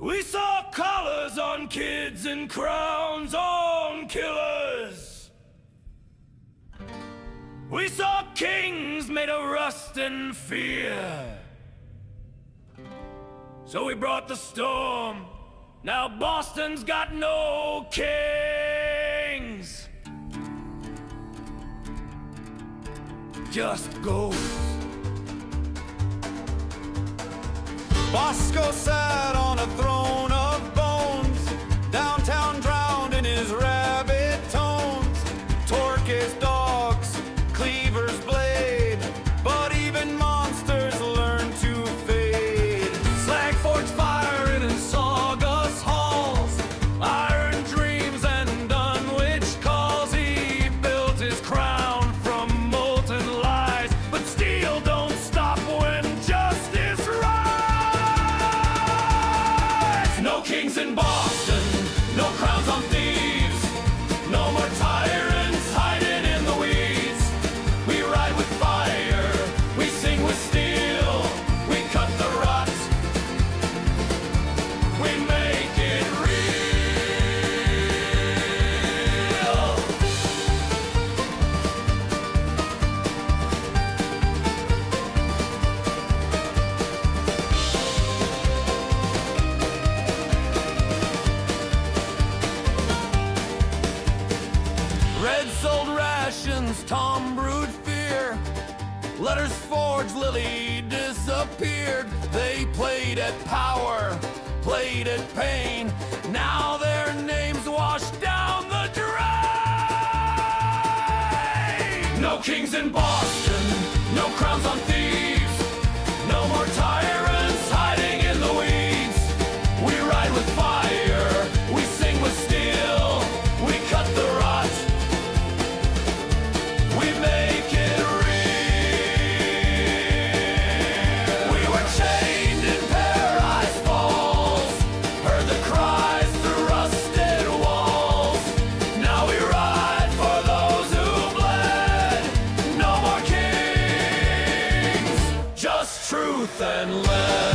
We saw collars on kids and crowns on killers. We saw kings made of rust and fear. So we brought the storm. Now Boston's got no kings. Just ghosts. Bosco sat on a throne of bones, downtown drowned in his rabbit tones. Torque his dogs, cleaver's blade, but even monsters learn to fade. Slag forged fire in sawdust halls, iron dreams and Dunwich calls. He built his crown from molten lies, but steel don't stop when justice rises. No kings in Boston, no crowns on thieves, no more tyrants hiding in the weeds. We ride with fire, we sing with steel, we cut the rot, we make it real. Red sold rations, Tom brewed fear. Letters forged, Lily disappeared. They played at power, played at pain. Now their names wash down the drain. No kings in Boston, no crowns on thieves, no more tyrants hiding in the weeds. We ride with fire, we sing with steel, we cut the rot, we make it real. We were chained in Paradise Falls, heard the cries through rusted walls. Now we ride for those who bled. No more kings, just truth and lead.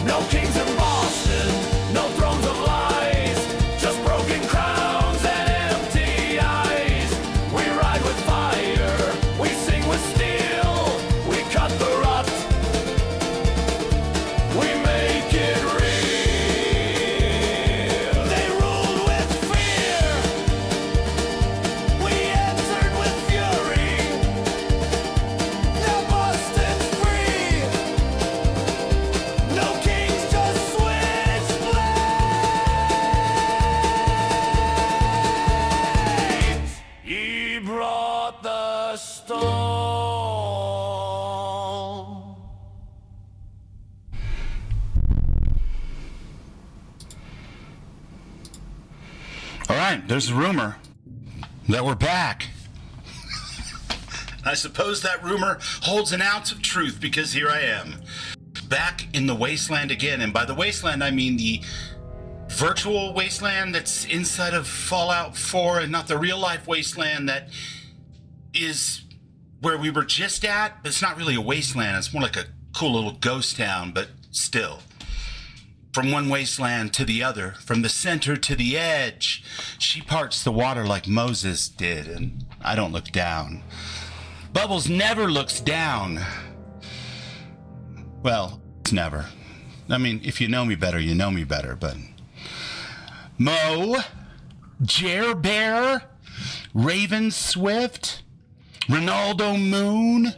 No kings in Boston, no thrones of lies, just broken crowns and empty eyes. We ride with fire, we sing with steel, we cut the rot, we make it real. They ruled with fear, we answered with fury. Now Boston's free. No kings, just switchblades. He brought the storm. All right, there's a rumor that we're back. I suppose that rumor holds an ounce of truth because here I am, back in the wasteland again. And by the wasteland, I mean the virtual wasteland that's inside of Fallout 4 and not the real life wasteland that is where we were just at. But it's not really a wasteland. It's more like a cool little ghost town, but still. From one wasteland to the other, from the center to the edge, she parts the water like Moses did, and I don't look down. Bubbles never looks down. Well, it's never. I mean, if you know me better, you know me better, but... Mo, Jer Bear, Raven Swift, Ronaldo Moon,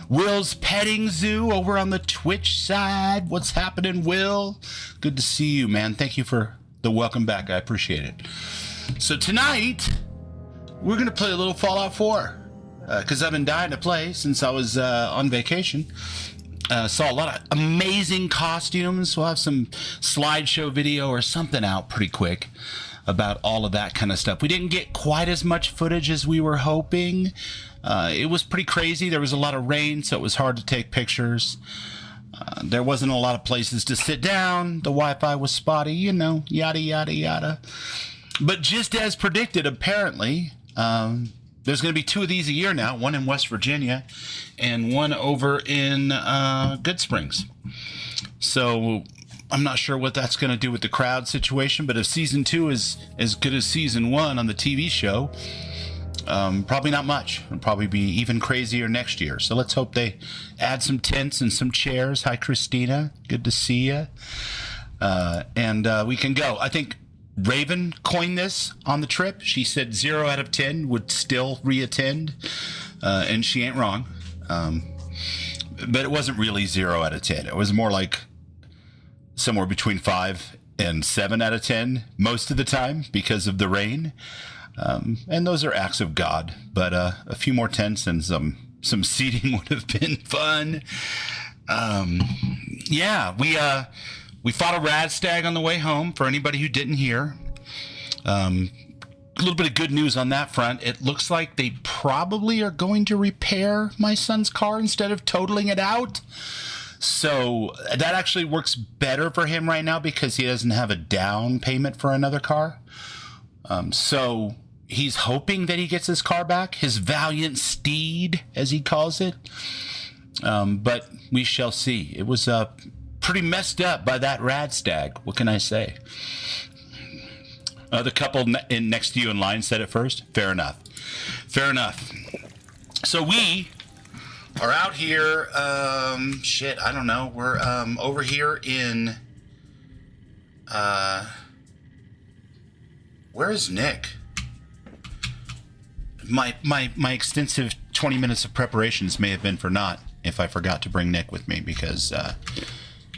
Will's Petting Zoo over on the Twitch side. What's happening, Will? Good to see you, man. Thank you for the welcome back. I appreciate it. So tonight, we're going to play a little Fallout 4. Because I've been dying to play since I was on vacation. Saw a lot of amazing costumes. We'll have some slideshow video or something out pretty quick about all of that kind of stuff. We didn't get quite as much footage as we were hoping. It was pretty crazy. There was a lot of rain, so it was hard to take pictures. There wasn't a lot of places to sit down. The Wi-Fi was spotty, yada, yada, yada. But just as predicted, apparently, there's going to be 2 of these a year now, one in West Virginia and one over in Good Springs. So I'm not sure what that's going to do with the crowd situation, but if season 2 is as good as season 1 on the TV show, probably not much. It'll probably be even crazier next year. So let's hope they add some tents and some chairs. Hi, Christina. Good to see you. And we can go. I think Raven coined this on the trip. She said 0 out of 10 would still reattend, and she ain't wrong. But it wasn't really 0 out of 10. It was more like somewhere between 5 and 7 out of 10 most of the time because of the rain. And those are acts of God. But a few more tents and some seating would have been fun. We fought a rad stag on the way home, for anybody who didn't hear. A little bit of good news on that front. It looks like they probably are going to repair my son's car instead of totaling it out. So that actually works better for him right now because he doesn't have a down payment for another car. So he's hoping that he gets his car back, his valiant steed, as he calls it. But we shall see. It was pretty messed up by that rad stag. What can I say? The couple next to you in line said it first. Fair enough. Fair enough. So we are out here. I don't know. We're over here in. Where is Nick? My extensive 20 minutes of preparations may have been for naught if I forgot to bring Nick with me because.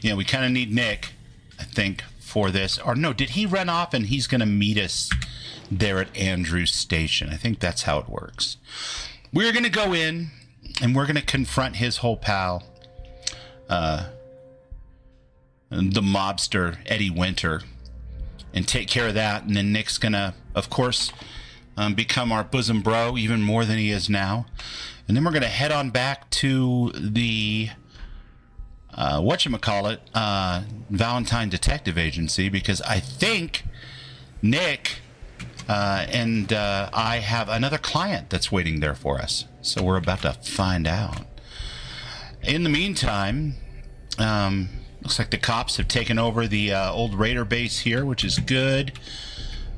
We kind of need Nick, I think, for this. Or no, did he run off and he's going to meet us there at Andrews Station? I think that's how it works. We're going to go in and we're going to confront his whole pal, the mobster, Eddie Winter, and take care of that. And then Nick's going to, of course, become our bosom bro even more than he is now. And then we're going to head on back to the... Valentine Detective Agency, because I think Nick and I have another client that's waiting there for us. So we're about to find out. In the meantime, looks like the cops have taken over the old Raider base here, which is good.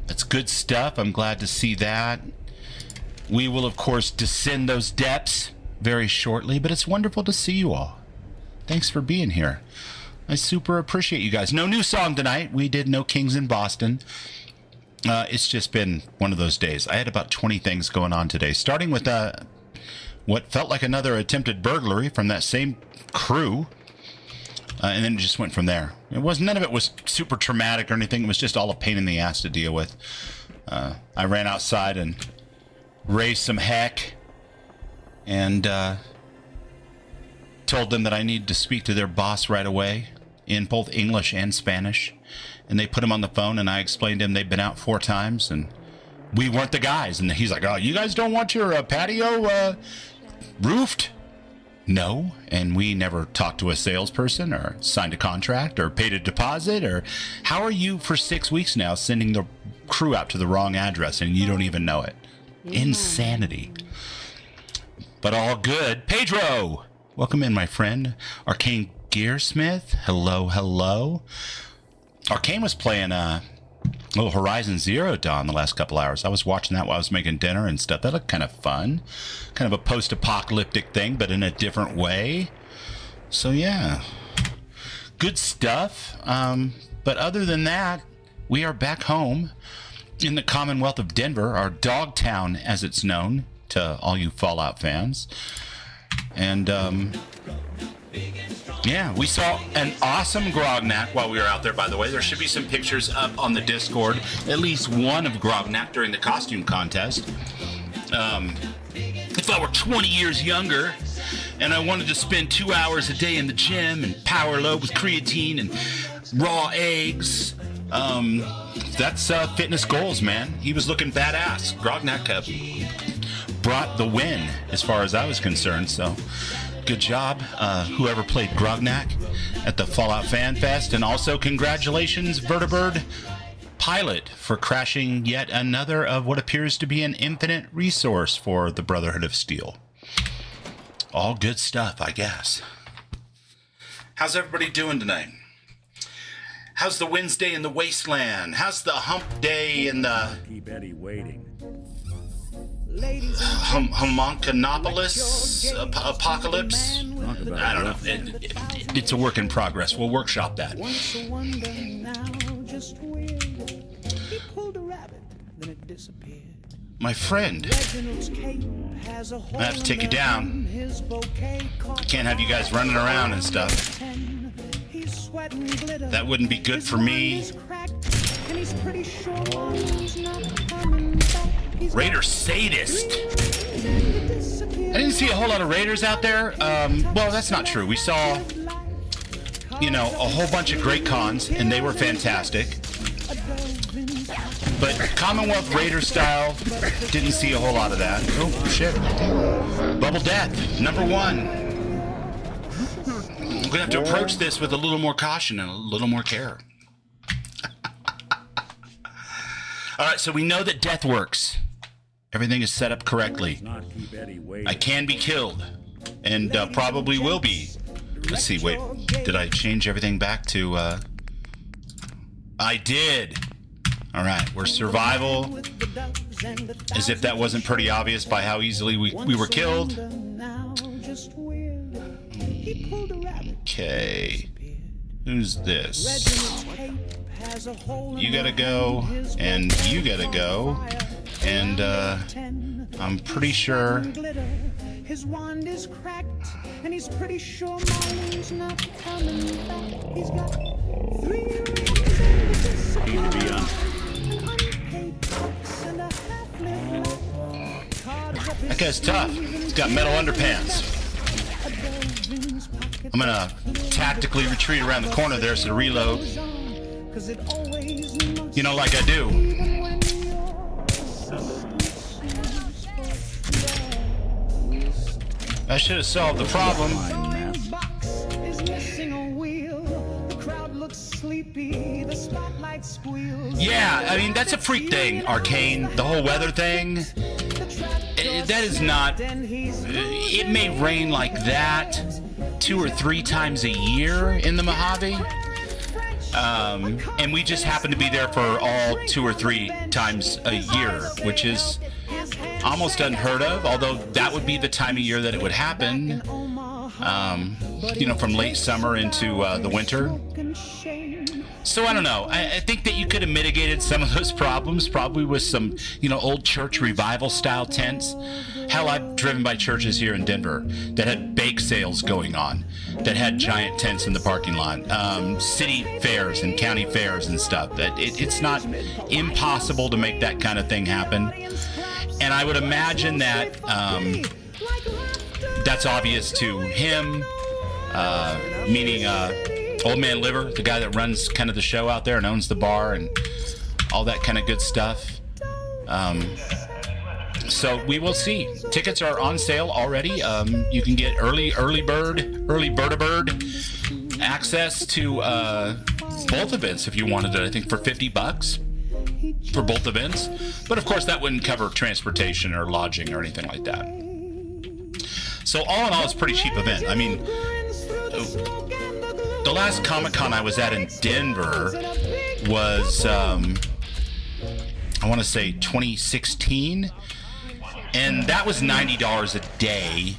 That's good stuff. I'm glad to see that. We will, of course, descend those depths very shortly, but it's wonderful to see you all. Thanks for being here. I super appreciate you guys. No new song tonight. We did No Kings in Boston. It's just been one of those days. I had about 20 things going on today, starting with what felt like another attempted burglary from that same crew. And then it just went from there. None of it was super traumatic or anything. It was just all a pain in the ass to deal with. I ran outside and raised some heck and told them that I needed to speak to their boss right away in both English and Spanish. And they put him on the phone, and I explained to him they'd been out 4 times, and we weren't the guys. And he's like, oh, you guys don't want your patio roofed? No. And we never talked to a salesperson or signed a contract or paid a deposit. Or how are you for 6 weeks now sending the crew out to the wrong address and you don't even know it? Yeah. Insanity. But all good. Pedro! Welcome in, my friend. Arcane Gearsmith. Hello, hello. Arcane was playing a little Horizon Zero Dawn the last couple hours. I was watching that while I was making dinner and stuff. That looked kind of fun. Kind of a post-apocalyptic thing, but in a different way. So, yeah. Good stuff. But other than that, we are back home in the Commonwealth of Denver, our dog town, as it's known to all you Fallout fans. And, yeah, we saw an awesome Grognak while we were out there, by the way. There should be some pictures up on the Discord, at least one of Grognak during the costume contest. If I were 20 years younger and I wanted to spend 2 hours a day in the gym and power load with creatine and raw eggs, that's fitness goals, man. He was looking badass. Grognak brought the win as far as I was concerned, so Good job, whoever played Grognak at the Fallout Fan Fest. And also congratulations, Vertibird Pilot, for crashing yet another of what appears to be an infinite resource for the Brotherhood of Steel. All good stuff, I guess. How's everybody doing tonight? How's the Wednesday in the wasteland? How's the hump day in the... Keep Eddie waiting. Homonkanopolis apocalypse? I don't know. It's a work in progress. We'll workshop that. Once a wonder, now just weird. He pulled a rabbit, then it disappeared. My friend, Reginald's cape has a hole I have to take you in down. his bouquet caught Can't have you guys running around and stuff. 10. He's sweating glitter. That wouldn't be good His for me. wand is cracked, and he's pretty sure Marley's not coming back. He's Raider sadist. disappeared. I didn't see a whole lot of Raiders out there. Well, that's not true. We saw, a whole bunch of great cons, and they were fantastic. But Commonwealth Raider style, didn't see a whole lot of that. Oh, shit. Bubble Death, #1. We're going to have to approach this with a little more caution and a little more care. All right, so we know that death works. Everything is set up correctly. Not keep Eddie waiting. I can be killed, and probably will be. Let's see, wait, did I change everything back to, I did. All right, we're survival, as if that wasn't pretty obvious by how easily we were killed. Okay, who's this? You gotta go, and you gotta go, and I'm pretty sure... His wand is cracked, and he's pretty sure Marlene's not coming back. He's got 3 rings and a disappearance, an unpaid tax and a half-lit light. Cards up his That guy's tough. He's got metal underpants. I'm gonna tactically retreat around the corner there so to reload. Like I do. I should have solved the problem. Yeah, I mean, that's a freak thing, Arcane. The whole weather thing. That is not... It may rain like that 2 or 3 times a year in the Mojave. And we just happen to be there for all 2 or 3 times a year, which is almost unheard of, although that would be the time of year that it would happen, from late summer into the winter. So I don't know. I think that you could have mitigated some of those problems, probably with some, old church revival style tents. Hell, I've driven by churches here in Denver that had bake sales going on, that had giant tents in the parking lot, city fairs and county fairs and stuff. That it's not impossible to make that kind of thing happen. And I would imagine that that's obvious to him, meaning Old Man Liver, the guy that runs kind of the show out there and owns the bar and all that kind of good stuff. So we will see. Tickets are on sale already. You can get early bird access to both events if you wanted it. I think for $50 for both events. But of course that wouldn't cover transportation or lodging or anything like that. So all in all, it's a pretty cheap event. I mean, the last Comic-Con I was at in Denver was, I want to say 2016, and that was $90 a day,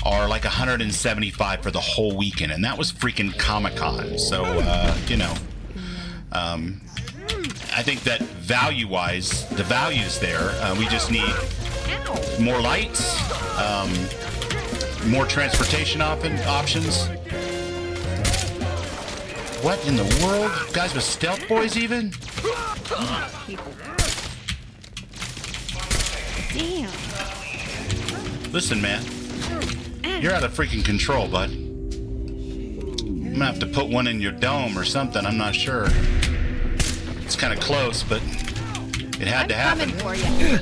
or like $175 for the whole weekend, and that was freaking Comic-Con. So, I think that value-wise, the value's there. We just need more lights, more transportation options. What in the world? Guys with stealth boys even? Damn. Listen, man. You're out of freaking control, bud. I'm gonna have to put one in your dome or something. I'm not sure. It's kind of close, but it had to happen. Coming for you.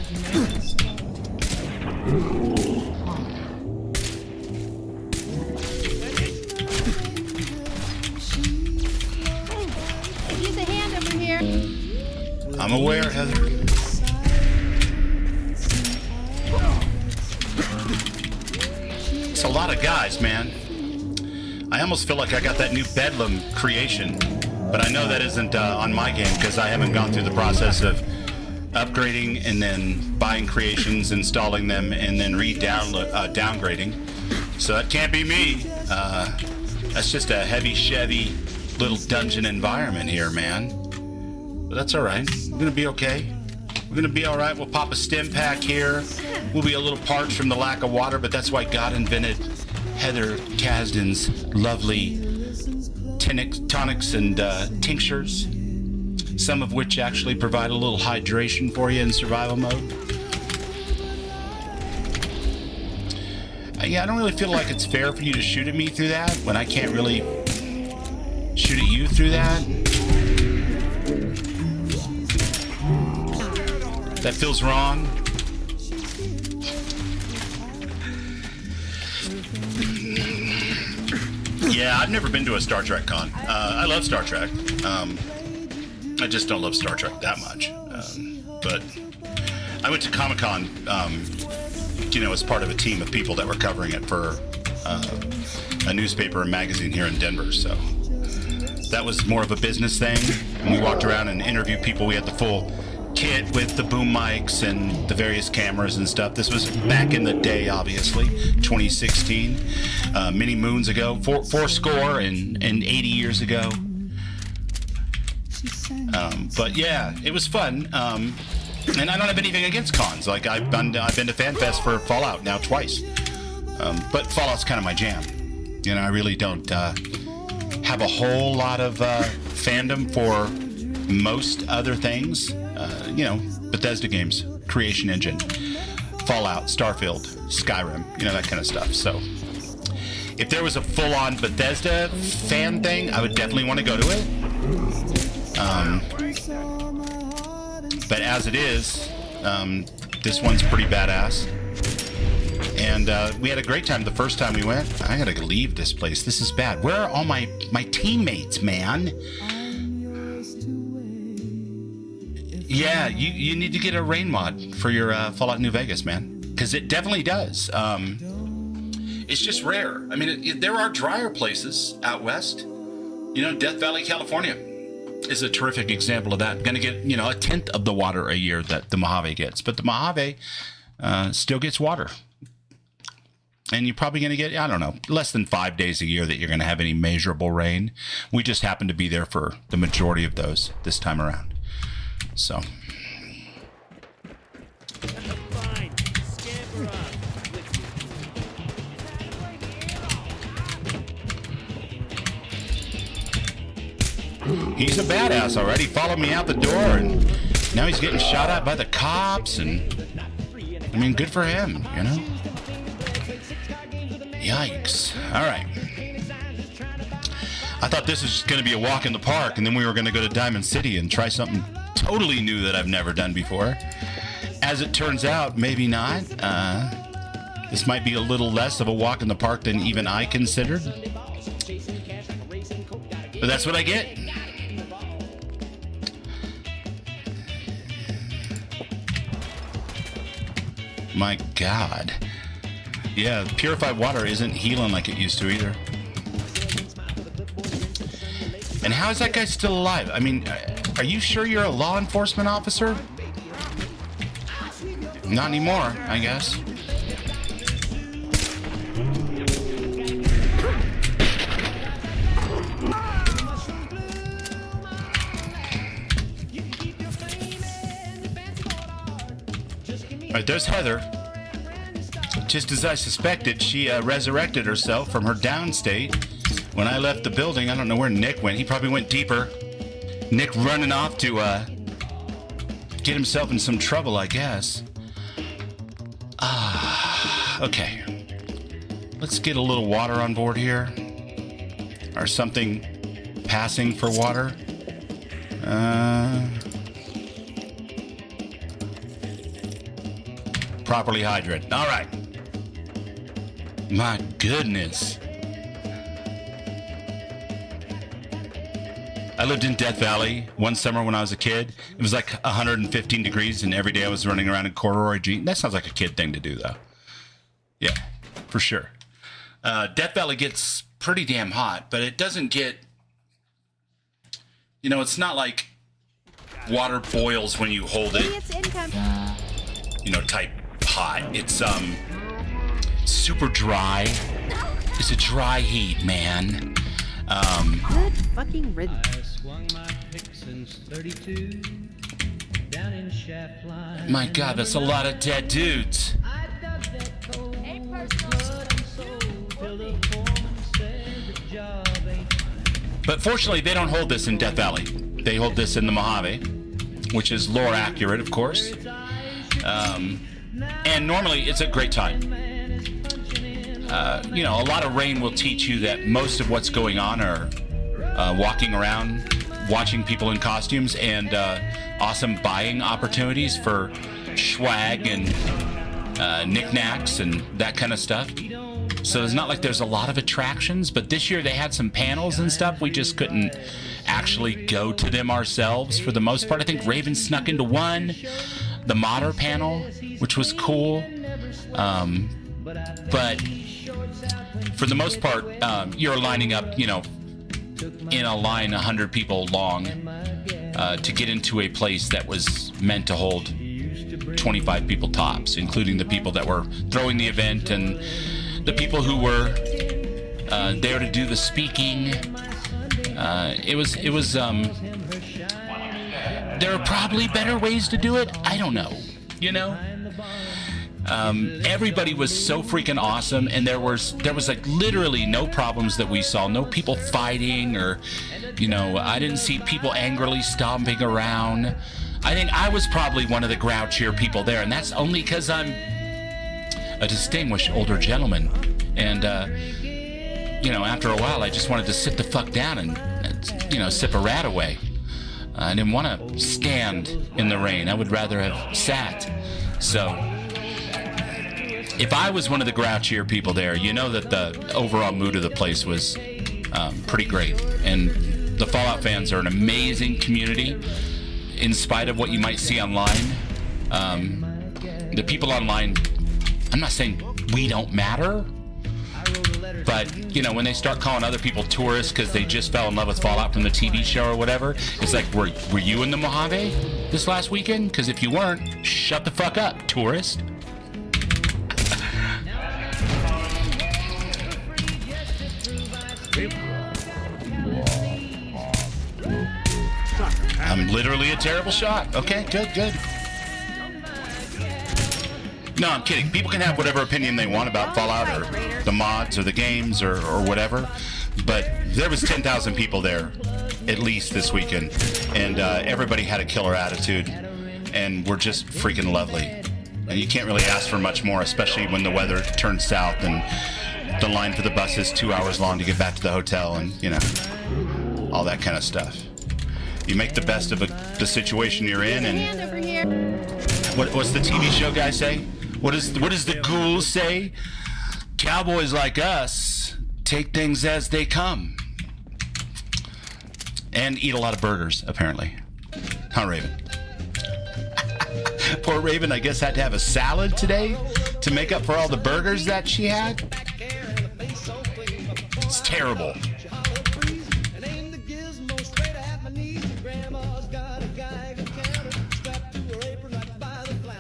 I'm aware, Heather. It's a lot of guys, man. I almost feel like I got that new Bedlam creation, but I know that isn't on my game because I haven't gone through the process of upgrading and then buying creations, installing them, and then downgrading. So that can't be me. That's just a heavy Chevy little dungeon environment here, man. But that's all right. We're gonna be okay. We're gonna be all right. We'll pop a stim pack here. We'll be a little parched from the lack of water, but that's why God invented Heather Kasdan's lovely tonics and tinctures, some of which actually provide a little hydration for you in survival mode. Yeah, I don't really feel like it's fair for you to shoot at me through that when I can't really shoot at you through that. That feels wrong. Yeah, I've never been to a Star Trek con. I love Star Trek. I just don't love Star Trek that much. But I went to Comic-Con, as part of a team of people that were covering it for a newspaper and magazine here in Denver. So that was more of a business thing. And we walked around and interviewed people. We had the full kit with the boom mics and the various cameras and stuff. This was back in the day, obviously, 2016, many moons ago, four score and 80 years ago. But yeah, it was fun. And I don't have anything against cons. Like I've been to FanFest for Fallout now twice. But Fallout's kind of my jam. I really don't have a whole lot of fandom for most other things. Bethesda games, Creation Engine, Fallout, Starfield, Skyrim, that kind of stuff. So if there was a full-on Bethesda fan thing, I would definitely want to go to it. But as it is, this one's pretty badass. And we had a great time the first time we went. I gotta leave this place. This is bad. Where are all my teammates, man? Yeah, you need to get a rain mod for your Fallout New Vegas, man. Because it definitely does. It's just rare. I mean, there are drier places out west. Death Valley, California is a terrific example of that. Going to get, a tenth of the water a year that the Mojave gets. But the Mojave still gets water. And you're probably going to get, I don't know, less than 5 days a year that you're going to have any measurable rain. We just happen to be there for the majority of those this time around. So. Fine. Scamper up. He's a badass already. Followed me out the door, and now he's getting shot at by the cops. And I mean, good for him, Yikes! All right. I thought this was just going to be a walk in the park, and then we were going to go to Diamond City and try something totally new that I've never done before. As it turns out, maybe not. This might be a little less of a walk in the park than even I considered. But that's what I get. My God. Yeah, purified water isn't healing like it used to either. And how is that guy still alive? I mean, are you sure you're a law enforcement officer? Not anymore, I guess. All right, there's Heather. Just as I suspected, she resurrected herself from her down state. When I left the building, I don't know where Nick went. He probably went deeper. Nick running off to get himself in some trouble, I guess. Okay. Let's get a little water on board here. Or something passing for water. Properly hydrated. All right. My goodness. I lived in Death Valley one summer when I was a kid. It was like 115 degrees, and every day I was running around in corduroy jeans. That sounds like a kid thing to do, though. Yeah, for sure. Death Valley gets pretty damn hot, but it doesn't get... You know, it's not like water boils when you hold it. Idiots income. You know, type hot. It's super dry. It's a dry heat, man. Good fucking riddance. I swung my pick since 32 down in shaft line. My God, that's a lot of dead dudes. I dug that cold blood and soul till the foreman said the job ain't mine. But fortunately, they don't hold this in Death Valley. They hold this in the Mojave, which is lore accurate, of course. And normally, it's a great time. You know, a lot of rain will teach you that most of what's going on are walking around, watching people in costumes, and awesome buying opportunities for swag and knickknacks and that kind of stuff. So it's not like there's a lot of attractions, but this year they had some panels and stuff. We just couldn't actually go to them ourselves for the most part. I think Raven snuck into one, the Modder panel, which was cool. But for the most part, you're lining up, you know, in a line 100 people long to get into a place that was meant to hold 25 people tops, including the people that were throwing the event and the people who were there to do the speaking. It was there are probably better ways to do it. I don't know, you know. Everybody was so freaking awesome, and there was like literally no problems that we saw, no people fighting, or, you know, I didn't see people angrily stomping around. I think I was probably one of the grouchier people there, and that's only because I'm a distinguished older gentleman, and you know, after a while I just wanted to sit the fuck down and you know, sip a rat away. I didn't want to stand in the rain. I would rather have sat. So if I was one of the grouchier people there, you know that the overall mood of the place was pretty great. And the Fallout fans are an amazing community, in spite of what you might see online. The people online, I'm not saying we don't matter, but, you know, when they start calling other people tourists because they just fell in love with Fallout from the TV show or whatever, it's like, were you in the Mojave this last weekend? Because if you weren't, shut the fuck up, tourist. I'm literally a terrible shot. Okay, good. No, I'm kidding. People can have whatever opinion they want about Fallout or the mods or the games or whatever, but there was 10,000 people there at least this weekend, and everybody had a killer attitude, and were just freaking lovely. And you can't really ask for much more, especially when the weather turns south and the line for the bus is 2 hours long to get back to the hotel, and, you know, all that kind of stuff. You make the best of the situation you're in, and what's the TV show guy say? What does the ghoul say? Cowboys like us take things as they come. And eat a lot of burgers, apparently. Huh, Raven? Poor Raven, I guess, had to have a salad today to make up for all the burgers that she had. It's terrible.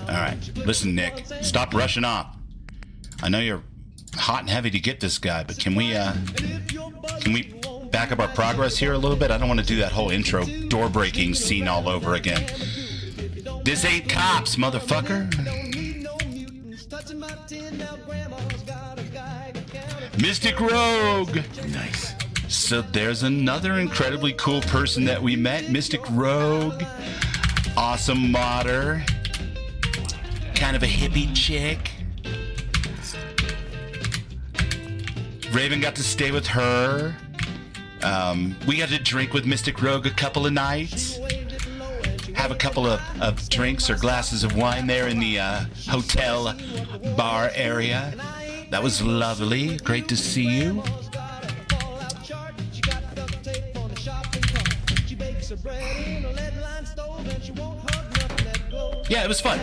All right, listen, Nick, stop rushing off. I know you're hot and heavy to get this guy, but can we back up our progress here a little bit? I don't want to do that whole intro door-breaking scene all over again. This ain't cops, motherfucker. Mystic Rogue. Nice. So there's another incredibly cool person that we met, Mystic Rogue. Awesome modder. Kind of a hippie chick. Raven got to stay with her. We got to drink with Mystic Rogue a couple of nights. Have a couple of drinks or glasses of wine there in the hotel bar area. That was lovely. Great to see you. bakes her bread in a lead line stove, and she won't hug nothing that glows. Yeah, it was fun.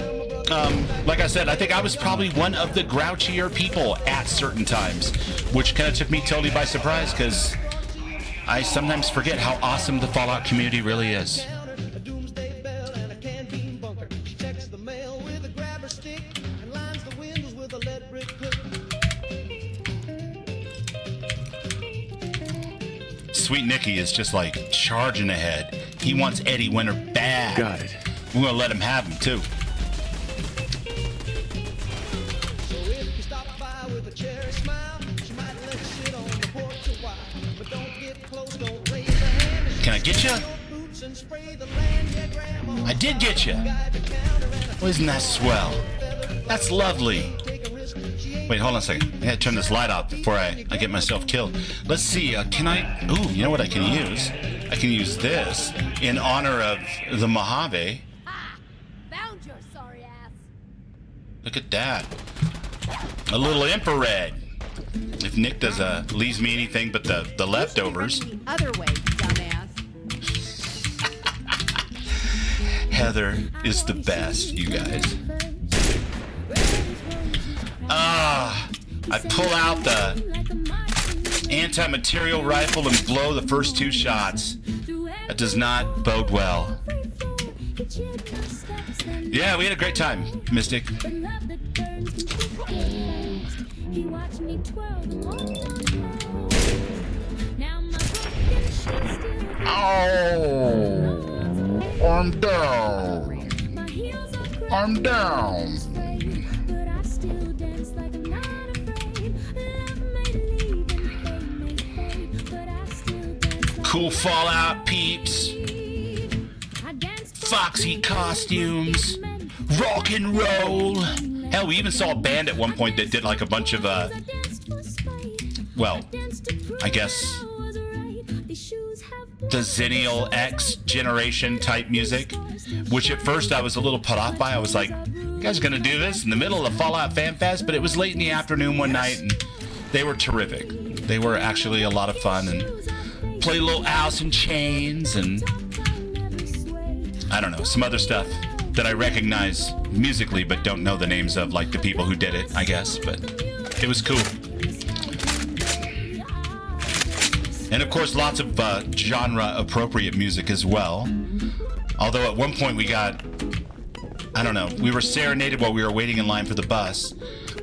Like I said, I think I was probably one of the grouchier people at certain times, which kind of took me totally by surprise because I sometimes forget how awesome the Fallout community really is. A doomsday bell and a canteen bunker. She checks the mail with a grabber stick and lines the windows with a lead brick hook. Sweet Nicky is just like charging ahead. He wants Eddie Winter bad. Got it. We're gonna let him have him too. So if you stop by with a cherry smile, she might let you sit on the porch a while. But don't get close, don't raise a hand. Can I get you? Boots and spray the land, yeah, grandma. I did get you. Guide the counter and Well, isn't that swell? That's lovely. take a risk. She ain't Wait, hold on a second. I gotta turn this light off before I get myself killed. Let's see, can I... Ooh, you know what I can use? I can use this in honor of the Mojave. Found your sorry ass. Look at that. A little infrared. If Nick does leaves me anything but the leftovers. The other way, dumbass. Heather is the best, you guys. I pull out the anti-material rifle and blow the first two shots. That does not bode well. Yeah, we had a great time, Mystic. Oh, I'm down. I'm down. Cool Fallout peeps, foxy costumes, rock and roll. Hell, we even saw a band at one point that did like a bunch of, well, I guess the Zennial X generation type music, which at first I was a little put off by. I was like, you guys are gonna do this in the middle of Fallout Fan Fest? But it was late in the afternoon one night and they were terrific. They were actually a lot of fun and played a little Alice in Chains and I don't know, some other stuff that I recognize musically but don't know the names of, like the people who did it, I guess, but it was cool. And of course, lots of genre-appropriate music as well. Although at one point we got, I don't know, we were serenaded while we were waiting in line for the bus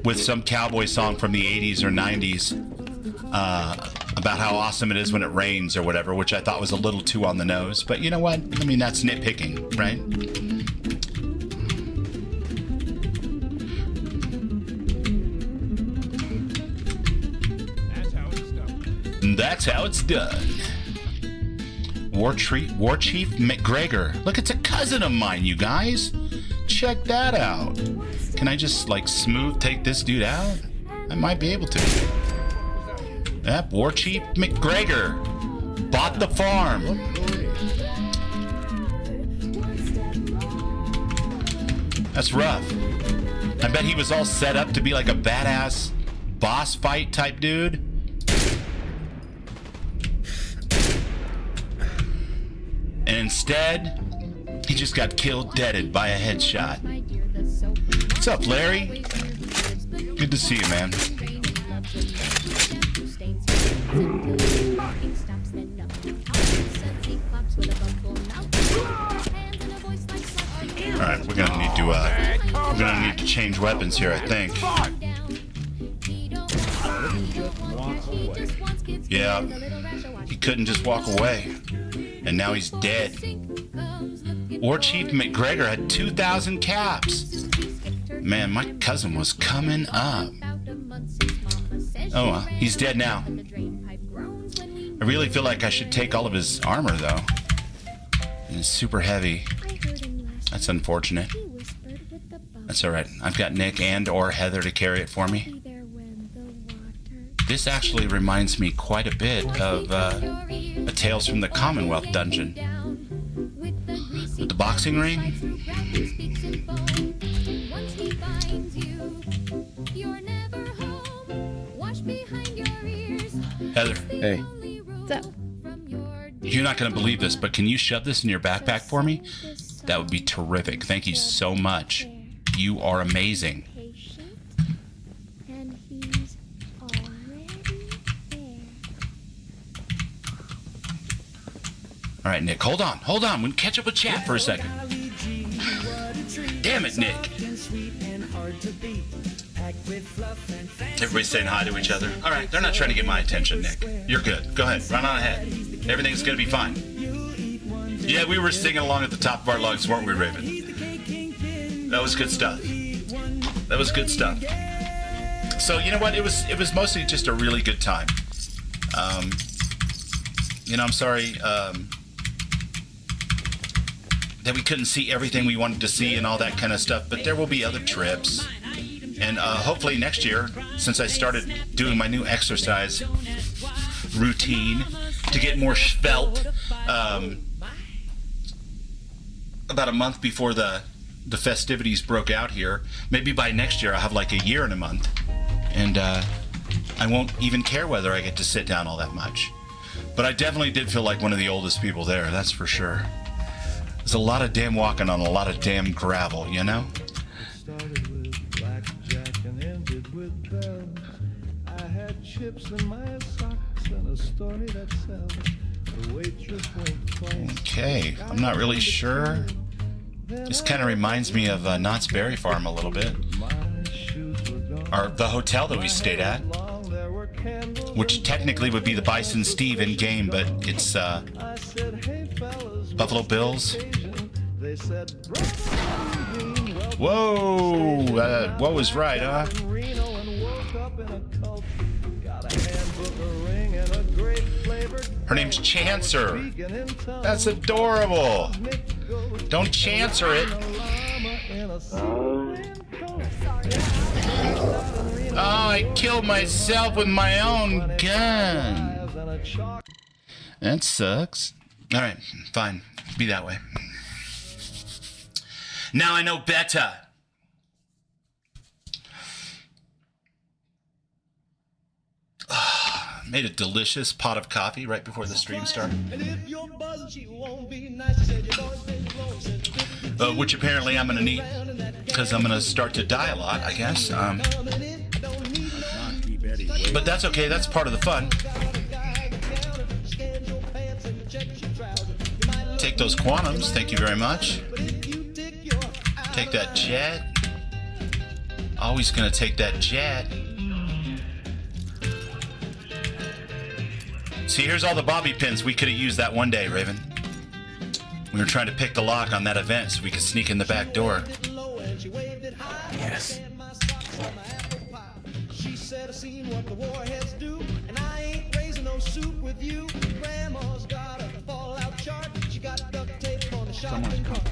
with some cowboy song from the 80s or 90s about how awesome it is when it rains or whatever, which I thought was a little too on the nose. But you know what? I mean, that's nitpicking, right? That's how it's done. War Chief McGregor. Look, it's a cousin of mine, you guys. Check that out. Can I just, like, smooth take this dude out? I might be able to. Yep, War Chief McGregor. Bought the farm. That's rough. I bet he was all set up to be like a badass boss fight type dude. And instead, he just got killed deaded by a headshot. What's up, Larry? Good to see you, man. All right, we're gonna need to change weapons here, I think. Yeah, he couldn't just walk away, and now he's dead. War Chief McGregor had 2,000 caps. Man, my cousin was coming up. Oh well, he's dead now. I really feel like I should take all of his armor, though. It's super heavy. That's unfortunate. That's alright. I've got Nick and or Heather to carry it for me. This actually reminds me quite a bit of a Tales from the Commonwealth dungeon. With the boxing ring. Heather. Hey. What's up? You You're not going to believe this, but can you shove this in your backpack for me? That would be terrific. Thank you so much. You are amazing. And he's already there. All right, Nick, hold on. We'll catch up with chat for a second. Damn it, Nick. Everybody's saying hi to each other. All right, they're not trying to get my attention, Nick. You're good. Go ahead, run on ahead. Everything's going to be fine. Yeah, we were singing along at the top of our lungs, weren't we, Raven? That was good stuff. That was good stuff. So, you know what? It was mostly just a really good time. I'm sorry that we couldn't see everything we wanted to see and all that kind of stuff, but there will be other trips. And hopefully next year, since I started doing my new exercise routine to get more svelte, about a month before the festivities broke out here, maybe by next year I'll have like a year and a month. And I won't even care whether I get to sit down all that much. But I definitely did feel like one of the oldest people there, that's for sure. There's a lot of damn walking on a lot of damn gravel, you know? Started with blackjack and ended with bells. I had chips in my socks and a story that sells. The waitress went twice. Okay, I'm not really sure. This kind of reminds me of Knott's Berry Farm a little bit. Or the hotel that we stayed at. Which technically would be the Bison Steve in game, but it's Buffalo Bills. Whoa! Whoa is right, huh? Her name's Chancer. That's adorable. Don't Chancer it. Oh, I killed myself with my own gun. That sucks. All right, fine. Be that way. Now I know better. Made a delicious pot of coffee right before the stream started. Which apparently I'm going to need because I'm going to start to die a lot, I guess. But that's okay. That's part of the fun. Take those quantums. Thank you very much. Take that jet. Always going to take that jet. See, here's all the bobby pins. We could have used that one day, Raven. We were trying to pick the lock on that event so we could sneak in the back door. Yes. She said, I've seen what the warheads do, and I ain't raising no soup with you. Grandma's got a fallout chart. She got duct tape on the shopping cart.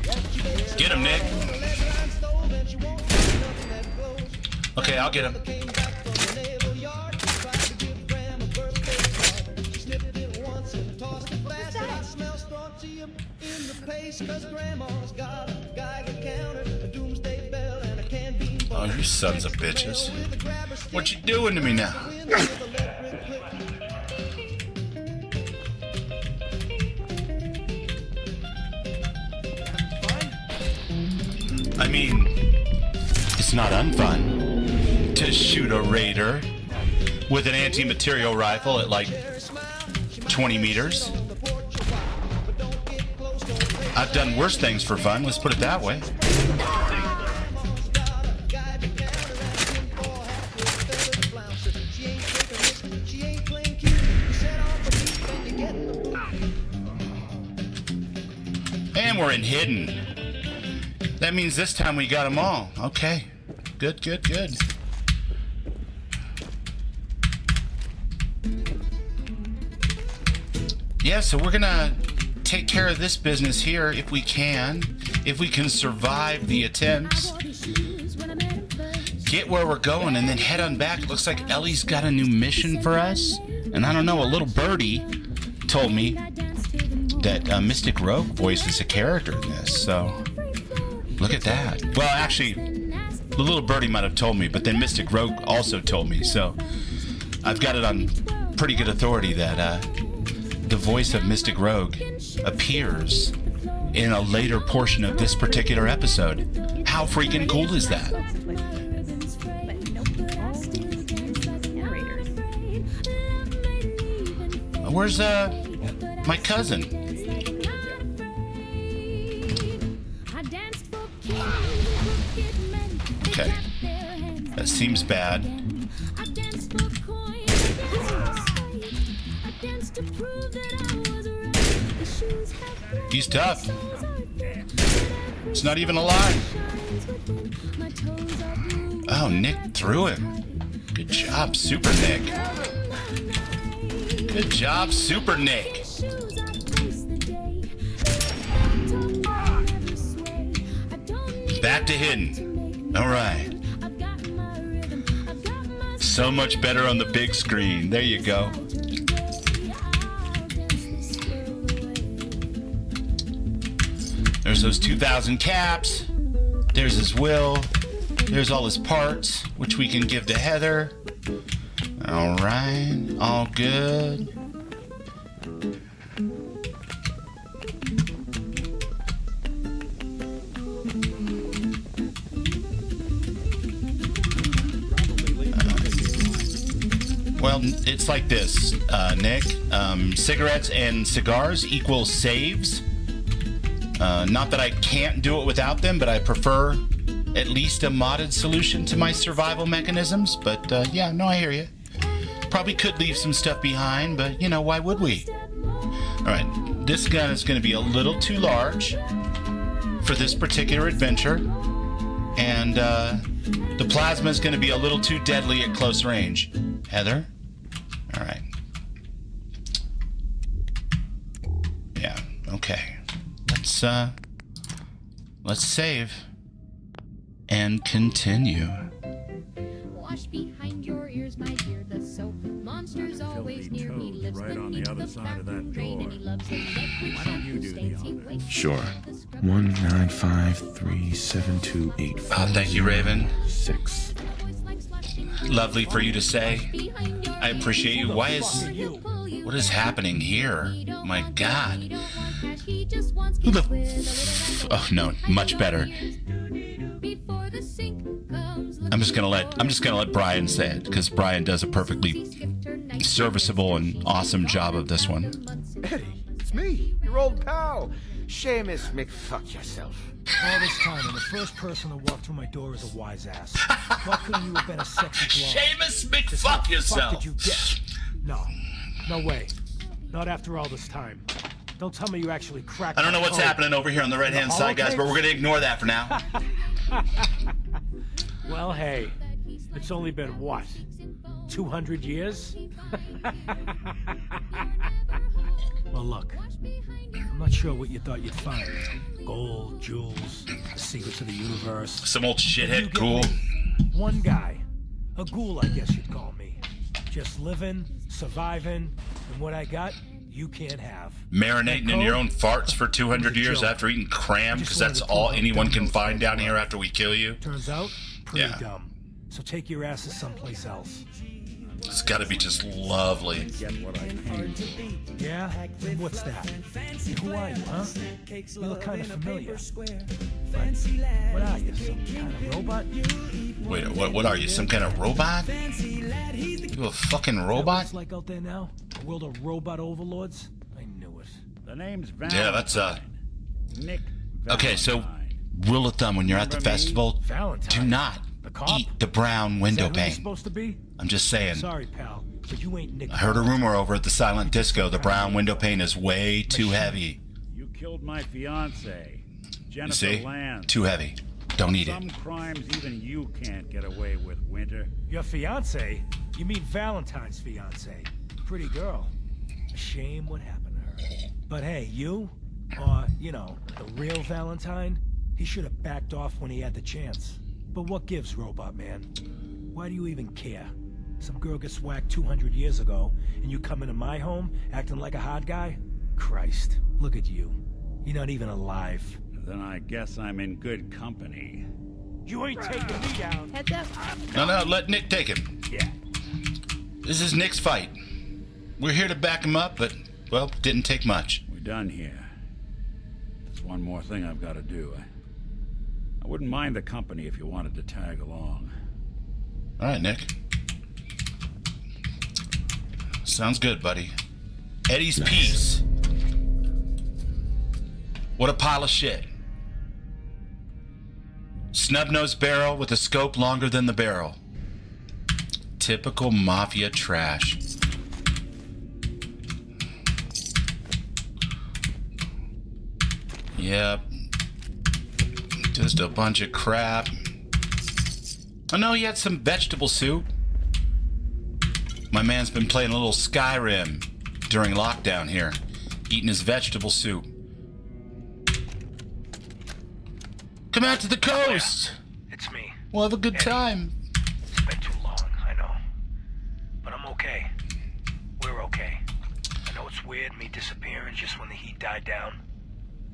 Get him, Nick. Okay, I'll get him. Oh, you sons of bitches. What you doing to me now? I mean, it's not unfun to shoot a raider with an anti-material rifle at like 20 meters. I've done worse things for fun, let's put it that way. And we're in hidden. That means this time we got them all. Okay. Good, good, good. Yeah, so we're gonna take care of this business here if we can survive the attempts, get where we're going, and then head on back. It looks like Ellie's got a new mission for us, and I don't know, a little birdie told me that Mystic Rogue voices a character in this, so look at that. Well, actually, the little birdie might have told me, but then Mystic Rogue also told me, so I've got it on pretty good authority that the voice of Mystic Rogue appears in a later portion of this particular episode. How freaking cool is that? Where's my cousin? Okay. That seems bad. He's tough. It's not even a lie. Oh, Nick threw him. Good job, Super Nick. Good job, Super Nick. Back to hidden. All right. So much better on the big screen. There you go. There's those 2,000 caps. There's his will. There's all his parts, which we can give to Heather. All right. All good. Well, it's like this, Nick. Cigarettes and cigars equal saves. Not that I can't do it without them, but I prefer at least a modded solution to my survival mechanisms. But yeah, no, I hear you. Probably could leave some stuff behind, but you know, why would we? All right, this gun is going to be a little too large for this particular adventure. And the plasma is going to be a little too deadly at close range. Heather? All right. Yeah, okay. Let's save and continue. Wash behind your ears, my dear. The soap monster's always near. He lives right on the beneath other the side of that bathroom drain, and he door. loves a liquid Why don't you do the stains. He honors? wakes Sure. up with the scrub- 1953728. Thank you, Raven. 6. Lovely for you to say. I appreciate you. Why is... What is happening here? My God. Who the... Oh, no. Much better. I'm just gonna let Brian say it, because Brian does a perfectly serviceable and awesome job of this one. Eddie, it's me, your old pal. Seamus McFuck yourself. All this time, and the first person to walk through my door is a wise ass. Why couldn't you have been a sexy blonde? Seamus Just McFuck how the fuck yourself. did you get? No way. Not after all this time. Don't tell me you actually cracked. I don't know my what's code. happening over here on the right-hand side, guys, but we're gonna ignore that for now. Well, hey, it's only been what? 200 years? Well, look, I'm not sure what you thought you'd find. Gold, jewels, the secrets of the universe. Some old You shithead get cool. me. One guy. A ghoul, I guess you'd call me. Just living, surviving, and what I got, you can't have. Marinating in your own farts for 200 years after eating cram, because that's all anyone can find down here after we kill you. Turns out, pretty Yeah. dumb. So take your asses someplace else. It's gotta be just lovely. Get what I paid for. Yeah? And what's that? Who are you, huh? You look kind of familiar. But what are you, some kind of robot? Wait, what are you, some kind of robot? You a fucking Is that what robot? it's like out there now? A world of robot overlords? I knew it. The name's Valentine. Yeah, that's Nick Okay, so Valentine. rule of thumb when you're at the festival, Valentine. do not The cop? eat the brown Is window that who you're pane. supposed to be? I'm just saying. Sorry, pal, but you ain't Nick. I heard a rumor over at the silent disco the brown window pane is way too heavy. You killed my fiance, You Jennifer see? Land. Too heavy. Don't eat Some it. crimes even you can't get away with, Winter. Your fiance? You mean Valentine's fiance? Pretty girl. A shame what happened to her. But hey, you, or, you know, the real Valentine, he should have backed off when he had the chance. But what gives, Robot Man? Why do you even care? Some girl gets whacked 200 years ago, and you come into my home acting like a hot guy? Christ, look at you. You're not even alive. Then I guess I'm in good company. You ain't taking me down. Heads up. No, let Nick take him. Yeah. This is Nick's fight. We're here to back him up, but Well, didn't take much. We're done here. There's one more thing I've got to do. I wouldn't mind the company if you wanted to tag along. All right, Nick. Sounds good, buddy. Eddie's Piece. What a pile of shit. Snub-nosed barrel with a scope longer than the barrel. Typical mafia trash. Yep. Just a bunch of crap. I know he had some vegetable soup. My man's been playing a little Skyrim during lockdown here, eating his vegetable soup. Come out to the coast. It's me. We'll have a good time. It's been too long, I know. But I'm okay. We're okay. I know it's weird, me disappearing just when the heat died down.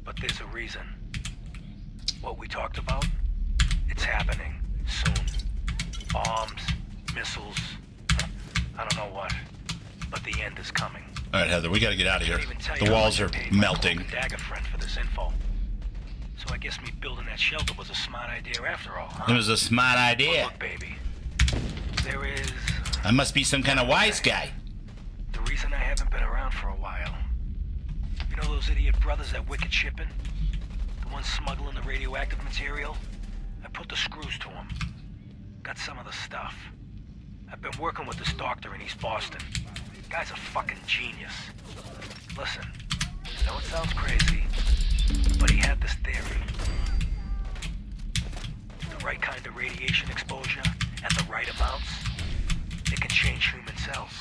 But there's a reason. What we talked about, it's happening soon. Bombs, missiles, I don't know what. But the end is coming. All right, Heather, we got to get out of here. Can't even tell The you how walls much I are paid my melting. cloak and dagger friend for this info. So I guess me building that shelter was a smart idea after all, huh? It was a smart But idea. look, baby. There is I must be some kind of wise guy. the reason I haven't been around for a while. You know those idiot brothers at Wicked Shipping? The ones smuggling the radioactive material? I put the screws to them. Got some of the stuff. I've been working with this doctor in East Boston. Guy's a fucking genius. Listen, I know it sounds crazy, but he had this theory. The right kind of radiation exposure at the right amounts, it can change human cells.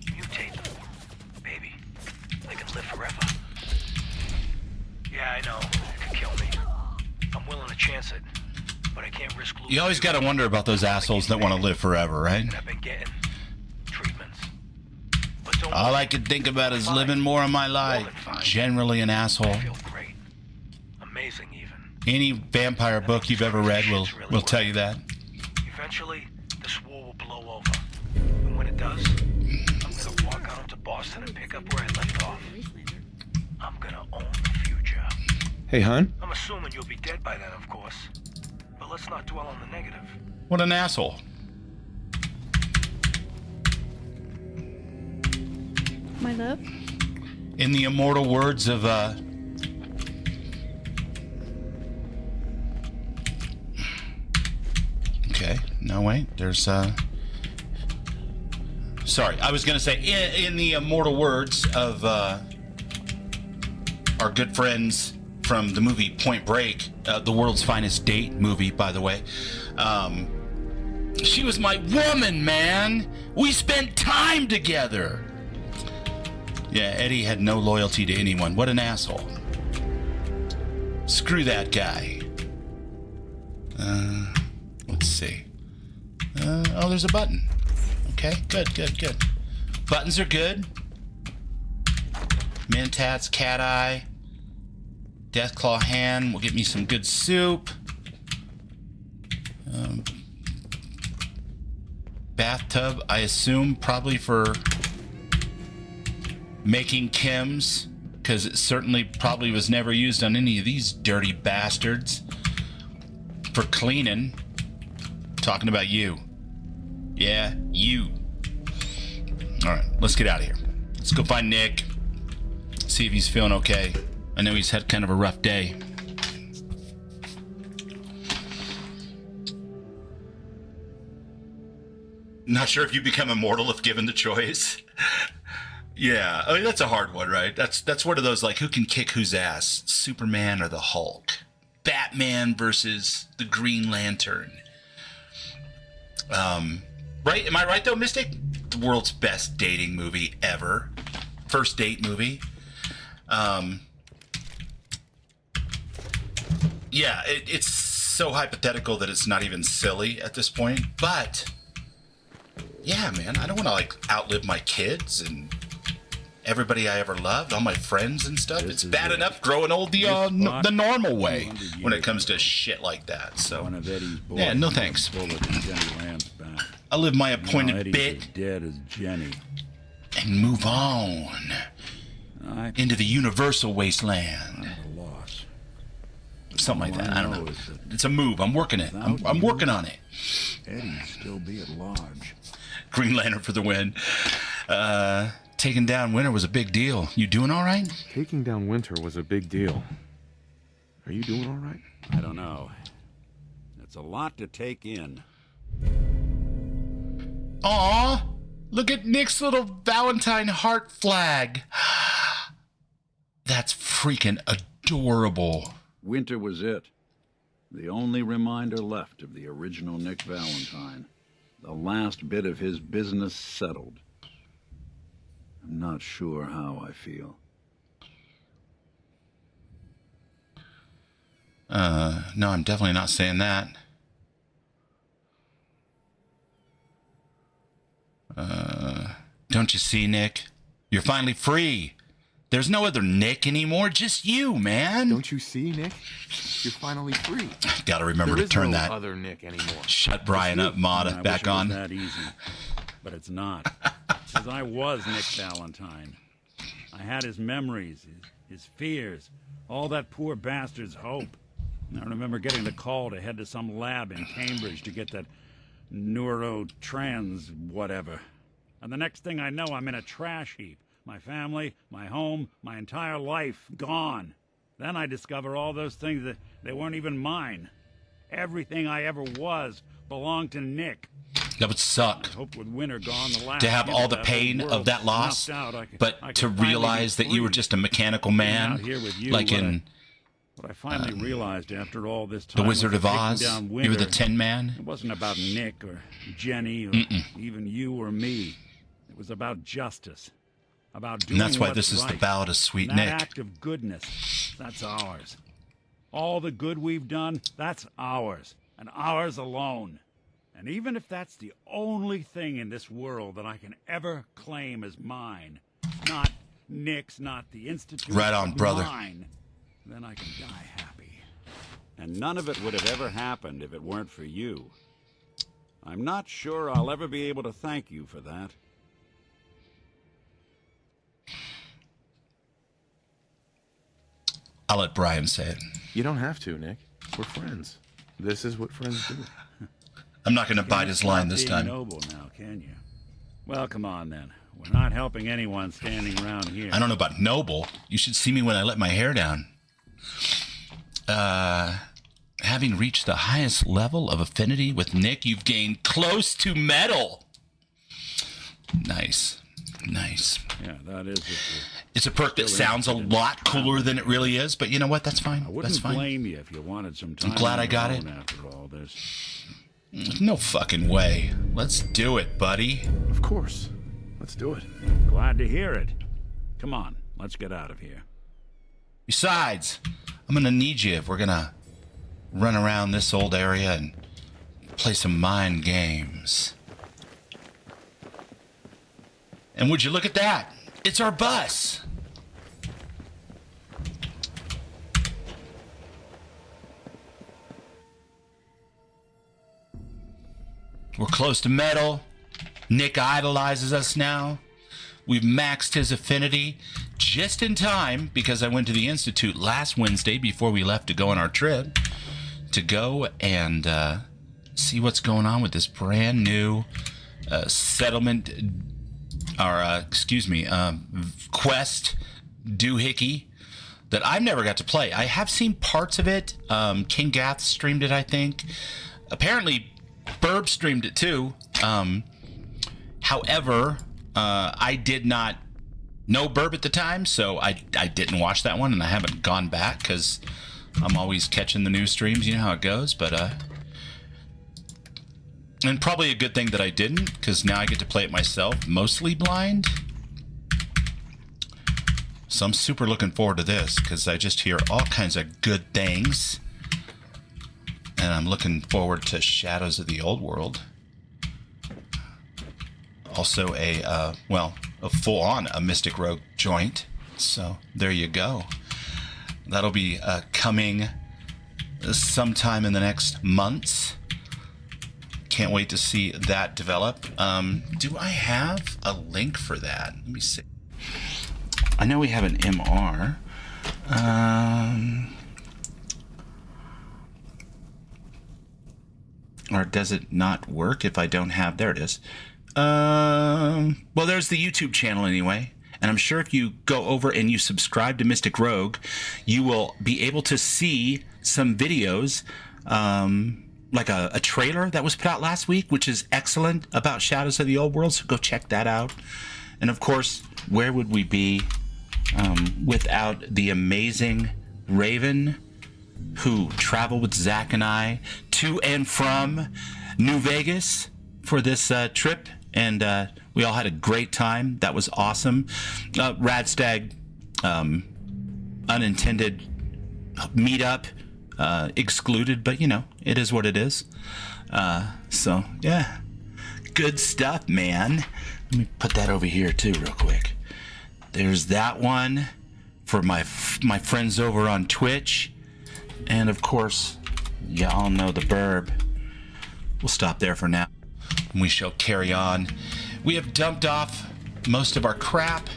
Mutate them. Baby, they can live forever. Yeah, I know, it could kill me. I'm willing to chance it, but I can't risk losing. You always got to wonder about those assholes that want to live forever, right? And I've been getting treatments. But don't All worry, I could think about is fine. living more of my life. More than fine. Generally an asshole. I feel great. Amazing, even. Any vampire book you've ever read will tell you that. Eventually, this war will blow over. And when it does, I'm gonna walk out into Boston and pick up where I left off. I'm gonna own the future. Hey, hon. I'm assuming you'll be dead by then, of course. But let's not dwell on the negative. What an asshole. My love? In the immortal words of, Okay, no, wait, there's, Sorry, I was gonna say, in the immortal words of, our good friends from the movie Point Break, the world's finest date movie, by the way, she was my woman, man! We spent time together! Yeah, Eddie had no loyalty to anyone. What an asshole. Screw that guy. Let's see. Oh, there's a button. Okay, good, good, good. Buttons are good. Mentats, cat eye. Deathclaw hand will get me some good soup. Bathtub, I assume, probably for making chems, because it certainly probably was never used on any of these dirty bastards. For cleaning. Talking about you. Yeah, you. Alright, let's get out of here. Let's go find Nick. See if he's feeling okay. I know he's had kind of a rough day. Not sure if you become immortal if given the choice. Yeah, I mean, that's a hard one, right? That's one of those, like, who can kick whose ass? Superman or the Hulk? Batman versus the Green Lantern. Right? Am I right, though, Mystic? The world's best dating movie ever. First date movie. Yeah, it's so hypothetical that it's not even silly at this point. But, yeah, man, I don't want to, like, outlive my kids and everybody I ever loved, all my friends and stuff. It's bad enough growing old the normal way when it comes to shit like that. So, One of Eddie's boys. yeah, no thanks. Bullet in Jenny Lamb's back. I live my Now appointed Eddie's bit as dead as Jenny. and move on. into the universal wasteland. A loss. Something like All that. I don't know know. is that It's a move. I'm working it. I'm working on it. Eddie'd still be at large. Green Lantern for the win. Taking down Winter was a big deal. You doing all right? Taking down Winter was a big deal. Are you doing all right? I don't know. It's a lot to take in. Aw, look at Nick's little Valentine heart flag. That's freaking adorable. Winter was it. The only reminder left of the original Nick Valentine. The last bit of his business settled. I'm not sure how I feel. No, I'm definitely not saying that. Don't you see, Nick? You're finally free. There's no other Nick anymore, just you, man. Don't you see, Nick? You're finally free. Gotta remember There to is turn no that other Nick anymore. shut Brian up mod I back wish it was on. that easy, but it's not. Because I was Nick Valentine. I had his memories, his fears, all that poor bastard's hope. And I remember getting the call to head to some lab in Cambridge to get that neurotrans whatever. And the next thing I know, I'm in a trash heap. My family, my home, my entire life gone. Then I discover all those things that they weren't even mine. Everything I ever was belonged to Nick. That would suck. I hope with Winter gone, the last, To have all the that pain whole of world that loss, snuffed out, I could but to finally be realize that you were free. just a mechanical Being man, out here with you, like what in What I finally realized after all this The time Wizard was of that taking Oz. down You were the Winter, Tin Man. It wasn't about Nick or Jenny or even you or me. It was about justice. About doing And that's why what's this is the right. Ballad of Sweet And that Nick. act of goodness, that's ours. All the good we've done, that's ours. And ours alone. And even if that's the only thing in this world that I can ever claim as mine, not Nick's, not the Institute, Right on, but brother. mine, then I can die happy. And none of it would have ever happened if it weren't for you. I'm not sure I'll ever be able to thank you for that. I'll let Brian say it. You don't have to, Nick. We're friends. This is what friends do. I'm not going to bite Can't his line stop this being time. noble now, can you? Well, come on then. We're not helping anyone standing around here. I don't know about noble. You should see me when I let my hair down. Having reached the highest level of affinity with Nick, you've gained close to metal. Nice. Nice. Yeah, that is it. It's a perk that Still sounds a interested in lot cooler than it really is, but you know what? That's fine. I That's wouldn't fine. blame you if you wanted some time. glad on I got your it. own After all this, There's no fucking way. Let's do it, buddy. Of course. Let's do it. glad to hear it. Come on, let's get out of here. Besides, I'm gonna need you if we're gonna run around this old area and play some mind games. And would you look at that? It's our bus. We're close to metal. Nick idolizes us now. We've maxed his affinity just in time because I went to the Institute last Wednesday before we left to go on our trip to go and see what's going on with this brand new settlement, or quest doohickey that I've never got to play. I have seen parts of it. King Gath streamed it, I think. Apparently, Burb streamed it too. However, I did not know Burb at the time, so I didn't watch that one, and I haven't gone back because I'm always catching the new streams. You know how it goes, but and probably a good thing that I didn't, because now I get to play it myself, mostly blind. So I'm super looking forward to this because I just hear all kinds of good things. And I'm looking forward to Shadows of the Old World. Also a full-on a Mystic Rogue joint. So there you go. That'll be coming sometime in the next months. Can't wait to see that develop. Do I have a link for that? Let me see. I know we have an MR. Or does it not work if I don't have... There it is. Well, there's the YouTube channel anyway. And I'm sure if you go over and you subscribe to Mystic Rogue, you will be able to see some videos, like a trailer that was put out last week, which is excellent, about Shadows of the Old World. So go check that out. And of course, where would we be without the amazing Raven, who traveled with Zach and I to and from New Vegas for this trip, and we all had a great time. That was awesome. Radstag unintended meetup excluded, but you know, it is what it is. So yeah, good stuff, man. Let me put that over here too real quick. There's that one for my friends over on Twitch. And of course, y'all know the burb. We'll stop there for now. We shall carry on. We have dumped off most of our crap.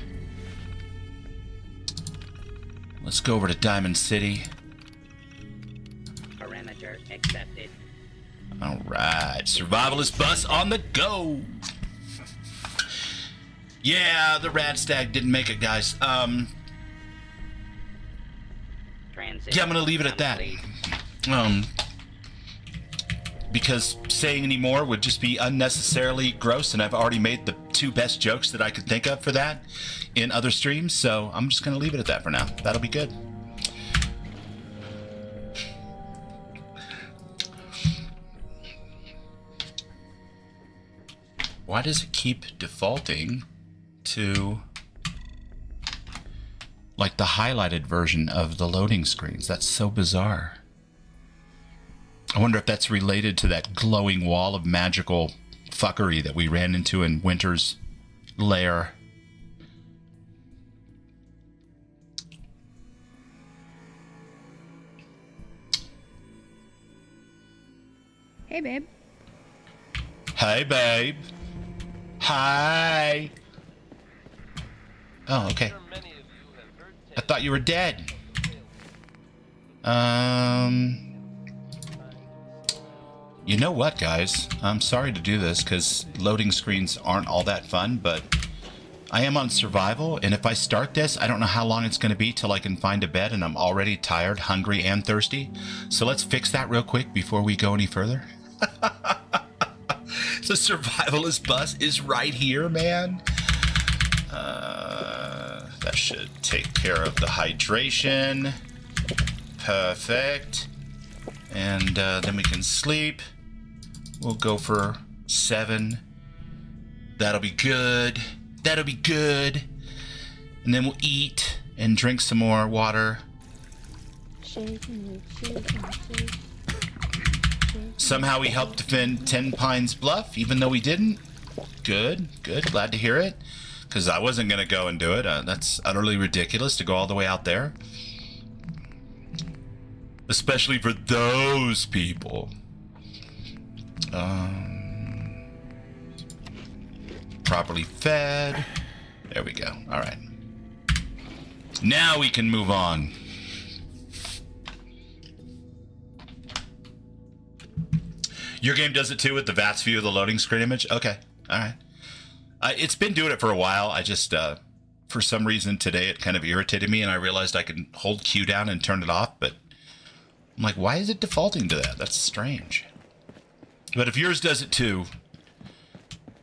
Let's go over to Diamond City. Parameter accepted. All right, survivalist bus on the go. Yeah, the Radstag didn't make it, guys. Yeah, I'm gonna leave it at that. Because saying any more would just be unnecessarily gross, and I've already made the 2 best jokes that I could think of for that in other streams, so I'm just gonna leave it at that for now. That'll be good. Why does it keep defaulting to like the highlighted version of the loading screens? That's so bizarre. I wonder if that's related to that glowing wall of magical fuckery that we ran into in Winter's lair. Hey, babe. Hey, babe. Hi. Oh, okay. I thought you were dead. You know what, guys? I'm sorry to do this because loading screens aren't all that fun, but I am on survival, and if I start this, I don't know how long it's going to be till I can find a bed, and I'm already tired, hungry, and thirsty. So let's fix that real quick before we go any further. The survivalist bus is right here, man. That should take care of the hydration. Perfect. And then we can sleep. We'll go for 7. That'll be good. That'll be good. And then we'll eat and drink some more water. Somehow we helped defend 10 Pines Bluff, even though we didn't. Good, good. Glad to hear it. Because I wasn't going to go and do it. That's utterly ridiculous to go all the way out there. Especially for those people. Properly fed. There we go. All right. Now we can move on. Your game does it too with the VATS view of the loading screen image? Okay. All right. It's been doing it for a while. I just, for some reason today, it kind of irritated me, and I realized I can hold Q down and turn it off, but I'm like, why is it defaulting to that? That's strange. But if yours does it too,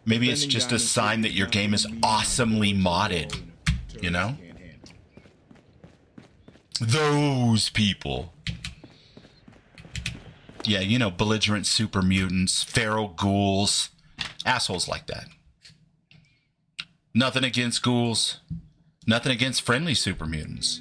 maybe it's just a sign that your game is awesomely modded, you know? Those people. Yeah, you know, belligerent super mutants, feral ghouls, assholes like that. Nothing against ghouls. Nothing against friendly super mutants.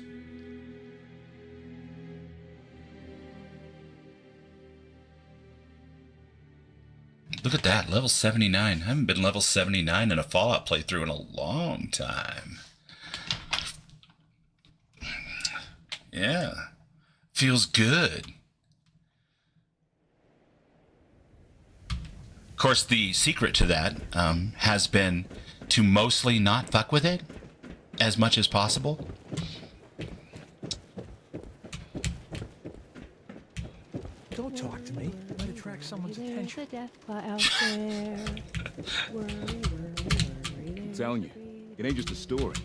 Look at that, level 79. I haven't been level 79 in a Fallout playthrough in a long time. Yeah, feels good. Of course, the secret to that has been to mostly not fuck with it. as much as possible. Don't talk to me. Might attract someone's attention. The death claw out there. I'm telling you, it ain't just a story.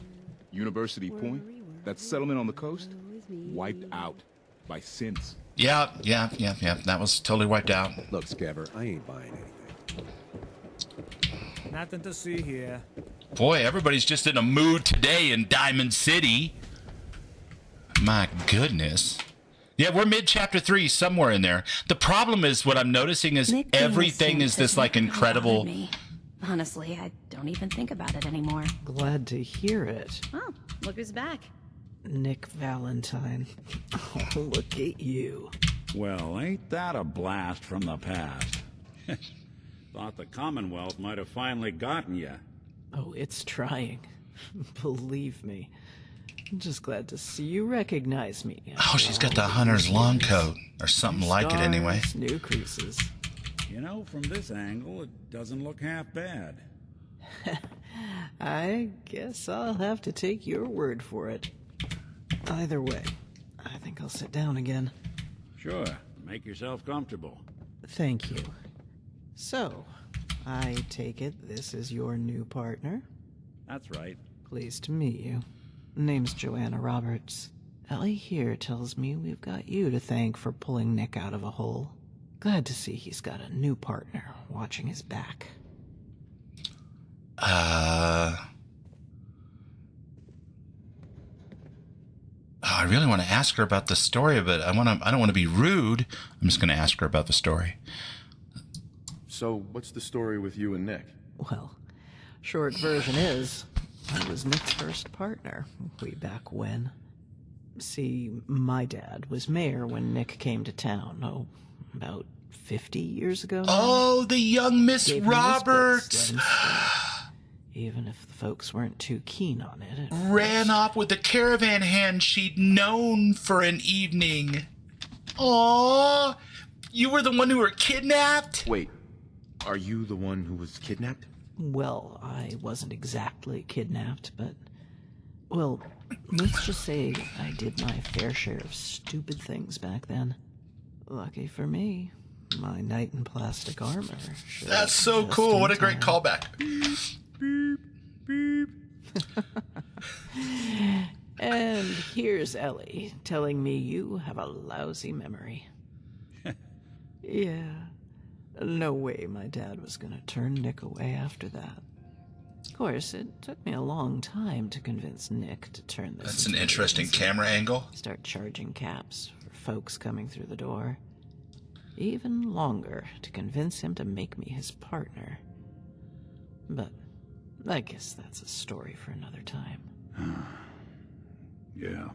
University Point, that settlement on the coast, wiped out by synths. Yeah. That was totally wiped out. Look, Scabber, I ain't buying anything. Nothing to see here. Boy, everybody's just in a mood today in Diamond City. My goodness. Yeah, we're mid-chapter 3, somewhere in there. The problem is, what I'm noticing is Nick being a everything is synth this, has like, never bothered incredible... me. Honestly, I don't even think about it anymore. Glad to hear it. Oh, look who's back. Nick Valentine. Oh, look at you. Well, ain't that a blast from the past? Thought the Commonwealth might have finally gotten you. Oh, it's trying. Believe me. I'm just glad to see you recognize me. Oh, she's got the hunter's long coat, or something like it anyway. New creases. You know, from this angle, it doesn't look half bad. I guess I'll have to take your word for it. Either way, I think I'll sit down again. Sure, make yourself comfortable. Thank you. So, I take it this is your new partner? That's right. Pleased to meet you. Name's Joanna Roberts. Ellie here tells me we've got you to thank for pulling Nick out of a hole. Glad to see he's got a new partner watching his back. I really want to ask her about the story, but I don't want to be rude. I'm just going to ask her about the story. So, what's the story with you and Nick? Well, short version is, I was Nick's first partner, way back when. See, my dad was mayor when Nick came to town, about 50 years ago now. Oh, the young Miss Gave him this Roberts! place, even if the folks weren't too keen on it. Ran off with the caravan hand she'd known for an evening. Aww, you were the one who were kidnapped? Wait, are you the one who was kidnapped? Well, I wasn't exactly kidnapped, but... Well, let's just say I did my fair share of stupid things back then. Lucky for me, my knight in plastic armor showed That's so just cool. in What a great time. callback. Beep, beep. And here's Ellie telling me you have a lousy memory. Yeah, no way my dad was gonna turn Nick away after that. Of course, it took me a long time to convince Nick to turn this That's an into a interesting business. camera angle. Start charging caps for folks coming through the door. Even longer to convince him to make me his partner. But I guess that's a story for another time. Yeah.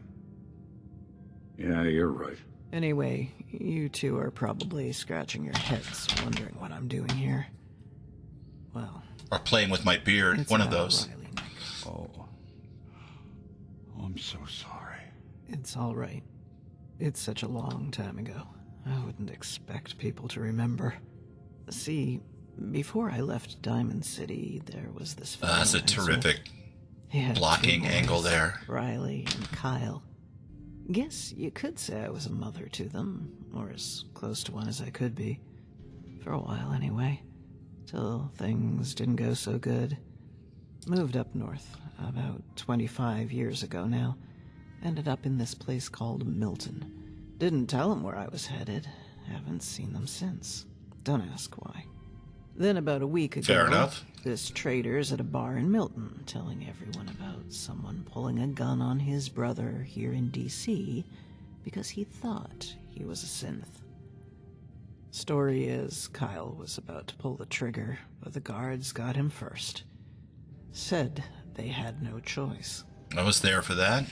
Yeah, you're right. Anyway, you two are probably scratching your heads wondering what I'm doing here. Well, Or playing with my beard. it's One of about those. Riley, Nick. Oh, I'm so sorry. It's all right. It's such a long time ago. I wouldn't expect people to remember. See, before I left Diamond City, there was this fellow That's a I was with. terrific He had blocking 2 boys, angle there. Riley and Kyle. Guess you could say I was a mother to them, or as close to one as I could be. For a while, anyway. Till things didn't go so good. Moved up north, about 25 years ago now. Ended up in this place called Milton. Didn't tell them where I was headed. Haven't seen them since. Don't ask why. Then about a week ago, Fair enough. this trader's at a bar in Milton, telling everyone about someone pulling a gun on his brother here in D.C. because he thought he was a synth. Story is, Kyle was about to pull the trigger, but the guards got him first. Said they had no choice. I was there for that.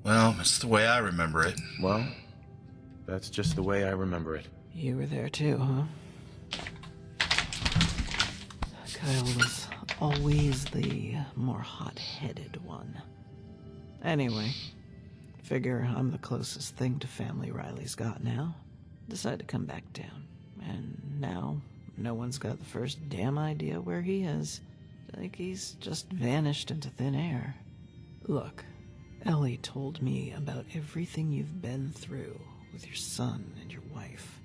Well, that's the way I remember it. Well, that's just the way I remember it. You were there too, huh? Kyle was always the more hot-headed one. Anyway, figure I'm the closest thing to family Riley's got now. Decide to come back down. And now, no one's got the first damn idea where he is. Like he's just vanished into thin air. Look, Ellie told me about everything you've been through with your son and your wife.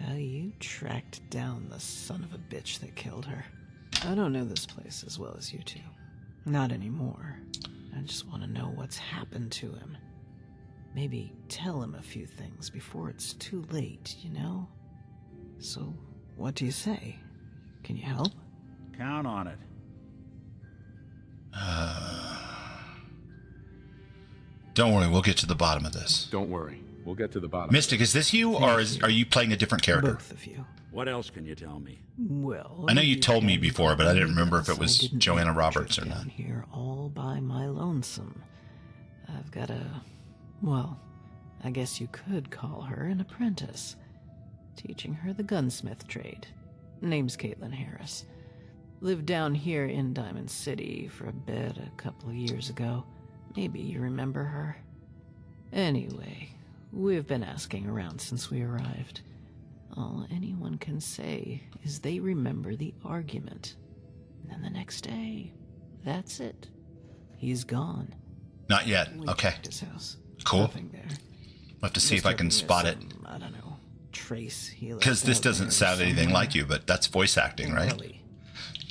How you tracked down the son of a bitch that killed her. I don't know this place as well as you two. Not anymore. I just want to know what's happened to him. Maybe tell him a few things before it's too late, you know? So, what do you say? Can you help? Count on it. Don't worry, we'll get to the bottom of this. Don't worry. We'll get to the bottom. Mystic, is this you, or are you playing a different character? Both of you. What else can you tell me? Well, I know you told me before, but I didn't remember if it was Joanna Roberts or not. Down here all by my lonesome. I've got well, I guess you could call her an apprentice. Teaching her the gunsmith trade. Name's Caitlin Harris. Lived down here in Diamond City for a bit a couple of years ago. Maybe you remember her. Anyway, we've been asking around since we arrived. All anyone can say is they remember the argument. And then the next day, that's it. He's gone. Not yet. Okay. His house. Cool. Nothing there. I'll have to see if I can spot it. I don't know. Trace he left Because this out doesn't there sound anything somewhere. like you, but that's voice acting, right? Ellie,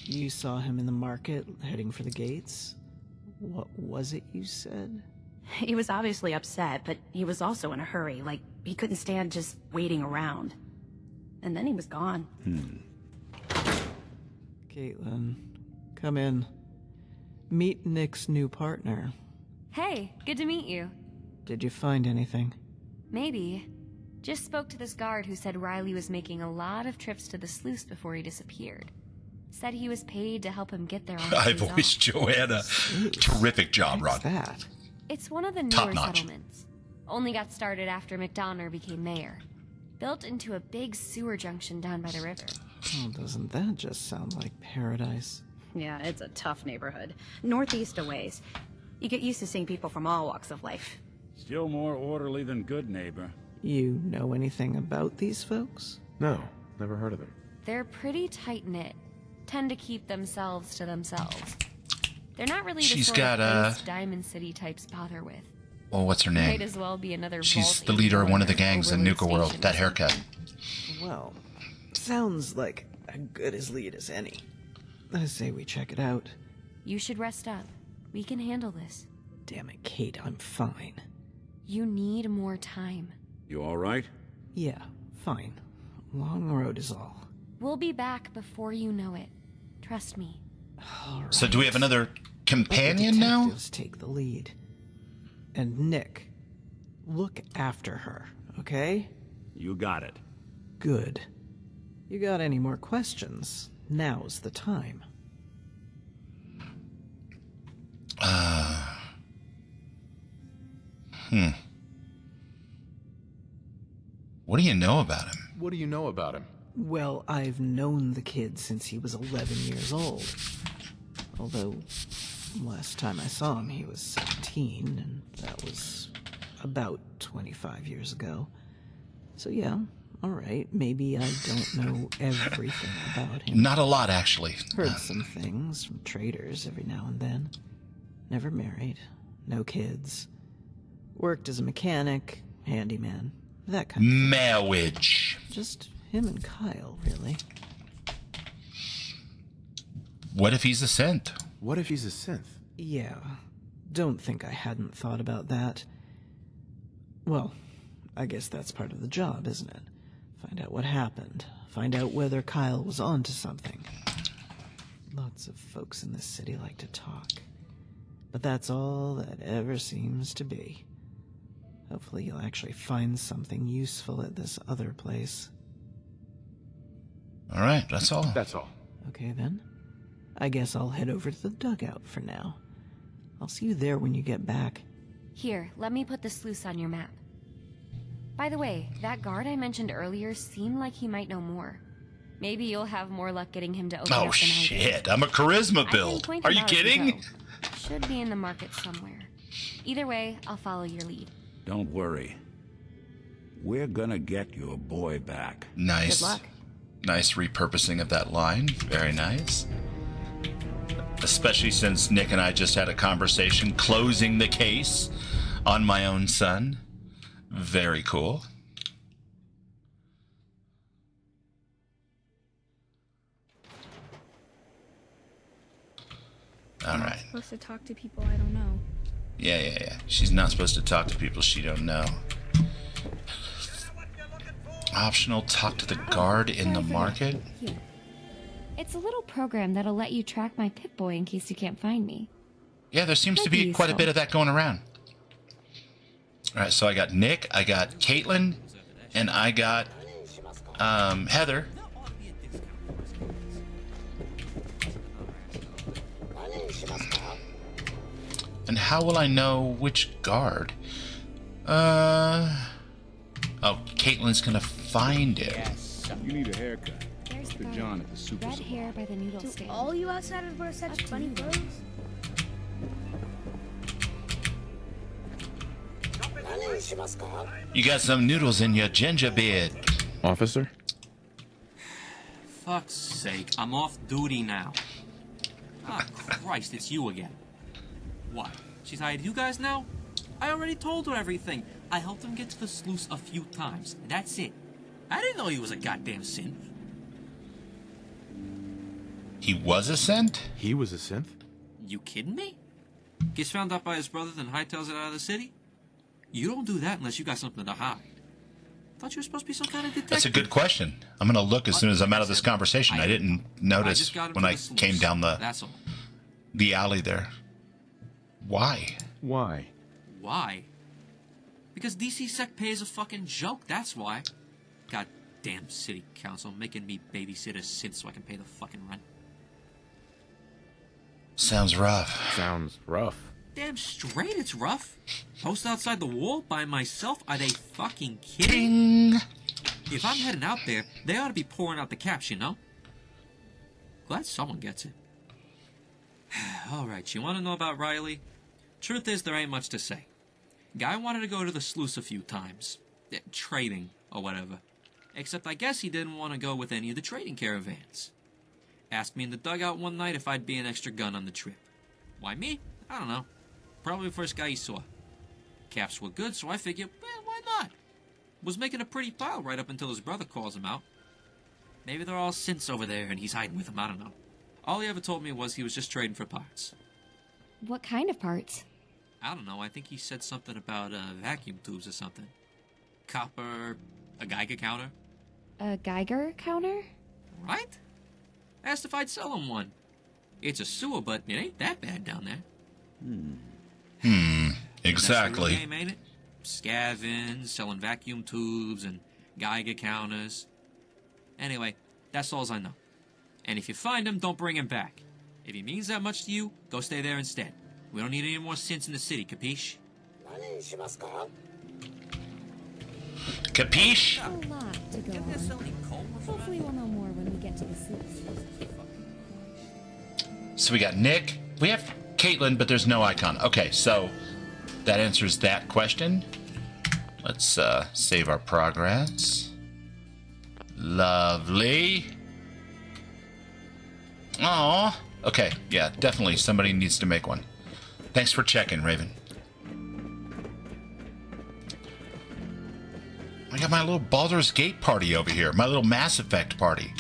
you saw him in the market heading for the gates. What was it you said? He was obviously upset, but he was also in a hurry. Like, he couldn't stand just waiting around. And then he was gone. Caitlin, come in. Meet Nick's new partner. Hey, good to meet you. Did you find anything? Maybe. Just spoke to this guard who said Riley was making a lot of trips to the sluice before he disappeared. Said he was paid to help him get there on his I days off. voiced Joanna. Terrific job, Ron. That? It's one of the Top newer notch. settlements. Only got started after McDonough became mayor. Built into a big sewer junction down by the river. Oh, doesn't that just sound like paradise? Yeah, it's a tough neighborhood. Northeast a ways. You get used to seeing people from all walks of life. Still more orderly than good, neighbor. You know anything about these folks? No, never heard of them. They're pretty tight-knit. Tend to keep themselves to themselves. They're not really the She's sort got, of place Diamond City types bother with. Well, what's her Might name? as well be another She's vault the leader of one of the ignorer gangs in Overlook Nuka World. Station That or haircut. Well, sounds like as good as lead as any. I say we check it out. You should rest up. We can handle this. Damn it, Kate, I'm fine. You need more time. You all right? Yeah, fine. Long road is all. We'll be back before you know it. Trust me. So do we have another Let the companion now? detectives take the lead. And Nick, look after her, okay? You got it. Good. You got any more questions? Now's the time. What do you know about him? What do you know about him? Well, I've known the kid since he was 11 years old. Although, last time I saw him, he was 17, and that was about 25 years ago. So yeah, alright, maybe I don't know everything about him. Not a lot, actually. Heard some things from traders every now and then. Never married, no kids. Worked as a mechanic, handyman, that kind of thing. Marriage. Just him and Kyle, really. What if he's a synth? What if he's a synth? Yeah, don't think I hadn't thought about that. Well, I guess that's part of the job, isn't it? Find out what happened. Find out whether Kyle was onto something. Lots of folks in this city like to talk. But that's all that ever seems to be. Hopefully you'll actually find something useful at this other place. All right, that's all. That's all. Okay then. I guess I'll head over to the dugout for now. I'll see you there when you get back. Here, let me put the sluice on your map. By the way, that guard I mentioned earlier seemed like he might know more. Maybe you'll have more luck getting him to open up Oh than I shit! did. I'm a charisma I can build. point Are him you out as we kidding? go. Should be in the market somewhere. Either way, I'll follow your lead. Don't worry. We're gonna get your boy back. Nice. Good luck. Nice repurposing of that line. Very nice. Especially since Nick and I just had a conversation closing the case on my own son. Very cool. All right. Supposed to talk to people I don't know. Yeah. She's not supposed to talk to people she don't know. Optional, talk to the guard in the market. Here. It's a little program that'll let you track my Pip-Boy in case you can't find me. Yeah, there seems to be quite a bit of that going around. All right, so I got Nick, I got Caitlin, and I got Heather. And how will I know which guard? Oh, Caitlin's gonna find him. Yes. You need a haircut. There's To John at the super red salon. hair by the noodle Do stand. all you outsiders wear such funny clothes? You got some noodles in your ginger beard. Officer? Fuck's sake, I'm off duty now. Ah, Christ, it's you again. What? She's hired you guys now? I already told her everything. I helped him get to the sluice a few times. That's it. I didn't know he was a goddamn synth. He was a synth? He was a synth? You kidding me? Gets found out by his brother, then hightails it out of the city? You don't do that unless you got something to hide. Thought you were supposed to be some kind of detective. That's a good question. I'm going to look as soon as I'm out of this conversation. I didn't notice when I came down the alley there. Why? Why? Why? Because DC Sec pay is a fucking joke, that's why. Goddamn city council making me babysit a synth so I can pay the fucking rent. Sounds rough. Sounds rough. Damn straight it's rough. Post outside the wall by myself? Are they fucking kidding? Ding. If I'm heading out there, they ought to be pouring out the caps, you know? Glad someone gets it. Alright, you want to know about Riley? Truth is, there ain't much to say. Guy wanted to go to the sluice a few times. Trading, or whatever. Except I guess he didn't want to go with any of the trading caravans. Asked me in the dugout one night if I'd be an extra gun on the trip. Why me? I don't know. Probably the first guy he saw. Caps were good, so I figured, well, why not? Was making a pretty pile right up until his brother calls him out. Maybe they're all synths over there and he's hiding with them, I don't know. All he ever told me was he was just trading for parts. What kind of parts? I don't know, I think he said something about vacuum tubes or something. Copper, a Geiger counter. A Geiger counter? Right? Asked if I'd sell him one. It's a sewer, but it ain't that bad down there. Exactly. That's the game, ain't it? Scavenging, selling vacuum tubes and Geiger counters. Anyway, that's all I know. And if you find him, don't bring him back. If he means that much to you, go stay there instead. We don't need any more synths in the city, capiche? Capiche? A lot to go on. Hopefully we'll know more when we get to the sluice. So we got Nick. We have Caitlin, but there's no icon. Okay, so that answers that question. Let's save our progress. Lovely. Aw. Okay, yeah, definitely somebody needs to make one. Thanks for checking, Raven. I got my little Baldur's Gate party over here. My little Mass Effect party.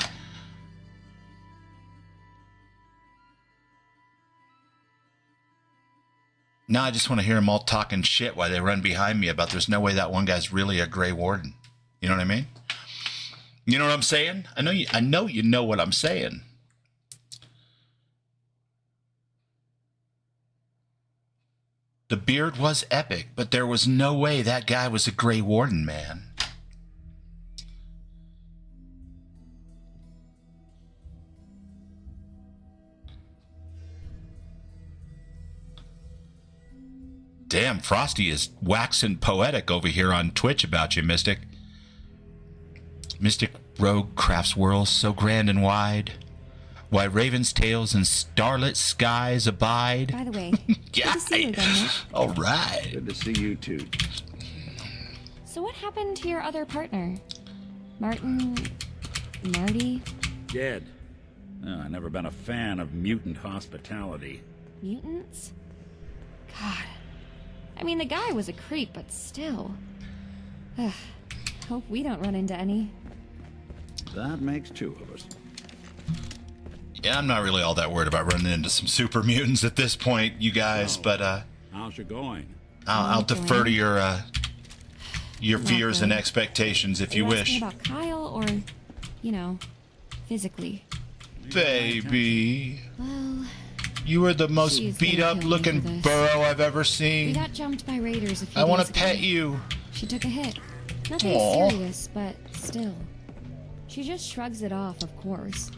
Now I just want to hear them all talking shit while they run behind me about there's no way that one guy's really a Grey Warden. You know what I mean? You know what I'm saying? I know you know what I'm saying. The beard was epic, but there was no way that guy was a Grey Warden, man. Damn, Frosty is waxing poetic over here on Twitch about you, Mystic. Mystic Rogue crafts worlds so grand and wide. Why raven's tails and starlit skies abide. By the way, yeah. good to see you again, Nick. All right. Good to see you too. So what happened to your other partner? Marty? Dead. I've never been a fan of mutant hospitality. Mutants? God. I mean, the guy was a creep, but still. Ugh. Hope we don't run into any. That makes two of us. Yeah, I'm not really all that worried about running into some super mutants at this point, you guys, but How's it going? I'll defer to your fears and expectations if you wish. About Kyle or, physically? Baby. Well, you are the most she's beat gonna up kill me looking for this. burro I've ever We seen. got jumped by raiders a few I want days to ago. pet you. She took a hit. Nothing Aw. serious, but still. She just shrugs it off, of course.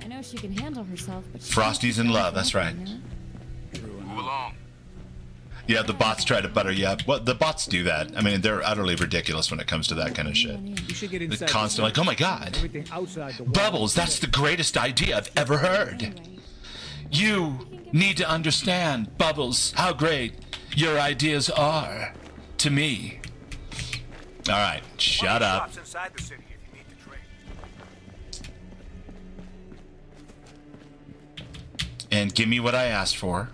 I know she can handle herself, but she Frosty's in love, that's right. Move along. Yeah, the bots try to butter you up. Well, the bots do that. I mean, they're utterly ridiculous when it comes to that kind of shit. You should get They're inside. constantly like, oh my god. Everything outside the wall. Bubbles, that's the greatest idea I've ever heard. You need to understand, Bubbles, how great your ideas are to me. All right, shut up. Inside the city if you need to trade. And give me what I asked for.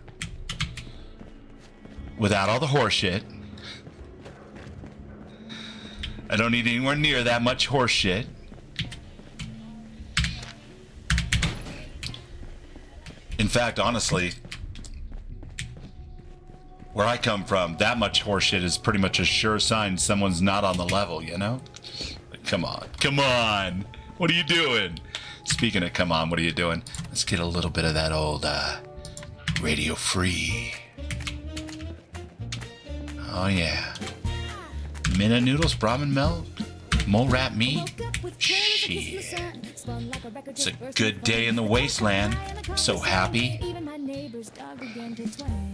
Without all the horse shit. I don't need anywhere near that much horse shit. In fact, honestly, where I come from, that much horse shit is pretty much a sure sign someone's not on the level, you know? Like, come on. Come on. What are you doing? Speaking of come on, what are you doing? Let's get a little bit of that old Radio Free. Oh, yeah. Minute noodles, Brahmin milk, mole rat meat. Shit. It's a good day in the wasteland. I'm so happy. Even my neighbor's dog began to twang.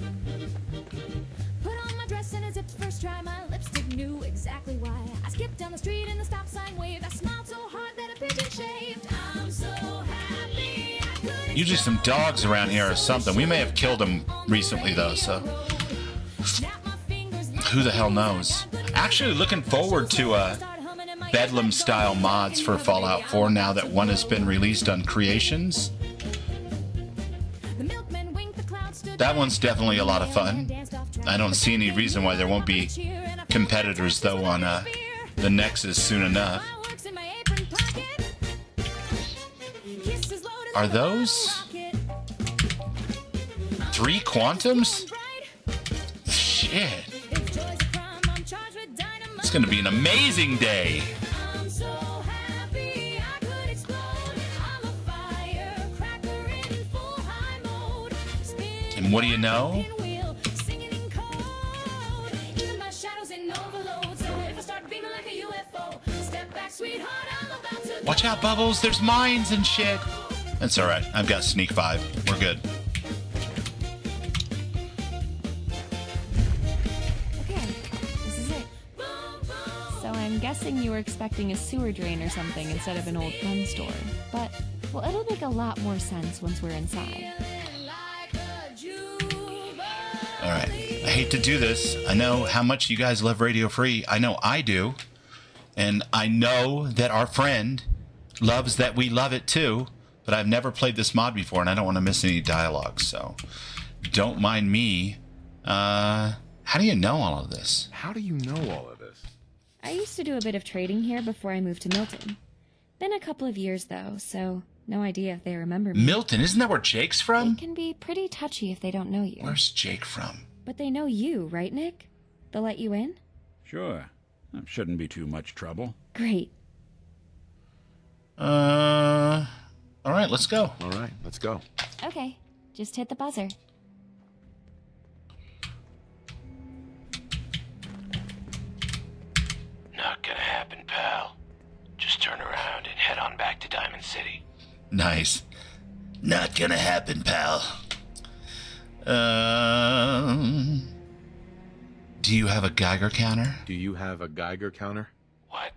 Put on my dress and as if first try, my lipstick knew exactly why. I skipped down the street and the stop sign waved. I smiled so hard that a pigeon shaved. I'm so happy I could. Usually some dogs around here or something. We may have killed them recently though, so who the hell knows? Actually looking forward to Bedlam style mods for Fallout 4 now that one has been released on Creations. That one's definitely a lot of fun. I don't see any reason why there won't be competitors though on the Nexus soon enough. Are those 3 quantums? Shit. It's gonna be an amazing day. And what do you know? Watch out, Bubbles, there's mines and shit. That's alright, I've got sneak 5. We're good. Okay, this is it. So I'm guessing you were expecting a sewer drain or something instead of an old gun store. But, well, it'll make a lot more sense once we're inside. Alright, I hate to do this. I know how much you guys love Radio Free. I know I do. And I know that our friend loves that we love it too. But I've never played this mod before and I don't want to miss any dialogue. So don't mind me. How do you know all of this? How do you know all of this? I used to do a bit of trading here before I moved to Milton. Been a couple of years though, so no idea if they remember me. Milton, isn't that where Jake's from? It can be pretty touchy if they don't know you. Where's Jake from? But they know you, right, Nick? They'll let you in? Sure. That shouldn't be too much trouble. Great. All right, let's go. All right, let's go. Okay, just hit the buzzer. Not gonna happen, pal. Just turn around and head on back to Diamond City. Nice. Not gonna happen, pal. Do you have a Geiger counter? Do you have a Geiger counter? What?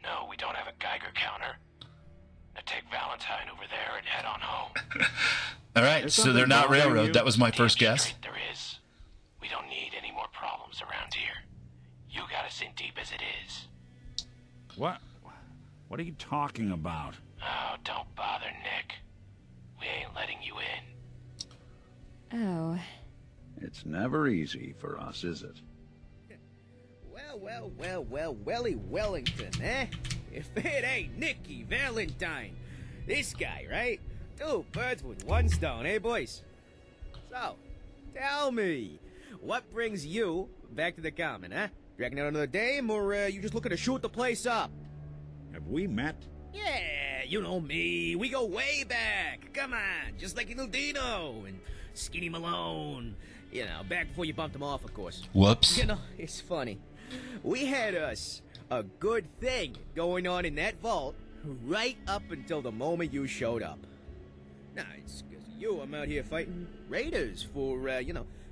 No, we don't have a Geiger counter. Now take Valentine over there and head on home. All right, so they're not railroad. That was my first guess. There is. We don't need any more problems around here. You got us in deep as it is. What? What are you talking about? Oh, don't bother, Nick. We ain't letting you in. Oh. It's never easy for us, is it? Welly Wellington, eh? If it ain't Nicky Valentine. This guy, right? Two birds with one stone, eh, boys? So, tell me, what brings you back to the common, huh? Dragging out another dame, or you just looking to shoot the place up? Have we met? Yeah, you know me. We go way back. Come on, just like Little Dino and Skinny Malone. You know, back before you bumped him off, of course. Whoops. You know, it's funny. We had us a good thing going on in that vault right up until the moment you showed up. Now, it's because of you I'm out here fighting raiders for,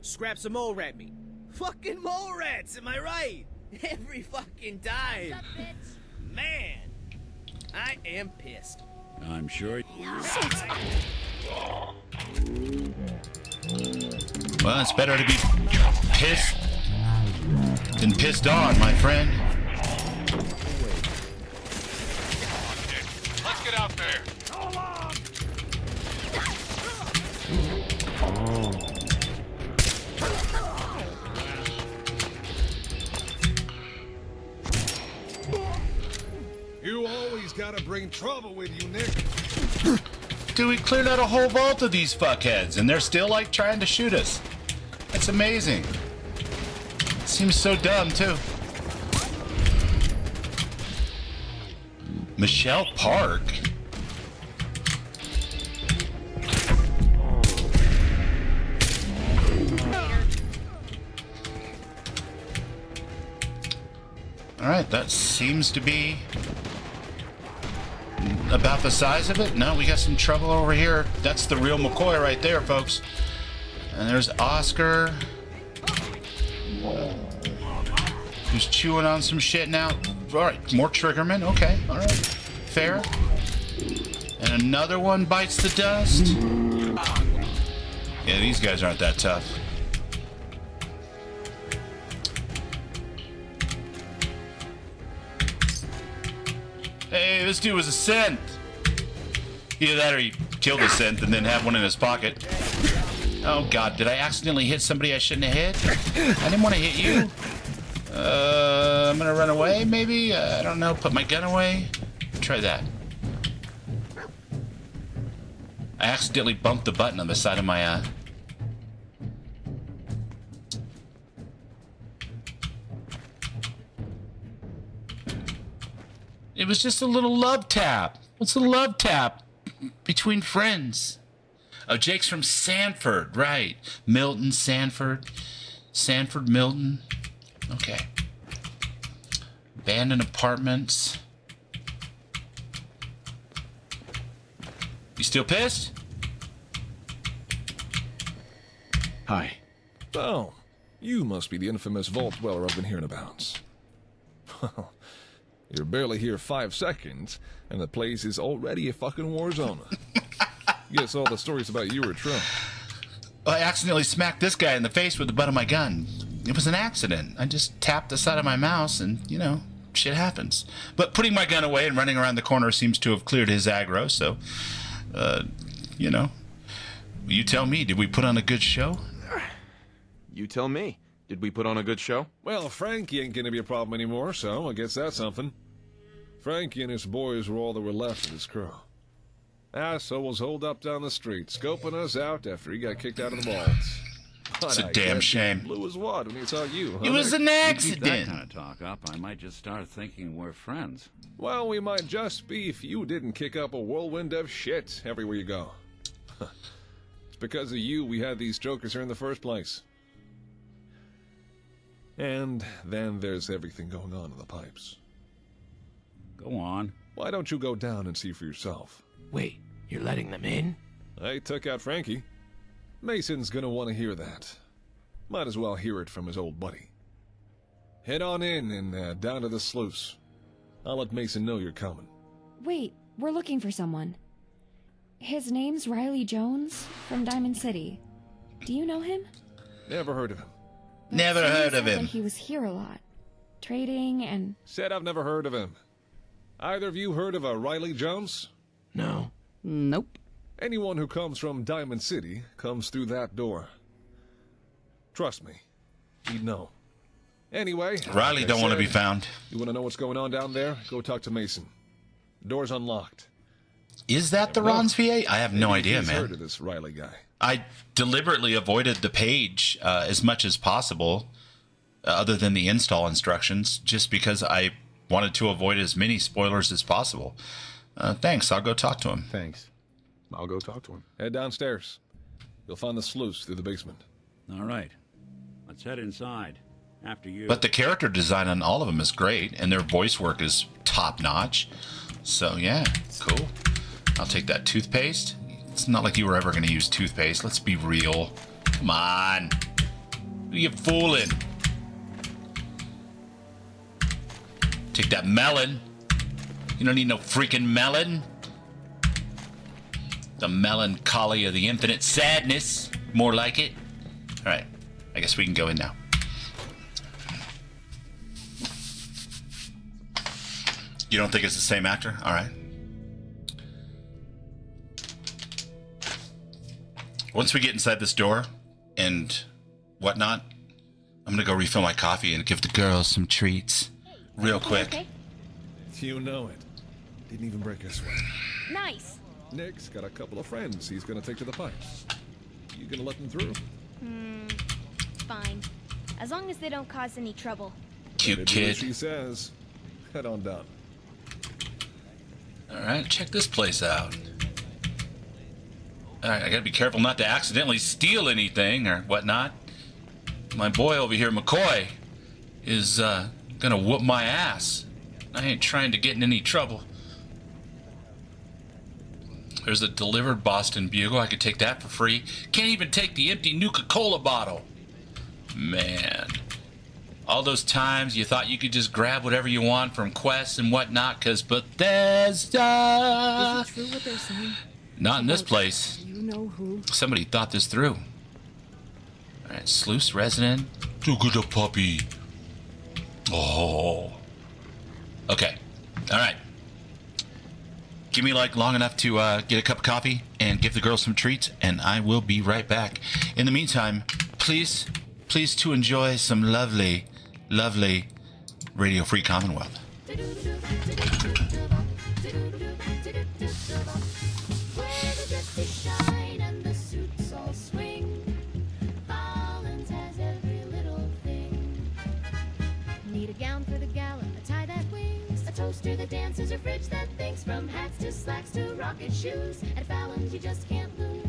scraps of mole rat meat. Fucking mole rats, am I right? Every fucking time. What's up, bitch? Man, I am pissed. I'm sure. Well, it's better to be pissed than pissed on, my friend. Let's get out there. You always gotta bring trouble with you, Nick. Dude, we cleared out a whole vault of these fuckheads, and they're still, like, trying to shoot us. That's amazing. Seems so dumb, too. Michelle Park? Alright, that seems to be about the size of it. No, we got some trouble over here. That's the real McCoy right there, folks. And there's Oscar, who's chewing on some shit now. Alright, more Triggerman. Okay, alright. Fair. And another one bites the dust. Yeah, these guys aren't that tough. Hey, this dude was a synth. Either that or he killed a synth and then had one in his pocket. Oh god, did I accidentally hit somebody I shouldn't have hit? I didn't want to hit you. I'm gonna run away, maybe? I don't know, put my gun away. Try that. I accidentally bumped the button on the side of my, It was just a little love tap. What's a love tap? Between friends. Oh, Jake's from Sanford, right. Milton, Sanford. Sanford, Milton. Okay. Abandoned apartments. You still pissed? Hi. Oh, you must be the infamous vault dweller I've been hearing about. Well, you're barely here 5 seconds, and the place is already a fucking war zone. Guess all the stories about you are true. I accidentally smacked this guy in the face with the butt of my gun. It was an accident. I just tapped the side of my mouse and, you know, shit happens. But putting my gun away and running around the corner seems to have cleared his aggro, so, you know. You tell me, did we put on a good show? You tell me. Did we put on a good show? Well, Frankie ain't gonna be a problem anymore, so I guess that's something. Frankie and his boys were all that were left of his crew. Asshole was holed up down the street, scoping us out after he got kicked out of the vaults. It's a damn shame. Blue as what when he saw you, huh? It was an Keep that accident. kind of talk up, I might just start thinking we're friends. Well, we might just be if you didn't kick up a whirlwind of shit everywhere you go. It's because of you we had these jokers here in the first place. And then there's everything going on in the pipes. Go on. Why don't you go down and see for yourself? Wait, you're letting them in? I took out Frankie. Mason's gonna want to hear that. Might as well hear it from his old buddy. Head on in and down to the sluice. I'll let Mason know you're coming. Wait, we're looking for someone. His name's Riley Jones from Diamond City. Do you know him? Never heard of him. Never heard of Sounds him. like he was here a lot. Trading and... Said I've never heard of him. Either of you heard of a Riley Jones? No. Nope. Anyone who comes from Diamond City comes through that door. Trust me, he'd know. Anyway, Riley like I don't want to said, be found. You want to know what's going on down there? Go talk to Mason. The door's unlocked. Is that the Ron's VA? I have no Maybe idea, he's man. heard of this Riley guy. I deliberately avoided the page as much as possible, other than the install instructions, just because I wanted to avoid as many spoilers as possible. Thanks. I'll go talk to him. Thanks. I'll go talk to him. Head downstairs. You'll find the sluice through the basement. All right. Let's head inside. After you. But the character design on all of them is great, and their voice work is top-notch. So, yeah, cool. I'll take that toothpaste. It's not like you were ever going to use toothpaste. Let's be real. Come on. Who are you fooling? Take that melon. You don't need no freaking melon. The melancholy of the infinite sadness. More like it. All right. I guess we can go in now. You don't think it's the same actor? All right. Once we get inside this door and whatnot, I'm going to go refill my coffee and give the girls some treats real quick. Okay. You know it. Didn't even break a sweat. Nice. Nick's got a couple of friends he's going to take to the pipes. You going to let them through? Fine. As long as they don't cause any trouble. Cute Better do what kid. she says. Head on down. All right, check this place out. All right, I got to be careful not to accidentally steal anything or whatnot. My boy over here, McCoy, is going to whoop my ass. I ain't trying to get in any trouble. There's a delivered Boston Bugle. I could take that for free. Can't even take the empty Nuka-Cola bottle. Man. All those times you thought you could just grab whatever you want from quests and whatnot, because Bethesda... Is it true what they're saying? Not in this place. You know who? Somebody thought this through. All right, sluice resident. Look at the puppy. Oh. Okay. All right. Give me like long enough to get a cup of coffee and give the girls some treats, and I will be right back. In the meantime, please to enjoy some lovely, lovely Radio Free Commonwealth. Shine and the suits all swing. Ballad has every little thing. Need a gown for the gala, a tie that wings, a toaster that dances, a fridge that thinks. From hats to slacks to rocket shoes, at Fallon's you just can't lose.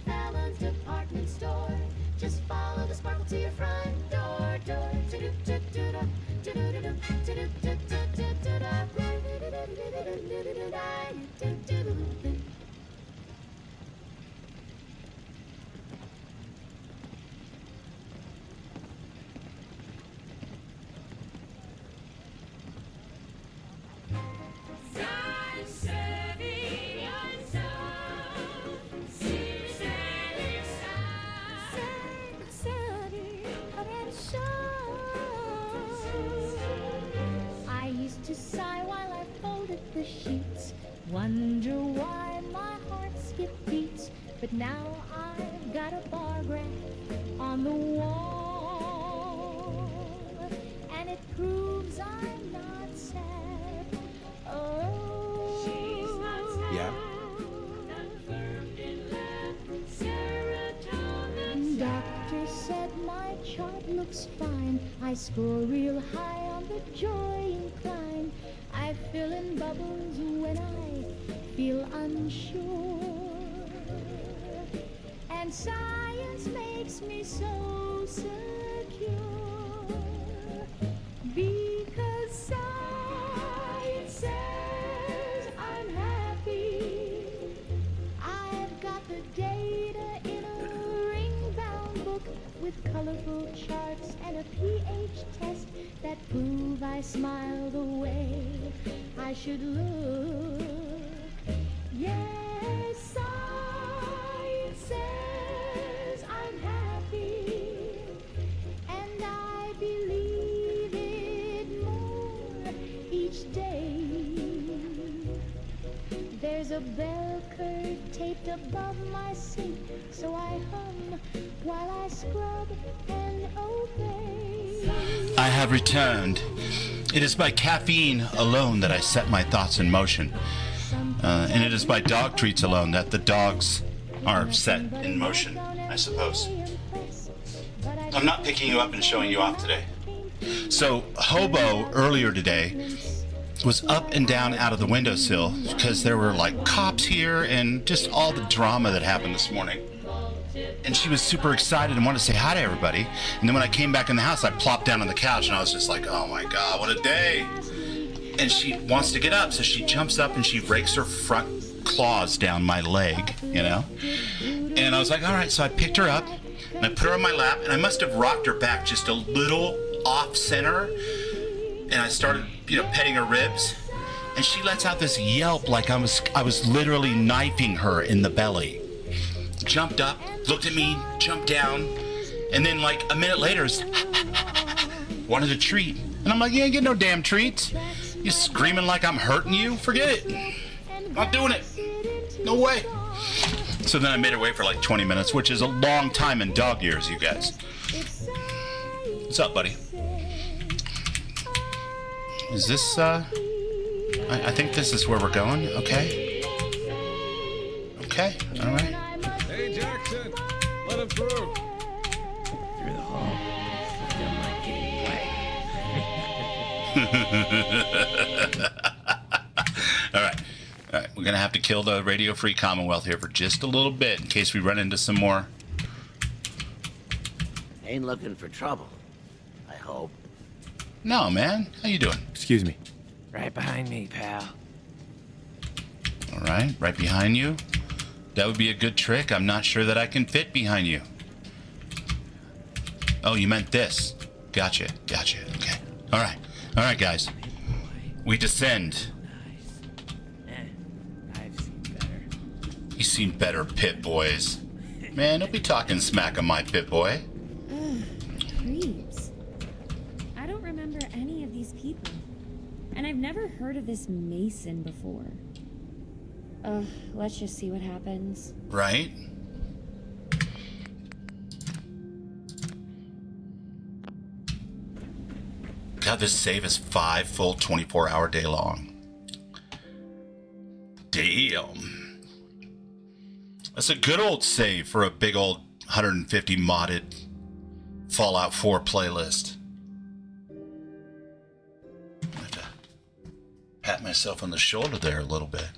Fallon's department store. Just follow the sparkle to your front door. I used to sigh while I folded the sheets, wonder why my heart skipped beats. But now I've got a bar graph on the wall, and it proves I'm not sad. Oh, she's not sad. Yeah. Doctor said my chart looks fine. I score real high on the joy incline. I fill in bubbles when I feel unsure. And science makes me so secure. Because science says I'm happy. I've got the data in a ring-bound book with colorful charts and a pH test that prove I smile the way I should look. Yes, science says I'm happy, and I believe it more each day. There's There's a bell curve taped above my sink, so I hum while I scrub and obey. I have returned. It is by caffeine alone that I set my thoughts in motion. And it is by dog treats alone that the dogs are set in motion, I suppose. I'm not picking you up and showing you off today. So, Hobo earlier today was up and down out of the windowsill because there were like cops here and just all the drama that happened this morning. And she was super excited and wanted to say hi to everybody. And then when I came back in the house, I plopped down on the couch and I was just like, oh my God, what a day. And she wants to get up, so she jumps up and she rakes her front claws down my leg, you know? And I was like, all right, so I picked her up and I put her on my lap and I must have rocked her back just a little off center. And I started, petting her ribs. And she lets out this yelp like I was literally knifing her in the belly. Jumped up, looked at me, jumped down, and then like a minute later, wanted a treat. And I'm like, you ain't getting no damn treats. You screaming like I'm hurting you? Forget it. Not doing it. No way. So then I made her wait for like 20 minutes, which is a long time in dog years, you guys. What's up, buddy? Is this, I think this is where we're going, okay? Okay, all right. Hey, Jackson, let him through. Through the hall. Don't like getting All right, we're gonna have to kill the Radio Free Commonwealth here for just a little bit in case we run into some more. Ain't looking for trouble, I hope. No, man. How you doing? Excuse me. Right behind me, pal. All right, right behind you. That would be a good trick. I'm not sure that I can fit behind you. Oh, you meant this. Gotcha. Okay. All right, guys. We descend. I've seen better. You seen better, Pit Boys. Man, don't be talking smack on my Pit Boy. Creeps. I don't remember any of these people. And I've never heard of this Mason before. Let's just see what happens. Right? God, this save is 5 full 24-hour day long. Damn. That's a good old save for a big old 150 modded Fallout 4 playlist. I have to pat myself on the shoulder there a little bit.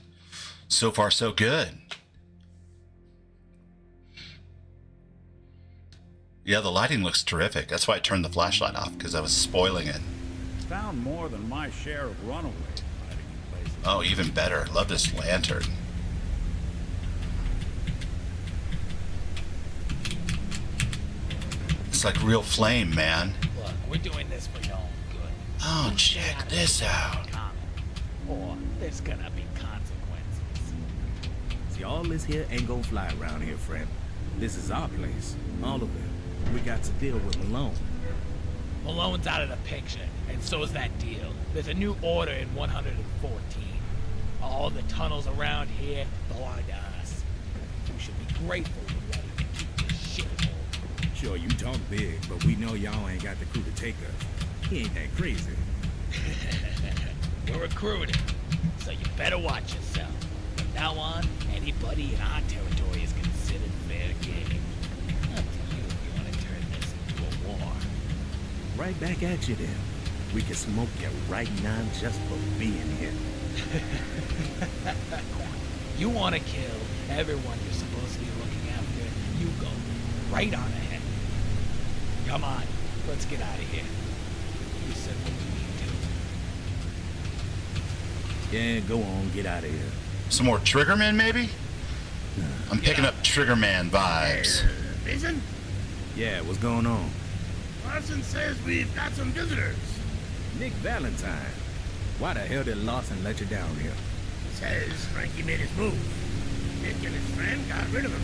So far, so good. Yeah, the lighting looks terrific. That's why I turned the flashlight off, because I was spoiling it. Found more than my share of runaways hiding in places. Oh, even better. Love this lantern. It's like real flame, man. Look, we're doing this for your own good. Oh, check this out. Or there's gonna be consequences. See, all this here ain't gonna fly around here, friend. This is our place. All of it. We got to deal with Malone. Malone's out of the picture, and so is that deal. There's a new order in 114. All the tunnels around here belong to us. We should be grateful we're ready to keep this shit moving. Sure, you talk big, but we know y'all ain't got the crew to take us. He ain't that crazy. We're recruiting, so you better watch yourself. From now on, anybody in our territory is considered fair game. Up to you if you want to turn this into a war. Right back at you then. We can smoke you right now just for being here. You want to kill everyone you're supposed to be looking after, you go right on ahead. Come on, let's get out of here. You said what you need to. Yeah, go on, get out of here. Some more Triggerman, maybe? I'm picking up Triggerman vibes. Mason? Yeah, what's going on? Larson says we've got some visitors. Nick Valentine. Why the hell did Lawson let you down here? Says Frankie made his move. Nick and his friend got rid of him.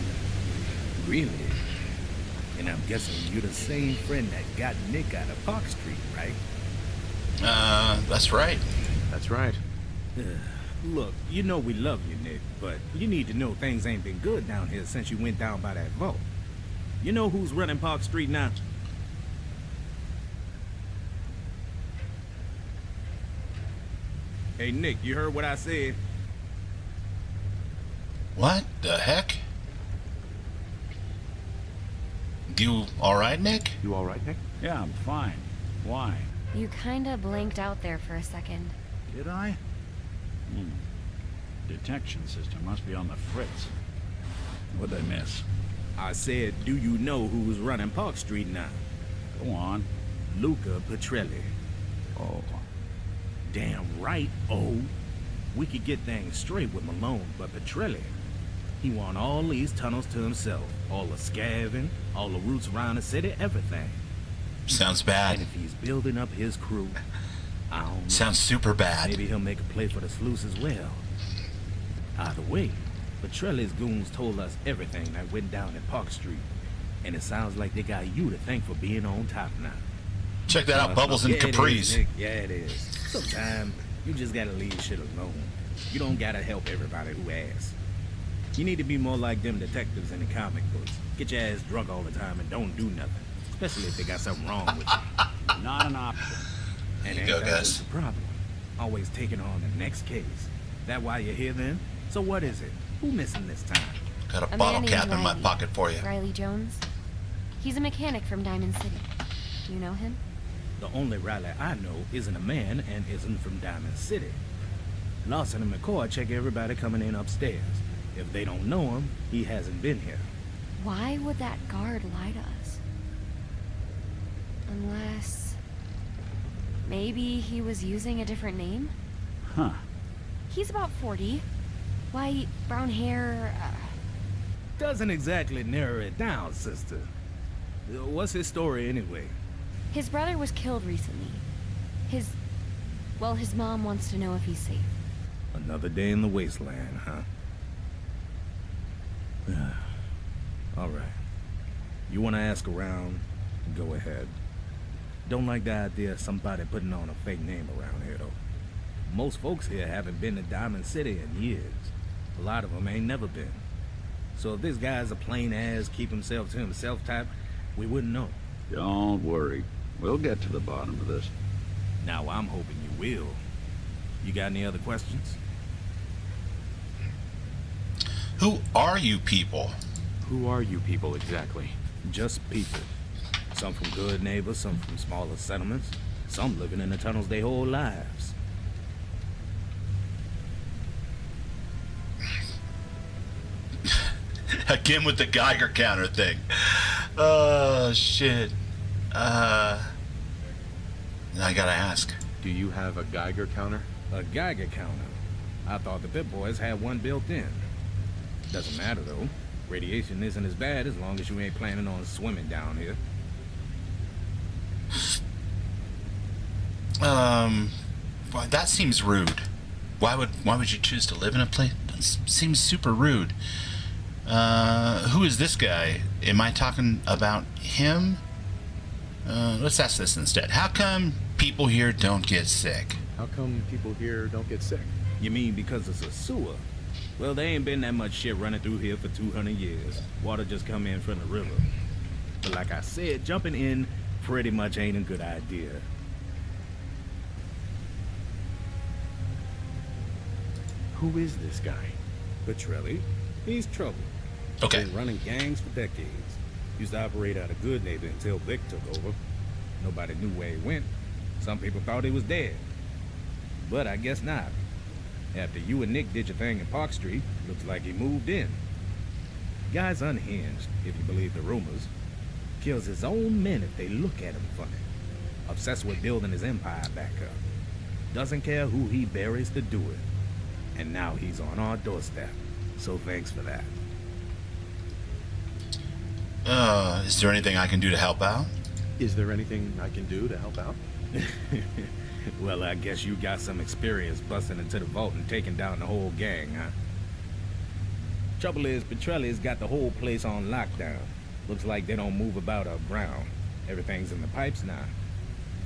Really? And I'm guessing you're the same friend that got Nick out of Park Street, right? That's right. That's right. Look, you know we love you, Nick, but you need to know things ain't been good down here since you went down by that vault. You know who's running Park Street now? Hey, Nick, you heard what I said? What the heck? You alright, Nick? You alright, Nick? Yeah, I'm fine. Why? You kinda blanked out there for a second. Did I? Detection system must be on the fritz. What'd I miss? I said, do you know who's running Park Street now? Go on. Luca Petrelli. Oh. Damn right, oh. We could get things straight with Malone, but Petrelli, he want all these tunnels to himself. All the scavenging, all the routes around the city, everything. Sounds bad. And if he's building up his crew, I don't know. Sounds super bad. Maybe he'll make a play for the sluice as well. Either way, Petrelli's goons told us everything that went down at Park Street. And it sounds like they got you to thank for being on top now. Check that out, Bubbles and Yeah, it Capris. is, Nick. Yeah, it is. Sometimes you just gotta leave shit alone. You don't gotta help everybody who asks. You need to be more like them detectives in the comic books. Get your ass drunk all the time and don't do nothing. Especially if they got something wrong with you. Not an option. And There you go, that guys. was the problem. Always taking on the next case. That why you're here then? So what is it? Who missing this time? Got a A bottle man cap named in my Riley. pocket for you. Riley Jones. He's a mechanic from Diamond City. Do you know him? The only Riley I know isn't a man and isn't from Diamond City. Lawson and McCoy check everybody coming in upstairs. If they don't know him, he hasn't been here. Why would that guard lie to us? Unless... maybe he was using a different name? Huh. He's about 40. White, brown hair... Doesn't exactly narrow it down, sister. What's his story anyway? His brother was killed recently. Well, his mom wants to know if he's safe. Another day in the wasteland, huh? All right. You want to ask around? Go ahead. Don't like the idea of somebody putting on a fake name around here, though. Most folks here haven't been to Diamond City in years. A lot of them ain't never been. So if this guy's a plain-ass, keep himself to himself type, we wouldn't know. Don't worry. We'll get to the bottom of this. Now, I'm hoping you will. You got any other questions? Who are you people? Who are you people exactly? Just people. Some from good neighbors, some from smaller settlements, some living in the tunnels their whole lives. Again with the Geiger counter thing. Oh, shit. I gotta ask. Do you have a Geiger counter? A Geiger counter? I thought the Pip Boys had one built in. Doesn't matter, though. Radiation isn't as bad as long as you ain't planning on swimming down here. Well, that seems rude. Why would you choose to live in a place? That seems super rude. Who is this guy? Am I talking about him? Let's ask this instead. How come people here don't get sick? How come people here don't get sick? You mean because it's a sewer? Well, there ain't been that much shit running through here for 200 years. Water just come in from the river. But like I said, jumping in pretty much ain't a good idea. Who is this guy? Petrelli. He's trouble. Okay. Been running gangs for decades. Used to operate out of Good Neighbor until Vic took over. Nobody knew where he went. Some people thought he was dead. But I guess not. After you and Nick did your thing in Park Street, looks like he moved in. Guy's unhinged, if you believe the rumors. Kills his own men if they look at him funny. Obsessed with building his empire back up. Doesn't care who he buries to do it. And now he's on our doorstep. So thanks for that. Is there anything I can do to help out? Is there anything I can do to help out? Well, I guess you got some experience busting into the vault and taking down the whole gang, huh? Trouble is, Petrelli's got the whole place on lockdown. Looks like they don't move about around. Everything's in the pipes now.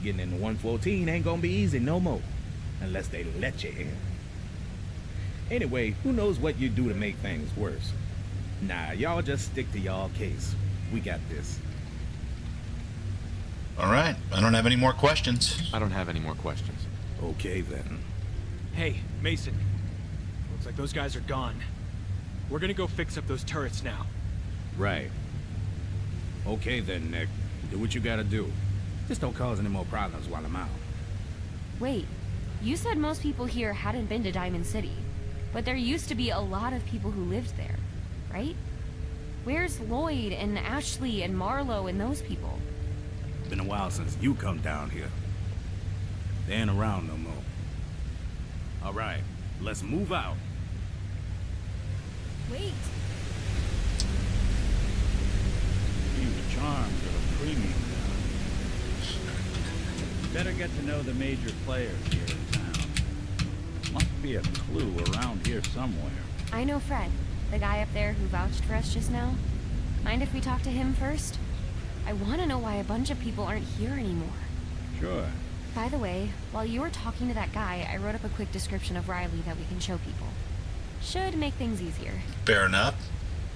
Getting into 114 ain't gonna be easy no more. Unless they let you in. Anyway, who knows what you do to make things worse? Nah, y'all just stick to y'all case. We got this. All right. I don't have any more questions. I don't have any more questions. Okay, then. Hey, Mason. Looks like those guys are gone. We're gonna go fix up those turrets now. Right. Okay then, Nick. Do what you gotta do. Just don't cause any more problems while I'm out. Wait, you said most people here hadn't been to Diamond City, but there used to be a lot of people who lived there, right? Where's Lloyd and Ashley and Marlo and those people? Been a while since you come down here. They ain't around no more. All right, let's move out. Wait. Seems charmed at a premium now. Better get to know the major players here in town. Must be a clue around here somewhere. I know Fred, the guy up there who vouched for us just now. Mind if we talk to him first? I want to know why a bunch of people aren't here anymore. Sure. By the way, while you were talking to that guy, I wrote up a quick description of Riley that we can show people. Should make things easier. Fair enough.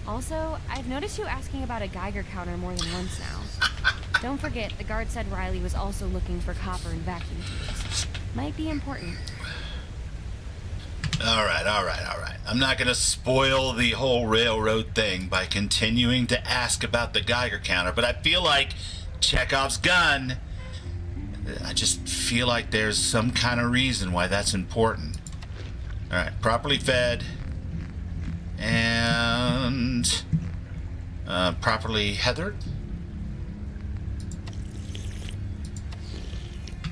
Also, I've noticed you asking about a Geiger counter more than once now. Don't forget, the guard said Riley was also looking for copper and vacuum tubes. Might be important. All right. I'm not going to spoil the whole railroad thing by continuing to ask about the Geiger counter, but I feel like Chekhov's gun. I just feel like there's some kind of reason why that's important. All right, properly fed and properly heathered.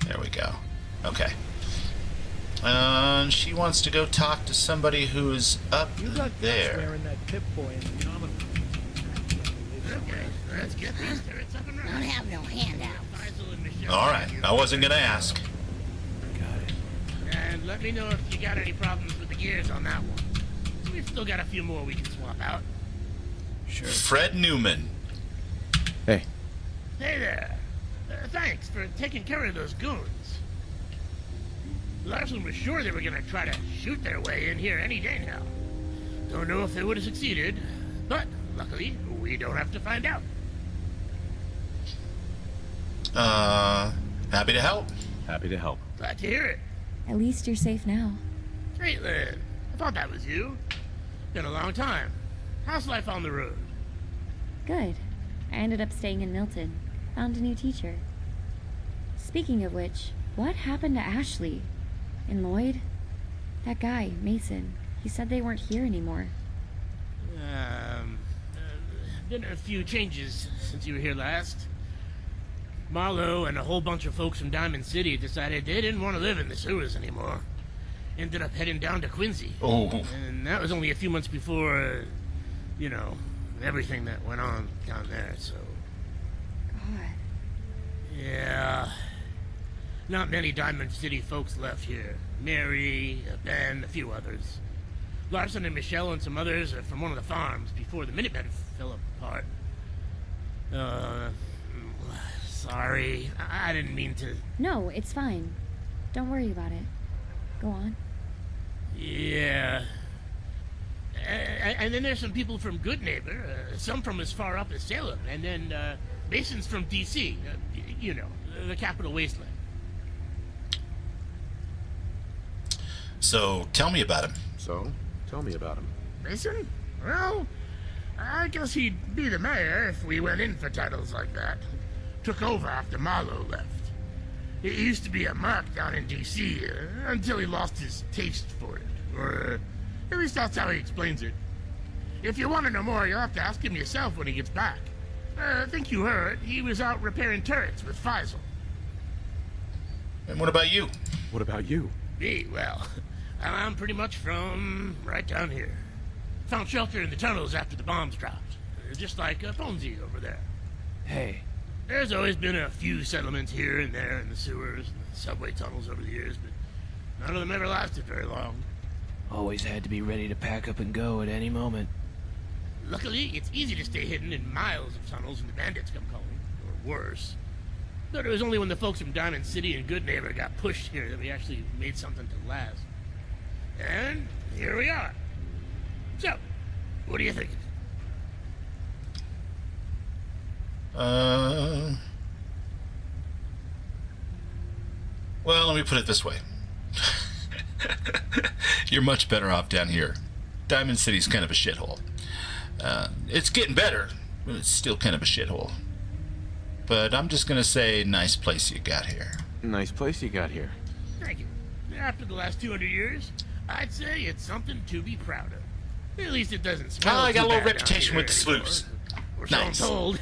There we go. Okay. She wants to go talk to somebody who's up there. Wearing that Pip-Boy in the comic. Okay, let's get these turrets up and running. Don't have no handout. All right, I wasn't gonna ask. And let me know if you got any problems with the gears on that one. We've still got a few more we can swap out. Sure. Fred Newman. Hey. Hey there. Thanks for taking care of those goons. Larson was sure they were gonna try to shoot their way in here any day now. Don't know if they would have succeeded, but luckily we don't have to find out. Happy to help. Happy to help. Glad to hear it. At least you're safe now. Caitlin, I thought that was you. Been a long time. How's life on the road? Good. I ended up staying in Milton. Found a new teacher. Speaking of which, what happened to Ashley? And Lloyd? That guy, Mason, he said they weren't here anymore. Been a few changes since you were here last. Marlo and a whole bunch of folks from Diamond City decided they didn't want to live in the sewers anymore. Ended up heading down to Quincy. Oh. And that was only a few months before, you know, everything that went on down there, so... God. Yeah. Not many Diamond City folks left here. Mary, Ben, a few others. Larson and Michelle and some others are from one of the farms before the Minutemen fell apart. Sorry. I didn't mean to... No, it's fine. Don't worry about it. Go on. Yeah. And then there's some people from Good Neighbor, some from as far up as Salem, and then Mason's from D.C., you know, the capital wasteland. So, tell me about him. So, tell me about him. Mason? Well, I guess he'd be the mayor if we went in for titles like that. Took over after Marlo left. He used to be a mark down in D.C. Until he lost his taste for it. Or at least that's how he explains it. If you want to know more, you'll have to ask him yourself when he gets back. I think you heard he was out repairing turrets with Faisal. And what about you? What about you? Me? Well, I'm pretty much from right down here. Found shelter in the tunnels after the bombs dropped. Just like Fonzie over there. Hey. There's always been a few settlements here and there in the sewers and the subway tunnels over the years, but none of them ever lasted very long. Always had to be ready to pack up and go at any moment. Luckily, it's easy to stay hidden in miles of tunnels when the bandits come calling, or worse. But it was only when the folks from Diamond City and Good Neighbor got pushed here that we actually made something to last. And here we are. So, what do you think? Well, let me put it this way. You're much better off down here. Diamond City's kind of a shithole. It's getting better, but it's still kind of a shithole. But I'm just gonna say, nice place you got here. Nice place you got here. Thank you. After the last 200 years, I'd say it's something to be proud of. At least it doesn't smell I got too a little bad reputation down with the here sleuths. anymore. Or so I'm Nice. told.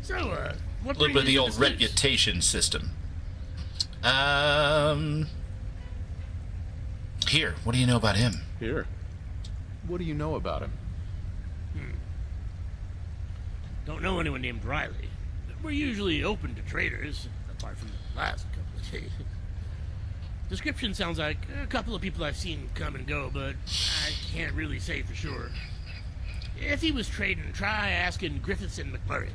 So, A what little bit brings of the you to old the sleuths? reputation system. Here, what do you know about him? Here. What do you know about him? Don't know anyone named Riley. We're usually open to traders, apart from the last couple of days. Description sounds like a couple of people I've seen come and go, but I can't really say for sure. If he was trading, try asking Griffiths and McMurray.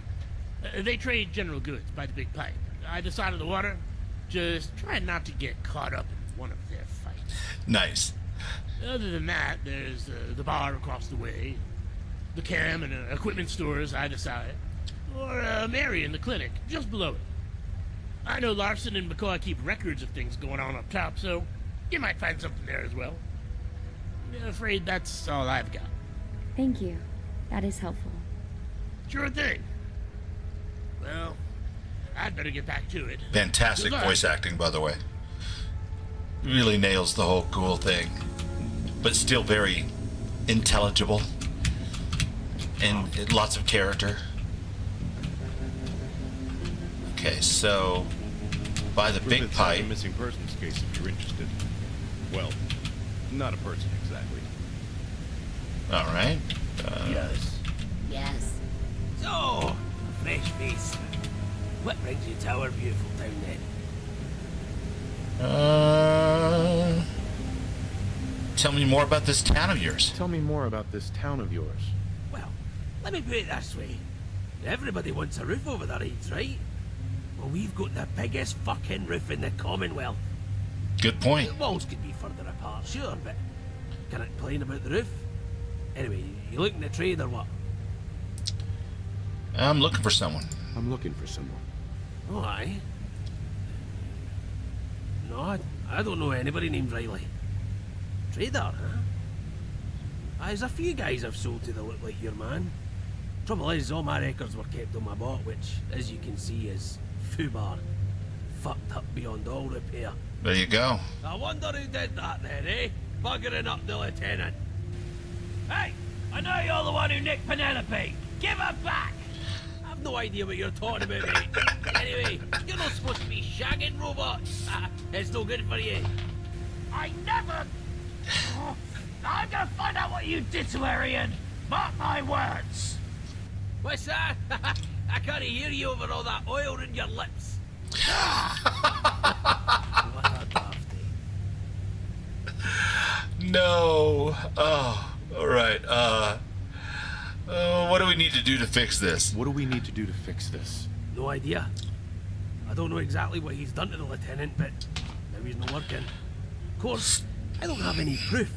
They trade general goods by the big pipe. Either side of the water. Just try not to get caught up in one of their fights. Nice. Other than that, there's the bar across the way, the cam and equipment stores either side, or Mary in the clinic just below it. I know Larson and McCoy keep records of things going on up top, so you might find something there as well. I'm afraid that's all I've got. Thank you. That is helpful. Sure thing. Well, I'd better get back to it. Fantastic Good luck. voice acting, by the way. Really nails the whole cool thing. But still very intelligible. And lots of character. Okay, so by the big Griffiths has pipe. a missing persons case if you're interested. Well, not a person exactly. All right. Yes. Yes. So, a fresh face. What brings you to our beautiful town then? Tell me more about this town of yours. Tell me more about this town of yours. Well, let me put it this way. Everybody wants a roof over their heads, right? Well, we've got the biggest fucking roof in the Commonwealth. Good point. The walls could be further apart, sure, but can I complain about the roof? Anyway, you looking to trade or what? I'm looking for someone. I'm looking for someone. Oh, aye. No, I don't know anybody named Riley. Trader, huh? There's a few guys I've sold to that look like your man. Trouble is, all my records were kept on my bot, which, as you can see, is foobar. Fucked up beyond all repair. There you go. I wonder who did that then, eh? Buggering up the lieutenant. Hey, I know you're the one who nicked Penelope. Give her back! I've no idea what you're talking about, mate. Anyway, you're not supposed to be shagging robots. It's no good for you. I never... I'm gonna find out what you did to Arian. Mark my words. What's that? I can't hear you over all that oil in your lips. What a dafty. No. Oh, all right. What do we need to do to fix this? What do we need to do to fix this? No idea. I don't know exactly what he's done to the lieutenant, but now he's not working. Of course, I don't have any proof,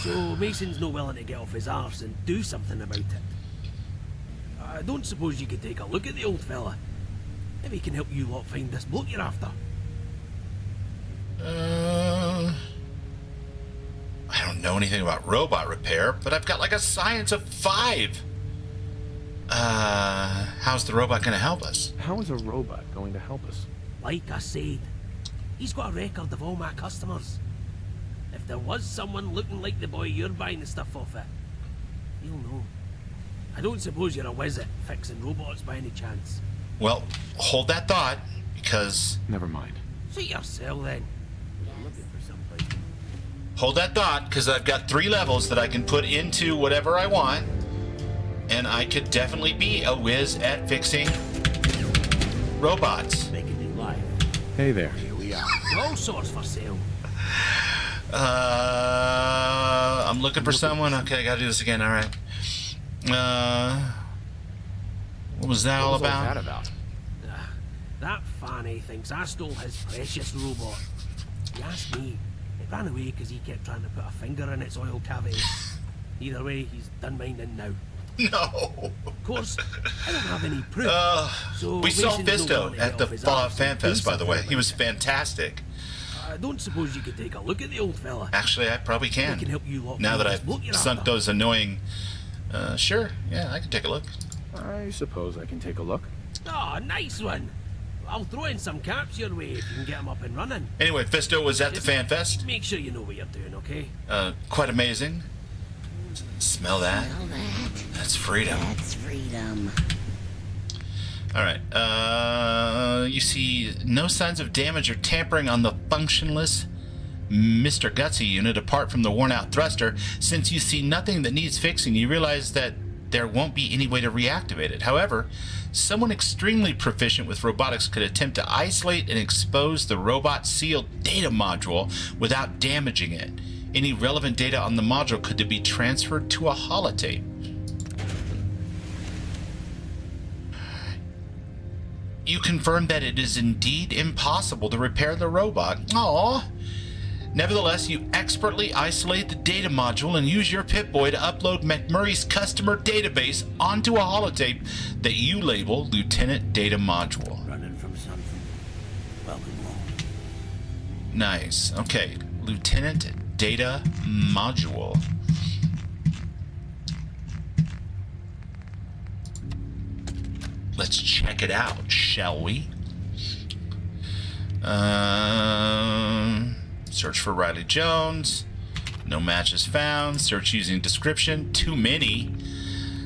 so Mason's not willing to get off his arse and do something about it. I don't suppose you could take a look at the old fella. Maybe he can help you lot find this bloke you're after. I don't know anything about robot repair, but I've got like a science of 5. How's the robot gonna help us? How is a robot going to help us? Like I said, he's got a record of all my customers. If there was someone looking like the boy you're buying the stuff off it, he'll know. I don't suppose you're a whiz at fixing robots by any chance. Well, hold that thought, because... Never mind. Suit yourself then. I'm looking for someplace. Hold that thought, because I've got 3 levels that I can put into whatever I want, and I could definitely be a whiz at fixing robots. Making new life. Hey there. Here we are. All sorts for sale. I'm looking for someone. Okay, I gotta do this again. All right. What was that all about? What was all that about? That fanny thinks I stole his precious robot. You ask me, it ran away because he kept trying to put a finger in its oil cavity. Either way, he's done minding now. No. Of course, I don't have any proof. So We saw Mason's no Fisto one to at the help his Fallout arse Fan and Fest, by the way. something He was like that. fantastic. I don't suppose you could take a look at the old fella. Actually, I probably We can. can help you lot Now find that this I've book you're sunk after. those annoying... sure. Yeah, I can take a look. I suppose I can take a look. Oh, nice one. I'll throw in some caps your way if you can get them up and running. Anyway, Fisto was at the Fan Fest. Make sure you know what you're doing, okay? Quite amazing. Smell that? Smell that? That's freedom. That's freedom. Alright, you see no signs of damage or tampering on the functionless Mr. Gutsy unit apart from the worn-out thruster. Since you see nothing that needs fixing, you realize that there won't be any way to reactivate it. However, someone extremely proficient with robotics could attempt to isolate and expose the robot-sealed data module without damaging it. Any relevant data on the module could be transferred to a holotape. You confirm that it is indeed impossible to repair the robot. Aww. Nevertheless, you expertly isolate the data module and use your Pip-Boy to upload McMurray's customer database onto a holotape that you label Lieutenant Data Module. Running from something. Welcome home. Nice. Okay, Lieutenant Data Module. Let's check it out, shall we? Search for Riley Jones. No matches found. Search using description. Too many.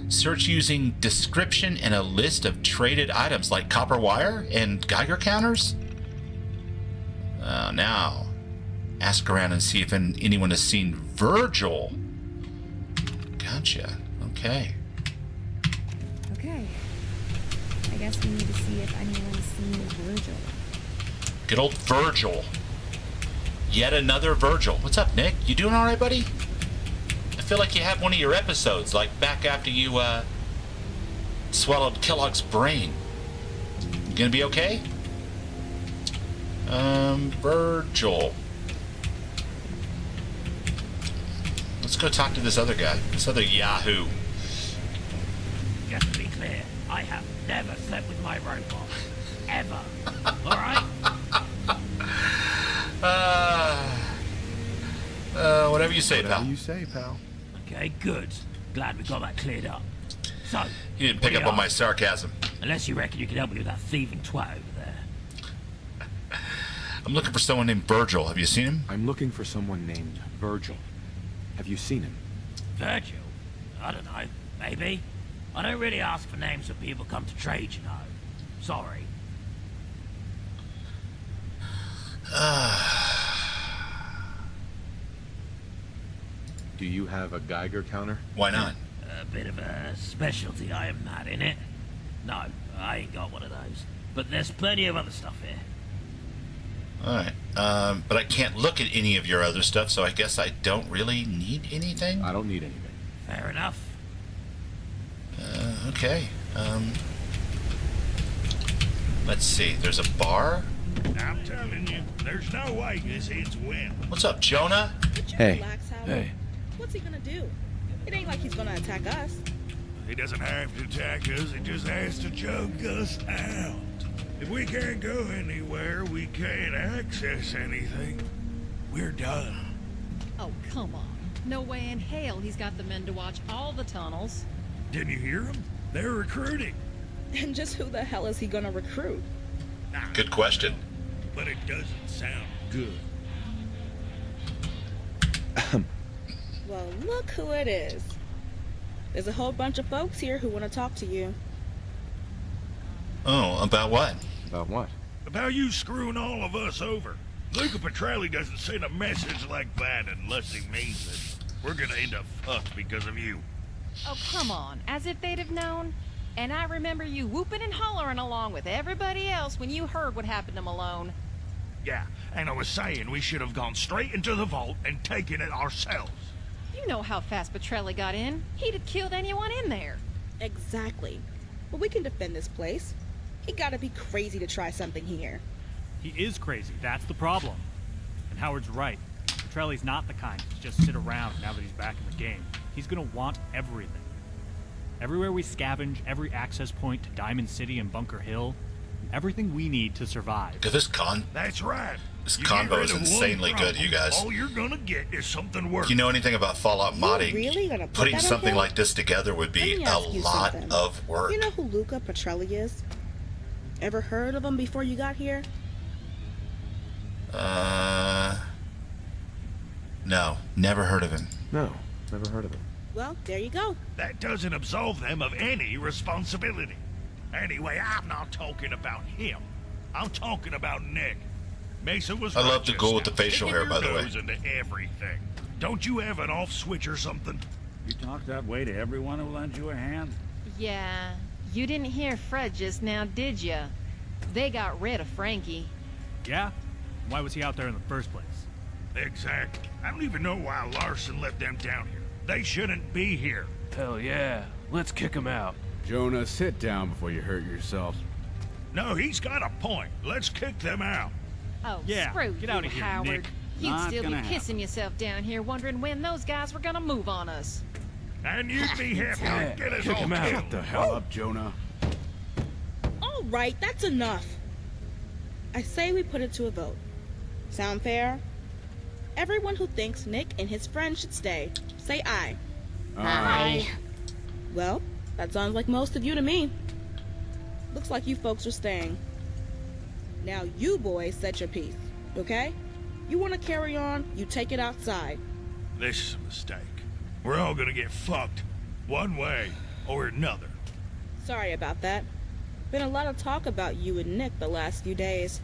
Search using description and a list of traded items like copper wire and Geiger counters. Now, ask around and see if anyone has seen Virgil. Gotcha. Okay. Okay. I guess we need to see if anyone's seen Virgil. Good old Virgil. Yet another Virgil. What's up, Nick? You doing all right, buddy? I feel like you had one of your episodes, like back after you swallowed Kellogg's brain. You gonna be okay? Virgil. Let's go talk to this other guy, this other Yahoo. Just to be clear, I have never slept with my robot. Ever. Alright? Whatever you say, Whatever pal. you say, pal. Okay, good. Glad we got that cleared up. So, You didn't pick up on my sarcasm. Unless you reckon you can help me with that thieving twat over there. I'm looking for someone named Virgil. Have you seen him? I'm looking for someone named Virgil. Have you seen him? Virgil? I don't know. Maybe. I don't really ask for names when people come to trade, you know. Sorry. Do you have a Geiger counter? Why not? A bit of a specialty, I am not in it. No, I ain't got one of those. But there's plenty of other stuff here. Alright. But I can't look at any of your other stuff, so I guess I don't really need anything? I don't need anything. Fair enough. Okay. Let's see. There's a bar. I'm telling you, there's no way this head's win. What's up, Jonah? Hey. Relax, Howard. Hey. What's he gonna do? It ain't like he's gonna attack us. He doesn't have to attack us, he just has to choke us out. If we can't go anywhere, we can't access anything. We're done. Oh, come on. No way in hell he's got the men to watch all the tunnels. Didn't you hear him? They're recruiting. And just who the hell is he gonna recruit? Good question. But it doesn't sound good. Well, look who it is. There's a whole bunch of folks here who want to talk to you. Oh, about what? About what? About you screwing all of us over. Luca Petrelli doesn't send a message like that unless he means it. We're gonna end up fucked because of you. Oh, come on. As if they'd have known. And I remember you whooping and hollering along with everybody else when you heard what happened to Malone. Yeah, and I was saying we should have gone straight into the vault and taken it ourselves. You know how fast Petrelli got in. He'd have killed anyone in there. Exactly. But we can defend this place. He gotta be crazy to try something here. He is crazy, that's the problem. And Howard's right. Petrelli's not the kind to just sit around now that he's back in the game. He's gonna want everything. Everywhere we scavenge, every access point to Diamond City and Bunker Hill, everything we need to survive. This That's right. This You convo get rid is of one insanely good, problem, you guys. All you're gonna get is something worse. If you know anything about Fallout modding, really gonna put putting that on something him? like this together would be Let me a ask you lot something. of work. You know who Luca Petrelli is? Ever heard of him before you got here? No, never heard of him. No, never heard of him. Well, there you go. That doesn't absolve them of any responsibility. Anyway, I'm not talking about him. I'm talking about Nick. Mesa was I love the righteous girl with the now, facial sticking hair, by the your way. nose into everything. Don't you have an off switch or something? You talk that way to everyone who lends you a hand? Yeah, you didn't hear Fred just now, did ya? They got rid of Frankie. Yeah? Why was he out there in the first place? Exactly. I don't even know why Larson let them down here. They shouldn't be here. Hell yeah. Let's kick him out. Jonah, sit down before you hurt yourself. No, he's got a point. Let's kick them out. Oh, Yeah, screw get you, out of here, Howard. Nick. You'd Not still be gonna happen. pissing yourself down here wondering when those guys were gonna move on us. And you'd be happy to get us Kick all him out. killed. Shut the hell up, Jonah. All right, that's enough. I say we put it to a vote. Sound fair? Everyone who thinks Nick and his friends should stay, say aye. Aye. Well, that sounds like most of you to me. Looks like you folks are staying. Now you boys set your piece, okay? You want to carry on, you take it outside. This is a mistake. We're all gonna get fucked. One way or another. Sorry about that. Been a lot of talk about you and Nick the last few days.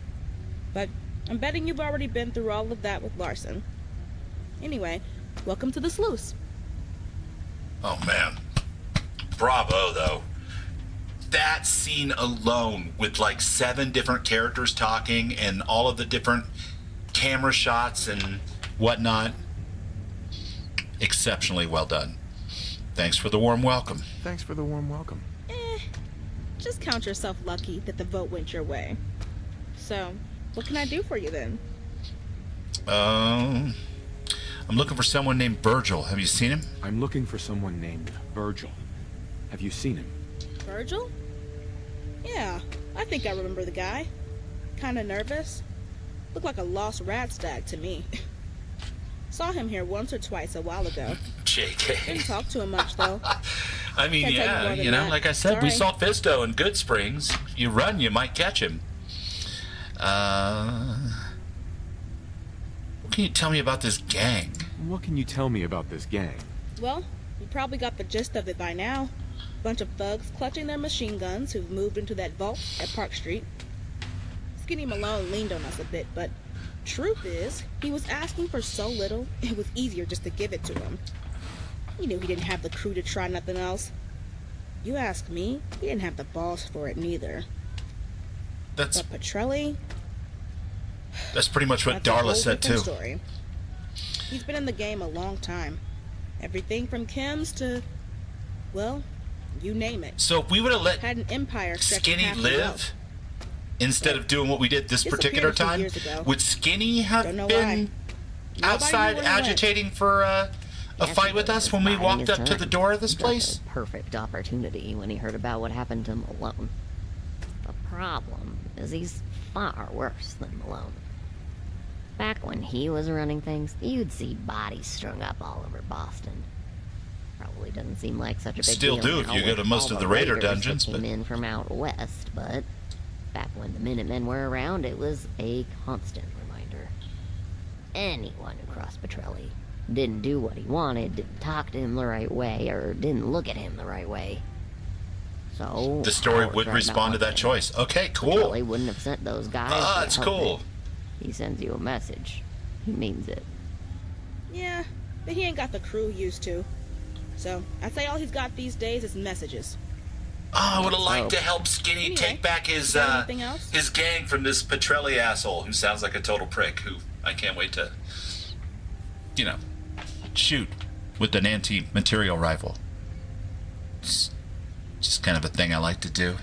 But I'm betting you've already been through all of that with Larson. Anyway, welcome to the sluice. Oh man, bravo though. That scene alone, with like 7 different characters talking and all of the different camera shots and whatnot, exceptionally well done. Thanks for the warm welcome. Thanks for the warm welcome. Just count yourself lucky that the vote went your way. So, what can I do for you then? I'm looking for someone named Virgil. Have you seen him? I'm looking for someone named Virgil. Have you seen him? Virgil? Yeah, I think I remember the guy. Kinda nervous. Looked like a lost rat stag to me. Saw him here once or twice a while ago. JK. Didn't talk to him much though. I mean, Can't tell you yeah, more than you know, that. like I said, we Sorry. saw Fisto in Good Springs. You run, you might catch him. What can you tell me about this gang? What can you tell me about this gang? Well, you probably got the gist of it by now. Bunch of thugs clutching their machine guns who've moved into that vault at Park Street. Skinny Malone leaned on us a bit, but truth is, he was asking for so little, it was easier just to give it to him. He knew he didn't have the crew to try nothing else. You ask me, he didn't have the balls for it neither. That's But Petrelli, pretty much what that's a whole Darla said too. different story. He's been in the game a long time. Everything from chems to, well, you name it. So if we would have let Had an empire stretching Skinny half the world. live instead of doing what we did this Disappeared particular a few time, years ago. would Skinny have Don't know been why. outside Nobody knew where he went. agitating for a fight with us when we walked up to the door of this place? Perfect opportunity when he heard about what happened to Malone. The problem is he's far worse than Malone. Back when he was running things, you'd see bodies strung up all over Boston. Probably doesn't seem like such a big Still deal do if now you go with to most all of the Raider raiders that dungeons, came but- in from out west, but back when the Minutemen were around, it was a constant reminder. Anyone who crossed Petrelli didn't do what he wanted, didn't talk to him the right way, or didn't look at him the right way. So The story Howard's would right respond about to that one thing. choice. Okay, cool. Petrelli wouldn't have sent those guys. Ah, to that's help cool. him. He sends you a message. He means it. Yeah, but he ain't got the crew he used to. So, I'd say all he's got these days is messages. Oh, I would have liked to help Skinny Anyway, take back his got anything else? his gang from this Petrelli asshole who sounds like a total prick. Who I can't wait to, shoot with an anti-material rifle. It's just kind of a thing I like to do.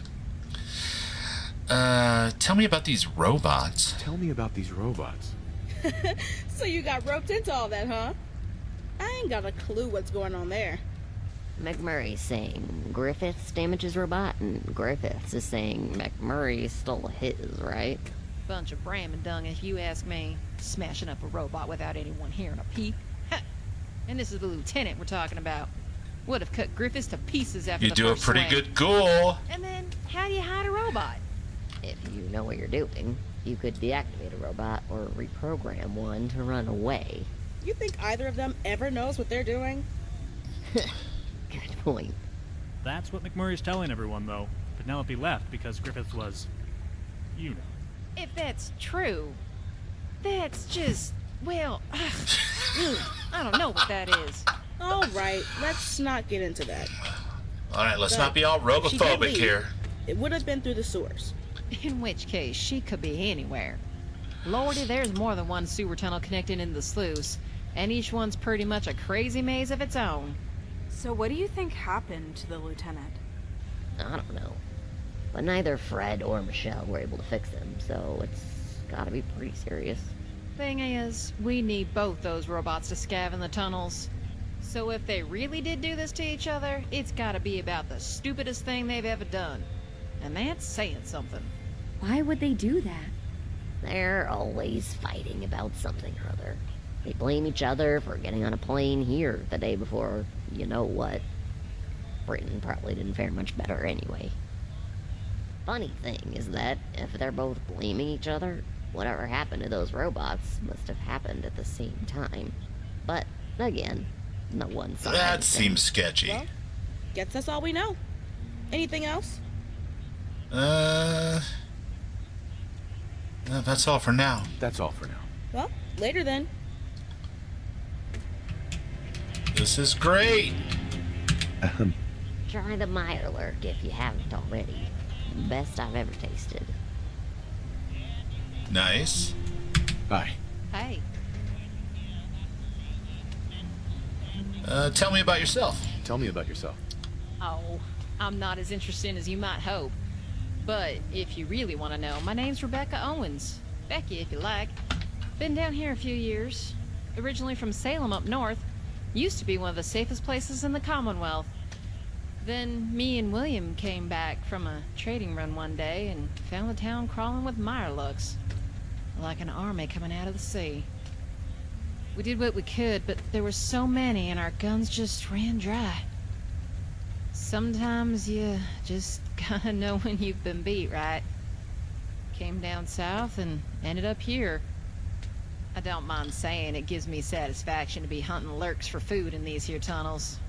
Tell me about these robots. Tell me about these robots. So you got roped into all that, huh? I ain't got a clue what's going on there. McMurray's saying Griffiths damaged his robot, and Griffiths is saying McMurray stole his, right? Bunch of bram dung, if you ask me. Smashing up a robot without anyone hearing a peep. Ha! And this is the lieutenant we're talking about. Would have cut Griffiths to pieces after You the do a first pretty swing. good goal. And then, how do you hide a robot? If you know what you're doing, you could deactivate a robot or reprogram one to run away. You think either of them ever knows what they're doing? Good point. That's what McMurray's telling everyone, though. Penelope left because Griffiths was, you know. If that's true, that's just, well, I don't know what that is. All right, let's not get into that. All right, let's But not be all she did robophobic leave. here. It would have been through the sewers. In which case, she could be anywhere. Lordy, there's more than one sewer tunnel connecting into the sluice, and each one's pretty much a crazy maze of its own. So what do you think happened to the lieutenant? I don't know. But neither Fred or Michelle were able to fix him, so it's gotta be pretty serious. Thing is, we need both those robots to scav in the tunnels. So if they really did do this to each other, it's gotta be about the stupidest thing they've ever done. And that's saying something. Why would they do that? They're always fighting about something or other. They blame each other for getting on a plane here the day before you know what. Britain probably didn't fare much better anyway. Funny thing is that if they're both blaming each other, whatever happened to those robots must have happened at the same time. But, again, no one saw That anything. seems sketchy. Well, guess that's all we know. Anything else? No, that's all for now. That's all for now. Well, later then. This is great. Try the Mirelurk if you haven't already. Best I've ever tasted. Nice. Hi. Hey. Tell me about yourself. Tell me about yourself. Oh, I'm not as interesting as you might hope. But if you really want to know, my name's Rebecca Owens. Becky, if you like. Been down here a few years. Originally from Salem up north. Used to be one of the safest places in the Commonwealth. Then me and William came back from a trading run one day and found the town crawling with Mirelurks. Like an army coming out of the sea. We did what we could, but there were so many and our guns just ran dry. Sometimes you just gotta know when you've been beat, right? Came down south and ended up here. I don't mind saying it gives me satisfaction to be hunting lurks for food in these here tunnels.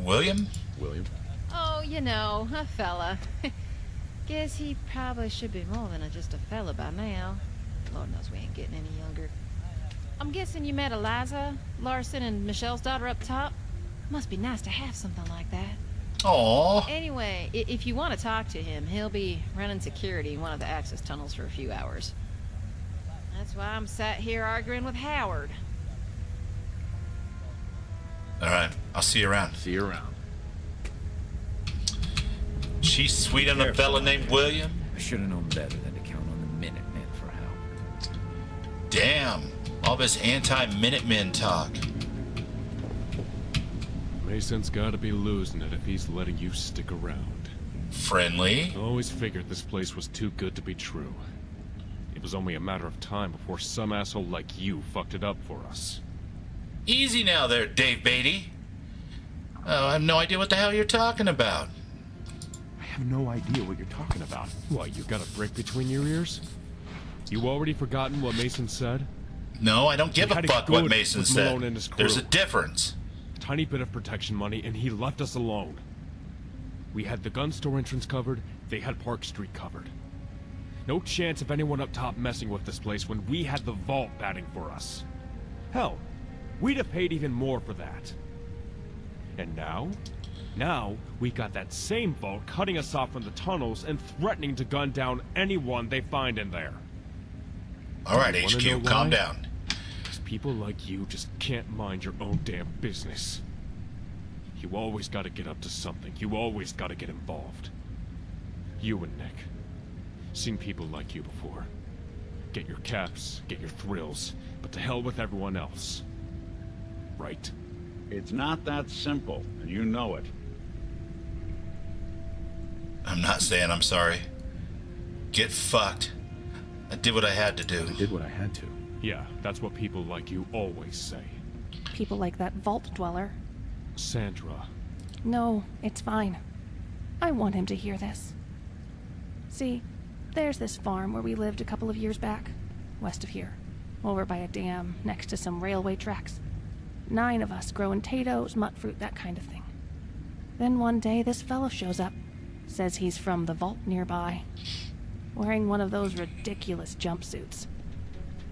William? William. Oh, you know, a fella. Guess he probably should be more than just a fella by now. Lord knows we ain't getting any younger. I'm guessing you met Eliza, Larson, and Michelle's daughter up top? Must be nice to have something like that. Aww. Anyway, if you want to talk to him, he'll be running security in one of the access tunnels for a few hours. That's why I'm sat here arguing with Howard. Alright, I'll see you around. See you around. She's sweet on a fella named William. I should have known better than to count on the Minutemen for help. Damn, all this anti-Minutemen talk. Mason's gotta be losing it if he's letting you stick around. Friendly? I always figured this place was too good to be true. It was only a matter of time before some asshole like you fucked it up for us. Easy now there, Dave Beatty. Oh, I have no idea what the hell you're talking about. I have no idea what you're talking about. What, you got a brick between your ears? You already forgotten what Mason said? No, I don't give We a had fuck it what good Mason with Malone said. and his crew. There's a difference. Tiny bit of protection money, and he left us alone. We had the gun store entrance covered, they had Park Street covered. No chance of anyone up top messing with this place when we had the vault batting for us. Hell, we'd have paid even more for that. And now? Now, we got that same vault cutting us off from the tunnels and threatening to gun down anyone they find in there. Alright, You wanna know HQ, calm why? down. Because people like you just can't mind your own damn business. You always gotta get up to something. You always gotta get involved. You and Nick. Seen people like you before. Get your caps, get your thrills, but to hell with everyone else. Right? It's not that simple, and you know it. I'm not saying I'm sorry. Get fucked. I did what I had to do. I did what I had to. Yeah, that's what people like you always say. People like that vault dweller. Sandra. No, it's fine. I want him to hear this. See, there's this farm where we lived a couple of years back, west of here, over by a dam next to some railway tracks. 9 of us growing potatoes, mut fruit, that kind of thing. Then one day this fellow shows up, says he's from the vault nearby, wearing one of those ridiculous jumpsuits.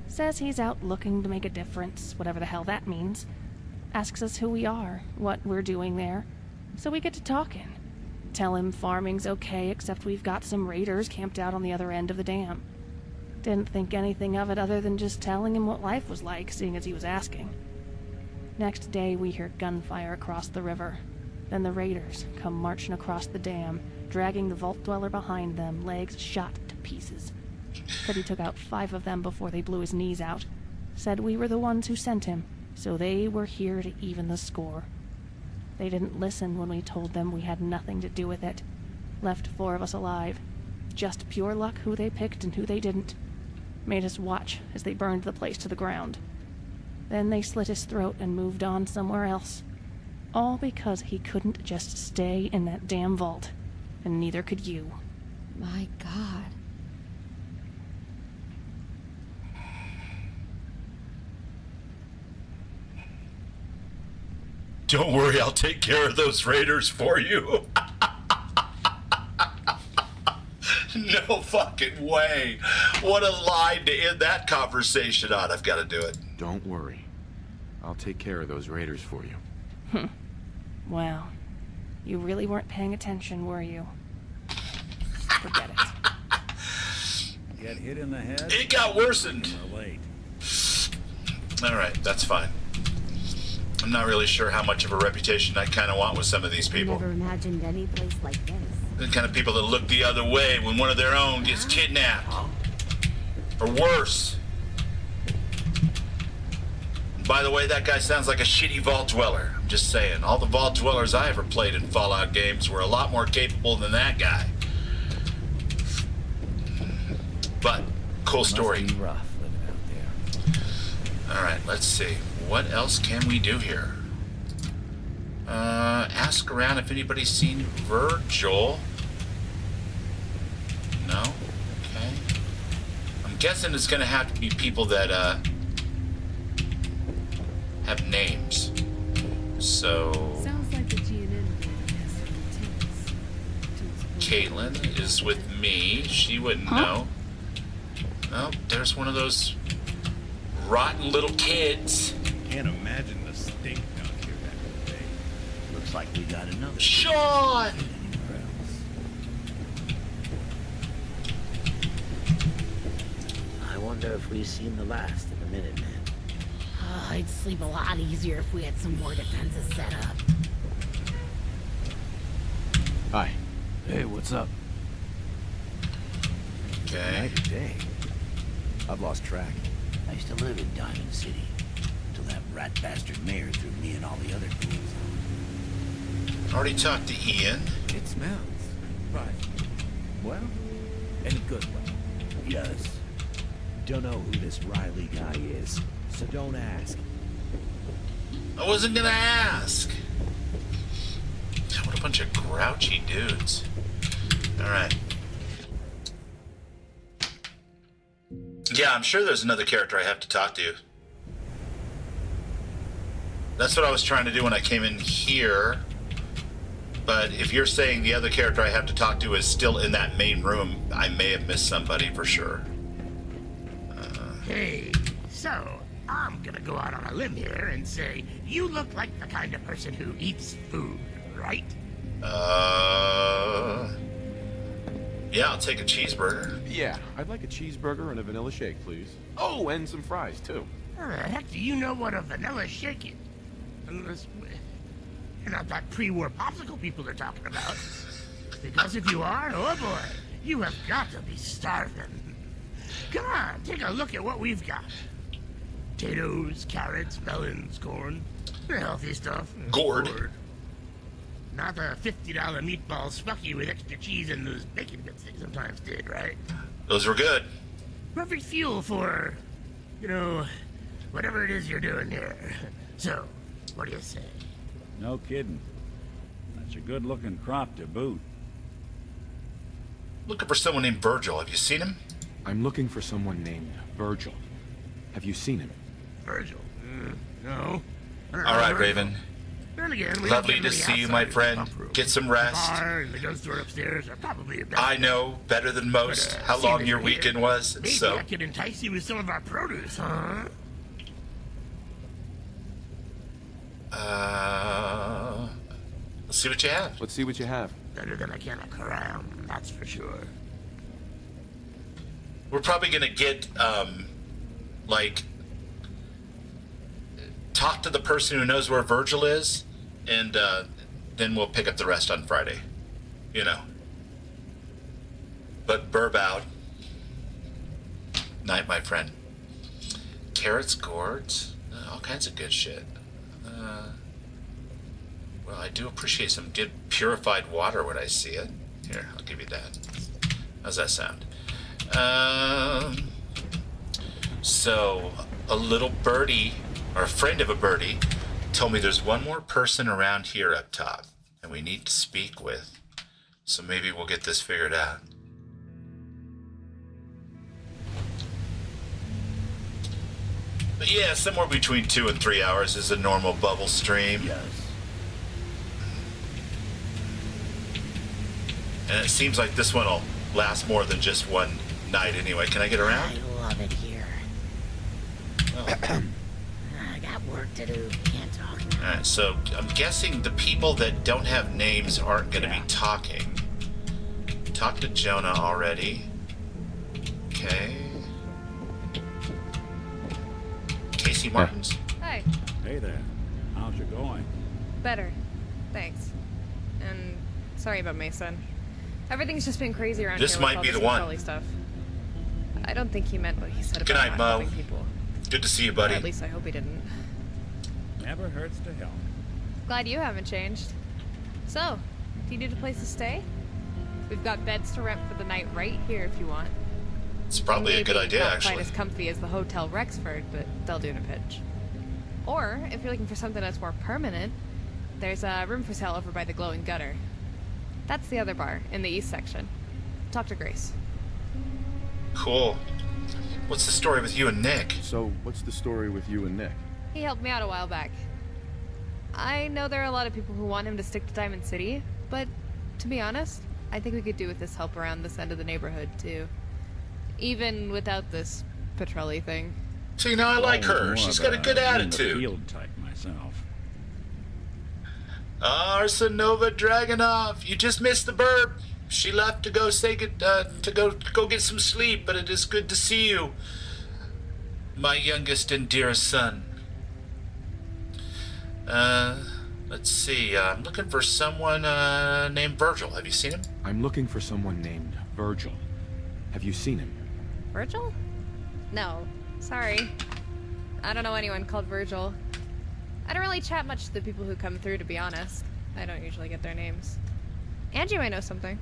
Says he's out looking to make a difference, whatever the hell that means. Asks us who we are, what we're doing there, so we get to talking. Tell him farming's okay, except we've got some raiders camped out on the other end of the dam. Didn't think anything of it other than just telling him what life was like, seeing as he was asking. Next day, we hear gunfire across the river. Then the raiders come marching across the dam, dragging the vault dweller behind them, legs shot to pieces. Said he took out 5 of them before they blew his knees out. Said we were the ones who sent him, so they were here to even the score. They didn't listen when we told them we had nothing to do with it. Left 4 of us alive. Just pure luck who they picked and who they didn't. Made us watch as they burned the place to the ground. Then they slit his throat and moved on somewhere else. All because he couldn't just stay in that damn vault. And neither could you. My God. Don't worry, I'll take care of those raiders for you. No fucking way. What a line to end that conversation on. I've got to do it. Don't worry. I'll take care of those raiders for you. Well, you really weren't paying attention, were you? Forget it. Get hit in the head? It got worsened. Late. Alright, that's fine. I'm not really sure how much of a reputation I kind of want with some of these people. Never imagined any place like this. The kind of people that look the other way when one of their own gets kidnapped. Or worse. By the way, that guy sounds like a shitty vault dweller. I'm just saying. All the vault dwellers I ever played in Fallout games were a lot more capable than that guy. But, cool story. Must be rough living out there. Alright, let's see. What else can we do here? Ask around if anybody's seen Virgil. No? Okay. I'm guessing it's gonna have to be people that, have names. So... Sounds like the GNN has some Caitlin is with me. She wouldn't know. Oh, there's one of those rotten little kids. Can't imagine the stink down here that day. Looks like we got another. Sean! I wonder if we've seen the last of the Minutemen. I'd sleep a lot easier if we had some more defenses set up. Hi. Hey, what's up? Okay. Night or day? I've lost track. I used to live in Diamond City until that rat bastard mayor threw me and all the other fools out. Already talked to Ian. It smells. But, well, in a good way. Yes. Don't know who this Riley guy is, so don't ask. I wasn't gonna ask. What a bunch of grouchy dudes. Alright. Yeah, I'm sure there's another character I have to talk to. That's what I was trying to do when I came in here. But if you're saying the other character I have to talk to is still in that main room, I may have missed somebody for sure. Hey, so I'm gonna go out on a limb here and say you look like the kind of person who eats food, right? Yeah, I'll take a cheeseburger. Yeah, I'd like a cheeseburger and a vanilla shake, please. Oh, and some fries, too. How the heck do you know what a vanilla shake is? Unless you're not that pre-war popsicle people are talking about. Because if you are, oh boy, you have got to be starving. Come on, take a look at what we've got. Potatoes, carrots, melons, corn. Healthy stuff. Gourd. Not the $50 meatball spucky with extra cheese and those bacon bits they sometimes did, right? Those were good. Perfect fuel for, whatever it is you're doing here. So, what do you say? No kidding. That's a good-looking crop to boot. Looking for someone named Virgil. Have you seen him? I'm looking for someone named Virgil. Have you seen him? Virgil? No. All right, Raven. Then again, we Lovely don't to get see many you, my outsiders in friend. the pump room. Get some rest. The bar and the gun store upstairs are probably a better I know, better than most, how seeing long as your you're here, weekend was, maybe so... I could entice you with some of our produce, huh? Let's see what you have. Let's see what you have. Better than a can of crown, that's for sure. We're probably gonna get, talk to the person who knows where Virgil is, and, then we'll pick up the rest on Friday. But Burbout. Night, my friend. Carrots, gourds, all kinds of good shit. Well, I do appreciate some good purified water when I see it. Here, I'll give you that. How's that sound? So, a little birdie, or a friend of a birdie, told me there's one more person around here up top, and we need to speak with. So maybe we'll get this figured out. But yeah, somewhere between 2 and 3 hours is a normal bubble stream. Yes. And it seems like this one will last more than just one night anyway. Can I get around? I love it here. I got work to do. Can't talk now. Alright, so I'm guessing the people that don't have names aren't going to be talking. Talked to Jonah already. Okay. Casey Martins. Hi. Hey there. How's it going? Better. Thanks. And sorry about Mason. Everything's just been crazy around This here. might with be all the one. Patrolly stuff. I don't think he meant what he said Good about night, not Mo. helping people. Good to see you, Or buddy. at least I hope he didn't. Never hurts to help. Glad you haven't changed. So, do you need a place to stay? We've got beds to rent for the night right here if you want. It's probably a good idea, not actually. quite as comfy as the Hotel Rexford, but they'll do in a pinch. Or, if you're looking for something that's more permanent, there's a room for sale over by the Glowing Gutter. That's the other bar, in the east section. Talk to Grace. Cool. What's the story with you and Nick? So, what's the story with you and Nick? He helped me out a while back. I know there are a lot of people who want him to stick to Diamond City, but to be honest, I think we could do with this help around this end of the neighborhood, too. Even without this patrolly thing. See, now I like her. More She's of got a good in the attitude. field type myself. Arsenova Dragonov, you just missed the burp. She left to go say good, to go get some sleep, but it is good to see you, my youngest and dearest son. Let's see. I'm looking for someone named Virgil. Have you seen him? I'm looking for someone named Virgil. Have you seen him? Virgil? No. Sorry. I don't know anyone called Virgil. I don't really chat much to the people who come through, to be honest. I don't usually get their names. And you might know something.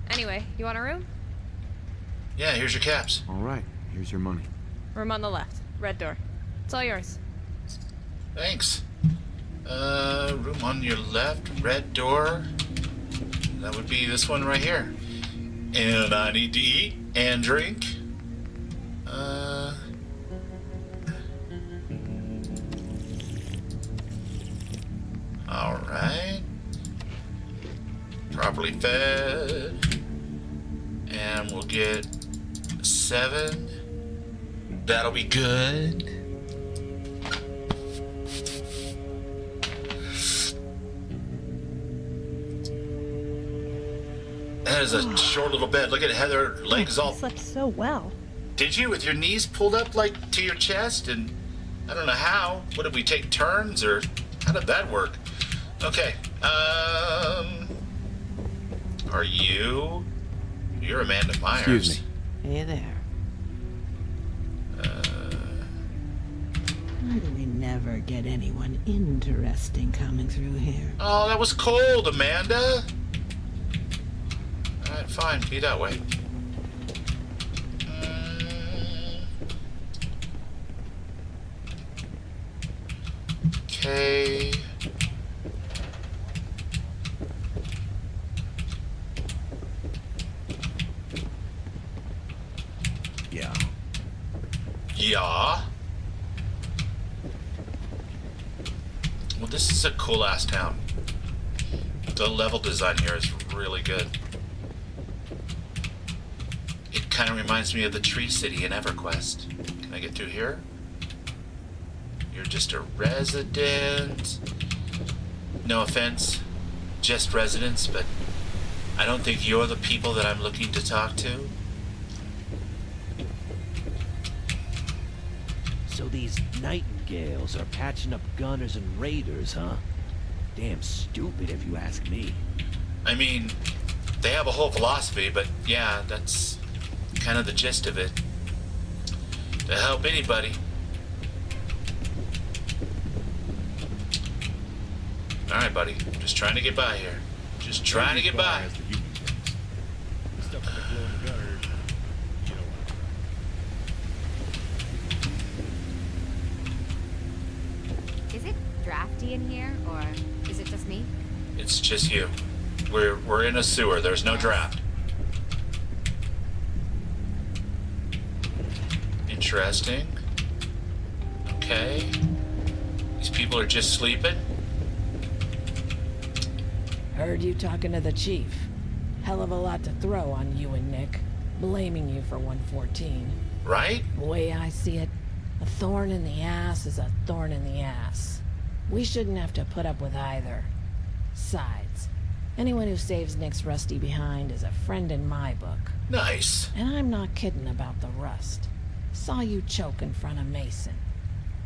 Anyway, you want a room? Yeah, here's your caps. All right, here's your money. Room on the left. Red door. It's all yours. Thanks. Room on your left, red door. That would be this one right here. And I need to eat and drink. Alright. Properly fed. And we'll get 7. That'll be good. That is a short little bed. Look at Heather, legs all... I slept so well. Did you? With your knees pulled up like to your chest? And I don't know how. What, did we take turns or how did that work? Okay. Are you... You're Amanda Myers. Excuse me. Hey there. Why do we never get anyone interesting coming through here? Oh, that was cold, Amanda. Alright, fine. Be that way. Okay. Yeah. Yeah. Well, this is a cool-ass town. The level design here is really good. It kind of reminds me of the Tree City in EverQuest. Can I get through here? You're just a resident. No offense, just residents, but I don't think you're the people that I'm looking to talk to. So these nightingales are patching up gunners and raiders, huh? Damn stupid if you ask me. I mean, they have a whole philosophy, but yeah, that's kind of the gist of it. To help anybody. Alright, buddy. Just trying to get by here. Just trying to get by. As the human things. Stuff like blow in the gutter. You know what? Is it drafty in here, or is it just me? It's just you. We're in a sewer. There's no draft. Interesting. Okay. These people are just sleeping. Heard you talking to the chief. Hell of a lot to throw on you and Nick, blaming you for 114. Right? The way I see it, a thorn in the ass is a thorn in the ass. We shouldn't have to put up with either. Sides, anyone who saves Nick's Rusty behind is a friend in my book. Nice. And I'm not kidding about the rust. Saw you choke in front of Mason.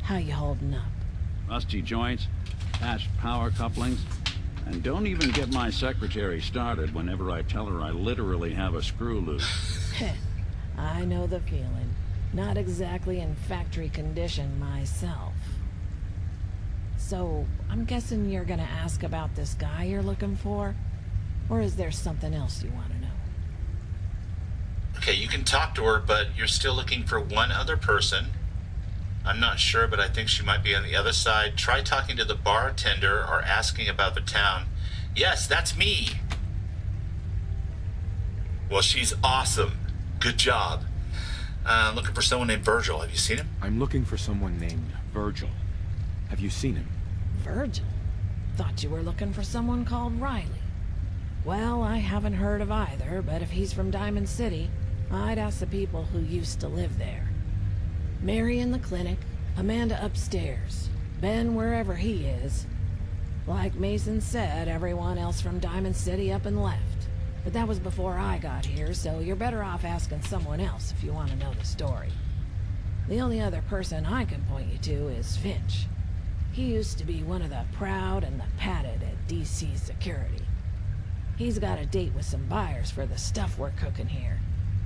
How you holding up? Rusty joints, patched power couplings, and don't even get my secretary started whenever I tell her I literally have a screw loose. I know the feeling. Not exactly in factory condition myself. So, I'm guessing you're gonna ask about this guy you're looking for? Or is there something else you want to know? Okay, you can talk to her, but you're still looking for one other person. I'm not sure, but I think she might be on the other side. Try talking to the bartender or asking about the town. Yes, that's me. Well, she's awesome. Good job. Looking for someone named Virgil. Have you seen him? I'm looking for someone named Virgil. Have you seen him? Virgil? Thought you were looking for someone called Riley. Well, I haven't heard of either, but if he's from Diamond City, I'd ask the people who used to live there. Mary in the clinic, Amanda upstairs, Ben wherever he is. Like Mason said, everyone else from Diamond City up and left. But that was before I got here, so you're better off asking someone else if you want to know the story. The only other person I can point you to is Finch. He used to be one of the proud and the padded at DC Security. He's got a date with some buyers for the stuff we're cooking here,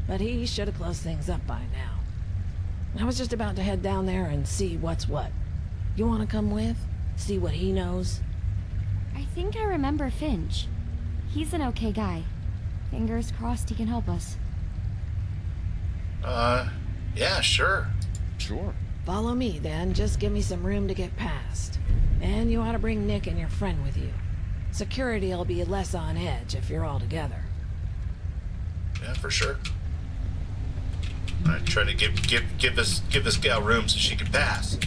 but he should have closed things up by now. I was just about to head down there and see what's what. You want to come with? See what he knows? I think I remember Finch. He's an okay guy. Fingers crossed he can help us. Yeah, sure. Sure. Follow me, then. Just give me some room to get past. And you ought to bring Nick and your friend with you. Security will be less on edge if you're all together. Yeah, for sure. Alright, try to give this gal room so she can pass.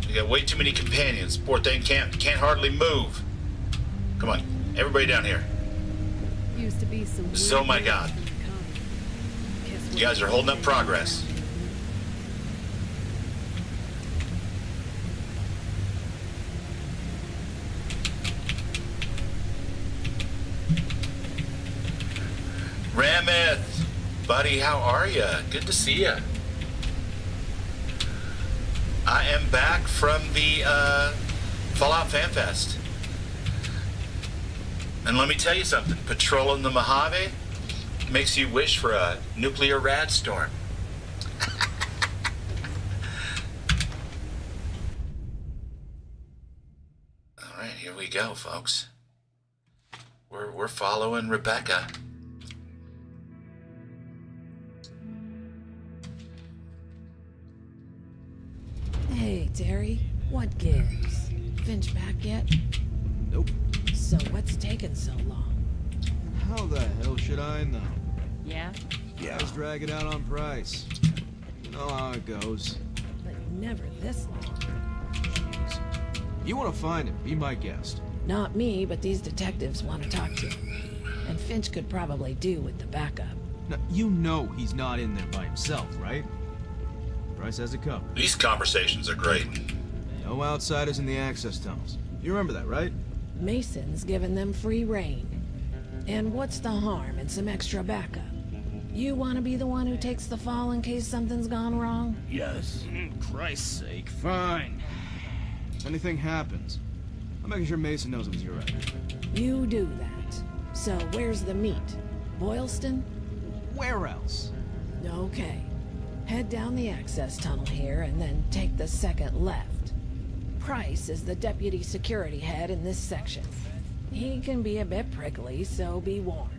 You got way too many companions. Poor thing can't hardly move. Come on, everybody down here. Used to be some. Oh my God. You guys are holding up progress. Rameth, buddy, how are you? Good to see you. I am back from the Fallout Fan Fest. And let me tell you something, patrolling the Mojave makes you wish for a nuclear rad storm. go, folks. We're following Rebecca. Hey, Terry. What gives? Finch back yet? Nope. So what's taking so long? How the hell should I know? Yeah? Guys drag it out on price. You know how it goes. But never this long. You want to find him, be my guest. Not me, but these detectives want to talk to him. And Finch could probably do with the backup. Now, you know he's not in there by himself, right? Price has it covered. These conversations are great. No outsiders in the access tunnels. You remember that, right? Mason's giving them free reign. And what's the harm in some extra backup? You want to be the one who takes the fall in case something's gone wrong? Yes. Christ's sake, fine. If anything happens, I'm making sure Mason knows it was your idea. You do that. So where's the meet? Boylston? Where else? Okay. Head down the access tunnel here and then take the second left. Price is the deputy security head in this section. He can be a bit prickly, so be warned.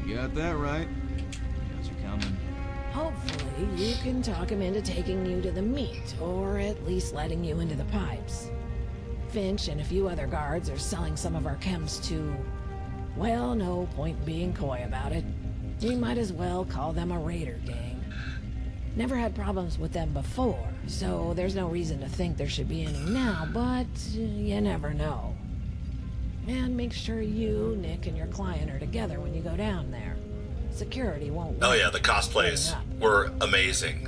You got that right. Guys are coming. Hopefully, you can talk him into taking you to the meet, or at least letting you into the pipes. Finch and a few other guards are selling some of our chems to... Well, no point being coy about it. We might as well call them a raider gang. Never had problems with them before, so there's no reason to think there should be any now, but you never know. And make sure you, Nick, and your client are together when you go down there. Security won't... Oh yeah, the cosplays were amazing.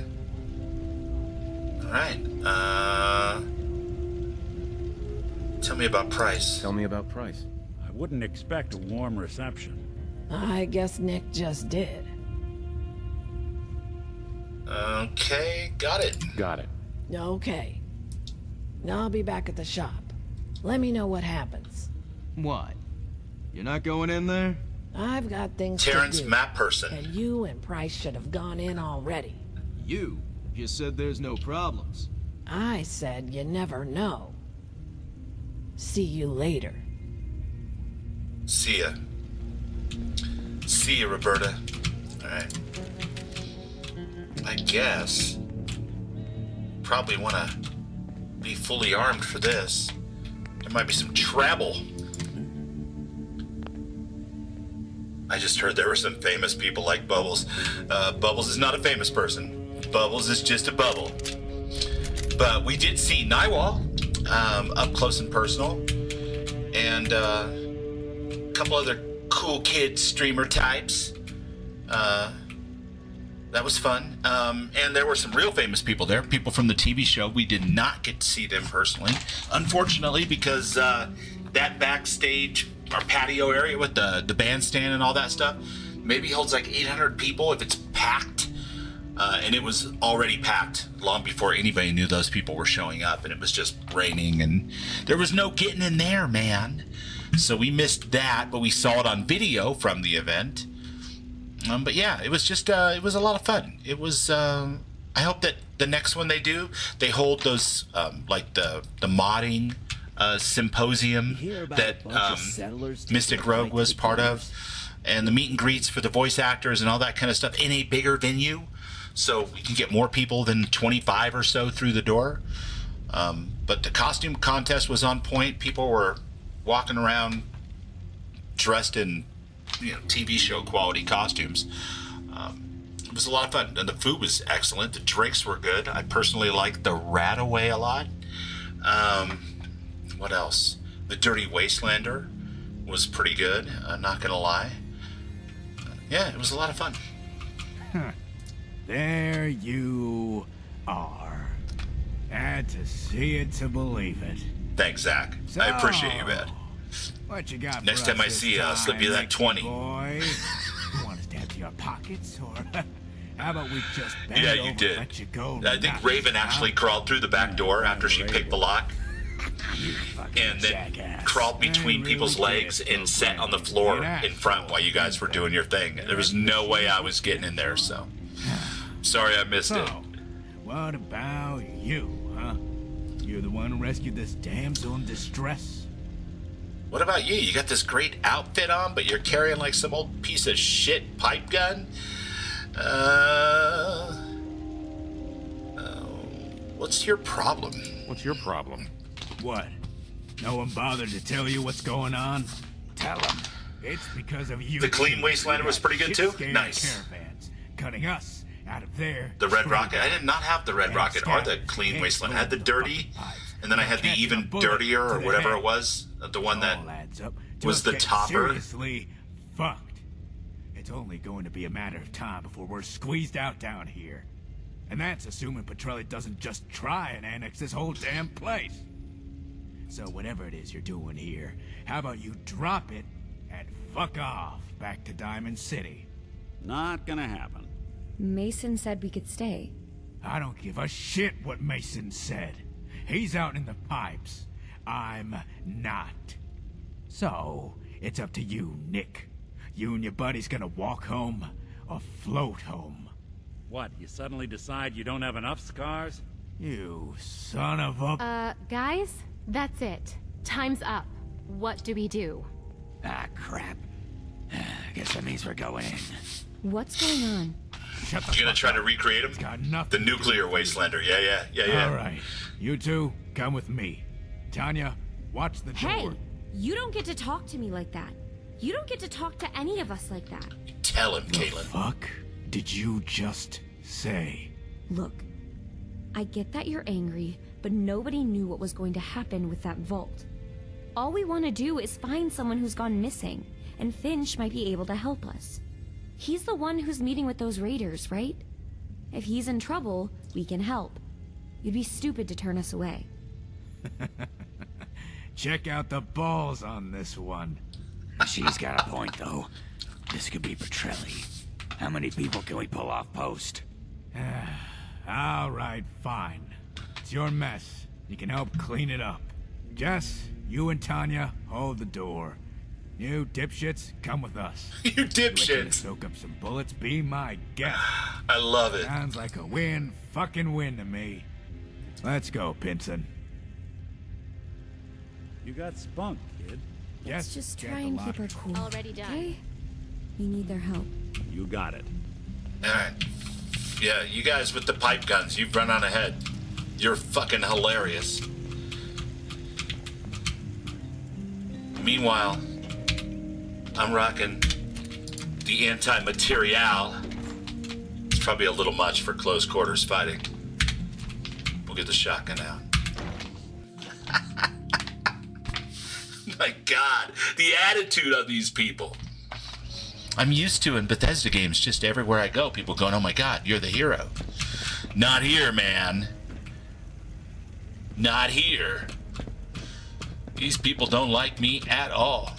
Alright, tell me about Price. Tell me about Price. I wouldn't expect a warm reception. I guess Nick just did. Okay, got it. Got it. Okay. Now I'll be back at the shop. Let me know what happens. What? You're not going in there? I've got things Terrence, to do. map person. And you and Price should have gone in already. You just said there's no problems. I said you never know. See you later. See ya. See ya, Roberta. Alright. I guess... probably want to be fully armed for this. There might be some trouble. I just heard there were some famous people like Bubbles. Bubbles is not a famous person. Bubbles is just a bubble. But we did see Naiwal up close and personal. And a couple other cool kid streamer types. That was fun. And there were some real famous people there. People from the TV show. We did not get to see them personally. Unfortunately, because that backstage or patio area with the bandstand and all that stuff maybe holds like 800 people if it's packed. And it was already packed long before anybody knew those people were showing up. And it was just raining and there was no getting in there, man. So we missed that, but we saw it on video from the event. But yeah, it was just, it was a lot of fun. It was, I hope that the next one they do, they hold those, like the modding symposium that Mystic Rogue was part of, and the meet and greets for the voice actors and all that kind of stuff in a bigger venue, so we can get more people than 25 or so through the door. But the costume contest was on point. People were walking around dressed in, you know, TV show quality costumes. It was a lot of fun, and the food was excellent. The drinks were good. I personally liked the Radaway a lot. What else? The Dirty Wastelander was pretty good. I'm not gonna lie. Yeah, it was a lot of fun. There you are. Had to see it to believe it. Thanks, Zach. I appreciate you, man. What you got? Next for time us I this see you, I'll slip you that 20. Boy, you want us to empty our pockets, or how about we just bend Yeah, over you and did. let you go? I think Raven actually crawled through the back door after she picked the lock, and then crawled between people's legs and sat on the floor in front while you guys were doing your thing. There was no way I was getting in there, so sorry I missed it. What about you, huh? You're the one who rescued this damsel in distress? What about you? You got this great outfit on, but you're carrying like some old piece of shit pipe gun? What's your problem? What's your problem? What? No one bothered to tell you what's going on? Tell them. It's because of you. The Clean Wastelander was pretty good too? Shit-scared Nice. Caravans, cutting us out of there. The Red Rocket? I did not have the Red Rocket or the Clean Wasteland. I had the Dirty, and then I had the Even Dirtier or whatever it was. The one that was the topper. Seriously fucked. It's only going to be a matter of time before we're squeezed out down here. And that's assuming Petrelli doesn't just try and annex this whole damn place. So whatever it is you're doing here, how about you drop it and fuck off back to Diamond City? Not gonna happen. Mason said we could stay. I don't give a shit what Mason said. He's out in the pipes. I'm not. So, it's up to you, Nick. You and your buddy's gonna walk home or float home. What, you suddenly decide you don't have enough scars? You son of a... Guys, that's it. Time's up. What do we do? Ah, crap. I guess that means we're going in. What's going on? You're gonna try to recreate him? The nuclear Wastelander. Yeah. All right. You two, come with me. Tanya, watch the door. Hey! You don't get to talk to me like that. You don't get to talk to any of us like that. Tell him, Caitlin. Fuck did you just say? Look, I get that you're angry, but nobody knew what was going to happen with that vault. All we want to do is find someone who's gone missing, and Finch might be able to help us. He's the one who's meeting with those raiders, right? If he's in trouble, we can help. You'd be stupid to turn us away. Check out the balls on this one. She's got a point, though. This could be Petrelli. How many people can we pull off post? All right, fine. It's your mess. You can help clean it up. Jess, you and Tanya, hold the door. You dipshits, come with us. You dipshits! Soak up some bullets, be my guest. I love it. Sounds like a fucking win to me. Let's go, Pinson. You got spunk, kid. Let's just try and keep her cool. Already done. Okay? We need their help. You got it. Alright. Yeah, you guys with the pipe guns, you've run on ahead. You're fucking hilarious. Meanwhile, I'm rocking the anti-material. It's probably a little much for close quarters fighting. We'll get the shotgun out. My God, the attitude of these people. I'm used to in Bethesda games, just everywhere I go, people going, oh my God, you're the hero. Not here, man. Not here. These people don't like me at all.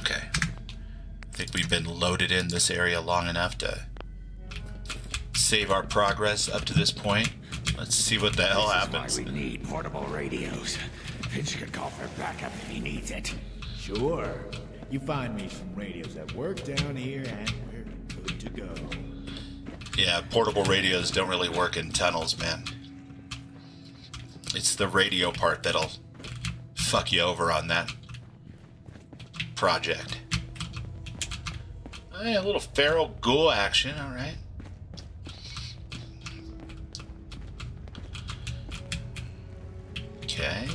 Okay. I think we've been loaded in this area long enough to save our progress up to this point. Let's see what the hell happens. This is why we need portable radios. Finch can call for backup if he needs it. Sure. You find me some radios that work down here and we're good to go. Yeah, portable radios don't really work in tunnels, man. It's the radio part that'll fuck you over on that project. Hey, a little feral ghoul action, alright. Okay.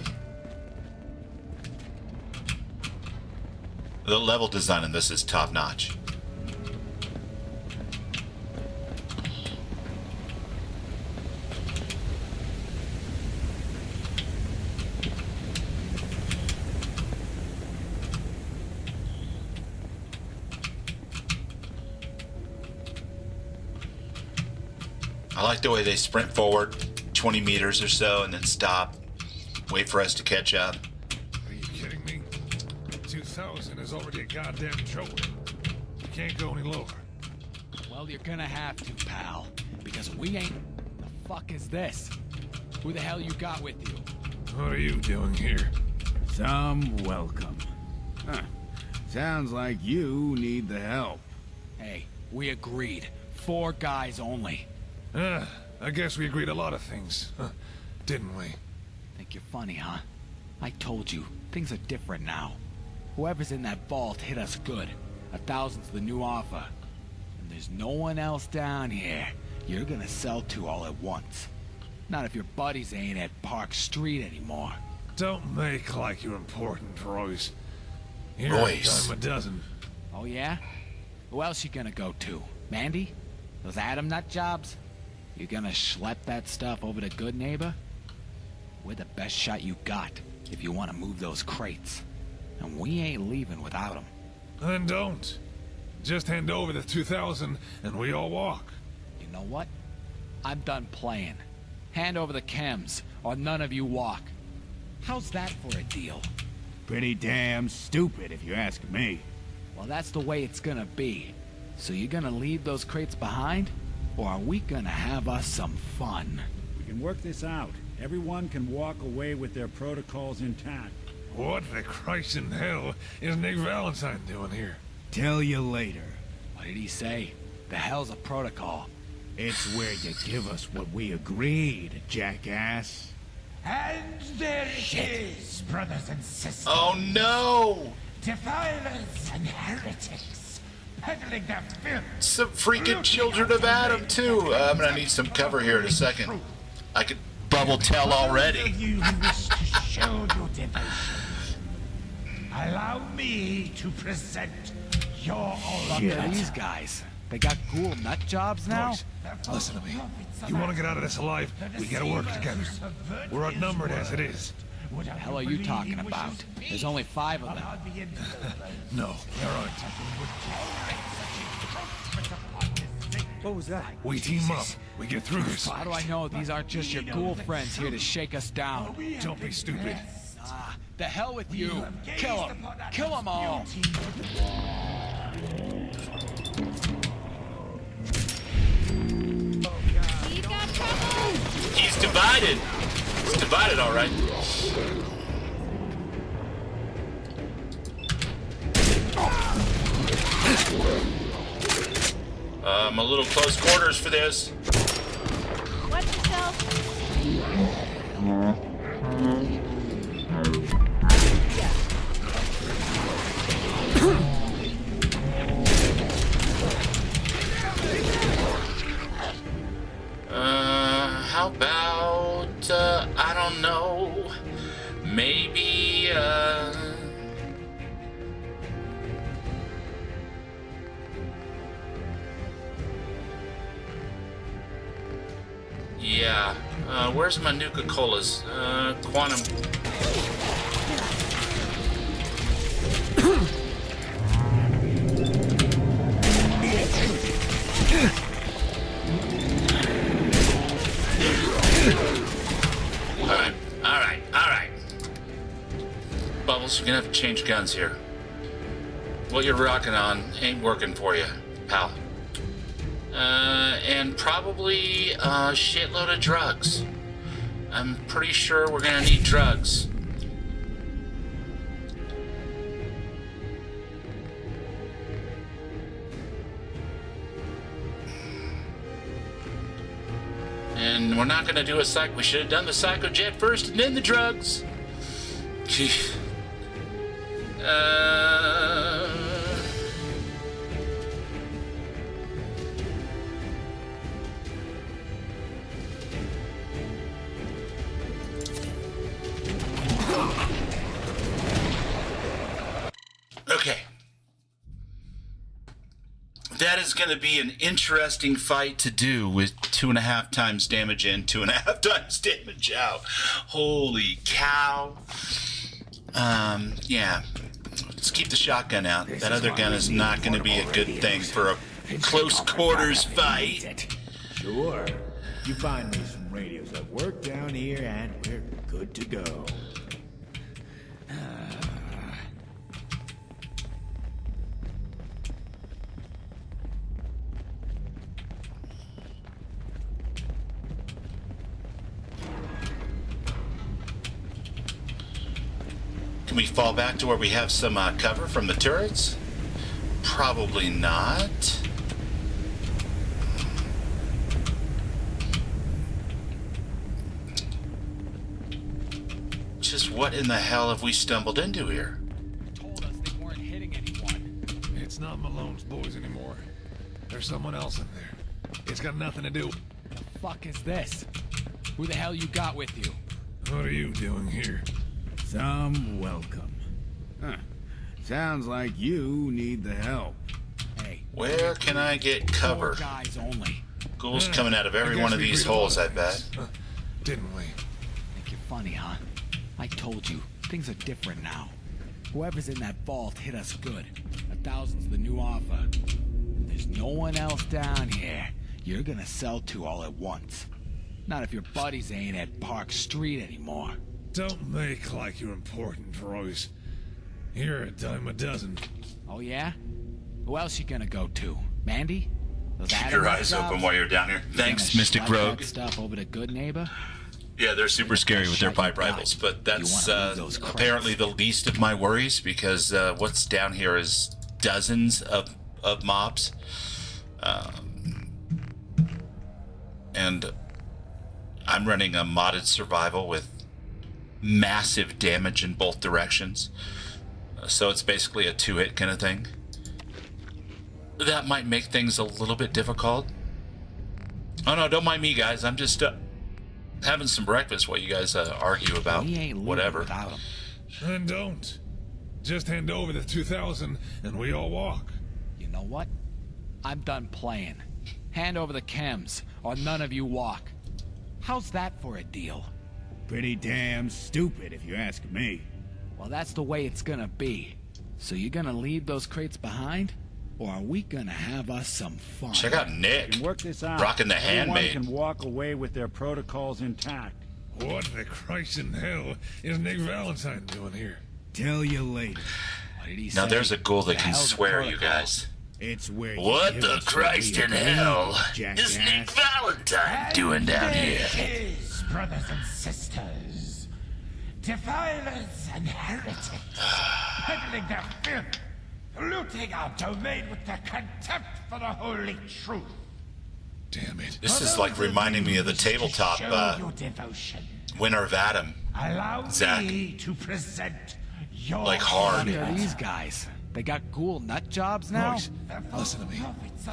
The level design in this is top notch. I like the way they sprint forward 20 meters or so and then stop, wait for us to catch up. Are you kidding me? 2,000 is already a goddamn joke. You can't go any lower. Well, you're gonna have to, pal. Because we ain't... The fuck is this? Who the hell you got with you? What are you doing here? Some welcome. Huh. Sounds like you need the help. Hey, we agreed. 4 guys only. I guess we agreed a lot of things, didn't we? Think you're funny, huh? I told you, things are different now. Whoever's in that vault hit us good. 1,000's the new offer. And there's no one else down here you're gonna sell to all at once. Not if your buddies ain't at Park Street anymore. Don't make like you're important, Royce. You're Royce. a dime a dozen. Oh yeah? Who else you gonna go to? Mandy? Those Adam nut jobs? You gonna schlep that stuff over to Good Neighbor? We're the best shot you got if you want to move those crates. And we ain't leaving without them. Then don't. Just hand over the 2,000 and we all walk. You know what? I'm done playing. Hand over the chems, or none of you walk. How's that for a deal? Pretty damn stupid, if you ask me. Well, that's the way it's gonna be. So you gonna leave those crates behind? Or are we gonna have us some fun? We can work this out. Everyone can walk away with their protocols intact. What the Christ in hell is Nick Valentine doing here? Tell you later. What did he say? The hell's a protocol? It's where you give us what we agreed, jackass. And there it is, brothers and sisters. Oh no! Defilers and heretics, peddling their filth. Some freaking children of Adam, too. I'm gonna need some cover here in a second. I could bubble tell already. You who wish to show your devotion, allow me to present your Look at these guys. They got cool nut jobs now? Boys, listen to me. You want to get out of this alive, we gotta work together. We're outnumbered as it is. What the hell are you talking about? There's only 5 of them. No, there aren't. What was that? We team up. We get through this. How do I know these aren't just your ghoul friends here to shake us down? Don't be stupid. Ah, the hell with you. Kill them. Kill them all. He's divided. He's divided, all right. I'm a little close quarters for this. Watch yourself. How about, I don't know, maybe, yeah, where's my Nuka-Colas? Quantum. Alright. Bubbles, you're gonna have to change guns here. What you're rocking on ain't working for you, pal. And probably a shitload of drugs. I'm pretty sure we're gonna need drugs. And we're not gonna do a psych. We should have done the psychojet first and then the drugs. Okay. That is going to be an interesting fight to do with 2.5 times damage in, 2.5 times damage out. Holy cow. Yeah. Let's keep the shotgun out. That other gun is not going to be a good thing for a close quarters fight. Sure. You find me some radios that work down here and we're good to go. Can we fall back to where we have some cover from the turrets? Probably not. Just what in the hell have we stumbled into here? Told us they weren't hitting anyone. It's not Malone's boys anymore. There's someone else in there. It's got nothing to do. The fuck is this? Who the hell you got with you? What are you doing here? Some welcome. Huh. Sounds like you need the help. Hey. Where can I get cover? 4 guys only. Ghouls coming out of every one of these holes, I bet. Didn't we? Think you're funny, huh? I told you, things are different now. Whoever's in that vault hit us good. 1,000's the new offer. And there's no one else down here you're gonna sell to all at once. Not if your buddies ain't at Park Street anymore. Don't make like you're important, Royce. You're a dime a dozen. Oh yeah? Who else you gonna go to? Mandy? Keep your eyes open while you're down here. Thanks, Mystic Rogue. Stuff over to Good Neighbor? Yeah, they're super scary with their pipe rifles, but that's apparently the least of my worries because what's down here is dozens of mobs. And I'm running a modded survival with massive damage in both directions. So it's basically a 2-hit kind of thing. That might make things a little bit difficult. Oh no, don't mind me, guys. I'm just having some breakfast while you guys argue about whatever. Then don't. Just hand over the 2,000 and we all walk. You know what? I'm done playing. Hand over the chems, or none of you walk. How's that for a deal? Pretty damn stupid, if you ask me. Well, that's the way it's gonna be. So you gonna leave those crates behind? Or are we gonna have us some fun? Check out Nick. We can work this out. Rocking the handmaid. Everyone can walk away with their protocols intact. What the Christ in hell is Nick Valentine doing here? Tell you later. What did he Now say? there's a ghoul that The can hell's the swear, you protocol? guys. It's where What the Christ in hell is Nick Valentine doing down here? Is, brothers and sisters, defilers and heretics, peddling their filth, polluting our domain with their contempt for the holy truth. Damn it. This is like reminding me of the tabletop Winner of Adam. Allow Zach. me to present your Like hard. Who are these guys? They got ghoul nut jobs now? Royce, listen to me.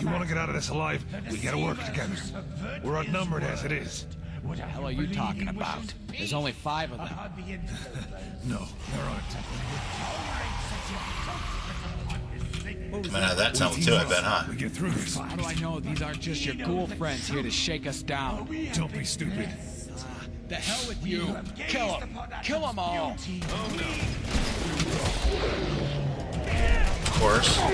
You want to get out of this alive, we gotta work together. We're outnumbered as it is. What the hell are you talking about? There's only 5 of them. No, there aren't. Coming out of that tunnel too, I bet, huh? We get through this. How do I know these aren't just your ghoul friends here to shake us down? Don't be stupid. The hell with you! Kill them! Kill them all! Of course. Go!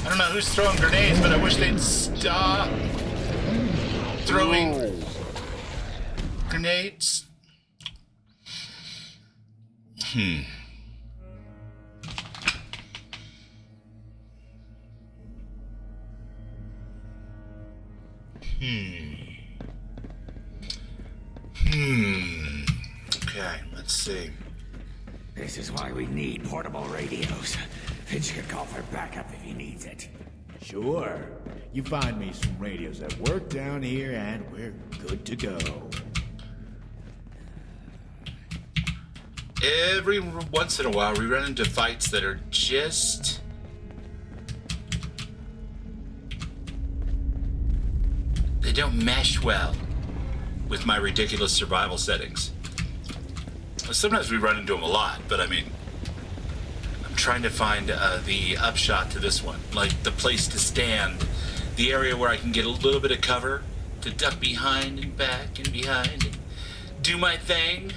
I don't know who's throwing grenades, but I wish they'd stop throwing grenades. Okay, let's see. This is why we need portable radios. Finch can call for backup if he needs it. Sure. You find me some radios that work down here, and we're good to go. Every once in a while, we run into fights that are just... they don't mesh well with my ridiculous survival settings. Sometimes we run into them a lot, but I mean, I'm trying to find the upshot to this one, like the place to stand, the area where I can get a little bit of cover to duck behind and back and behind and do my thing.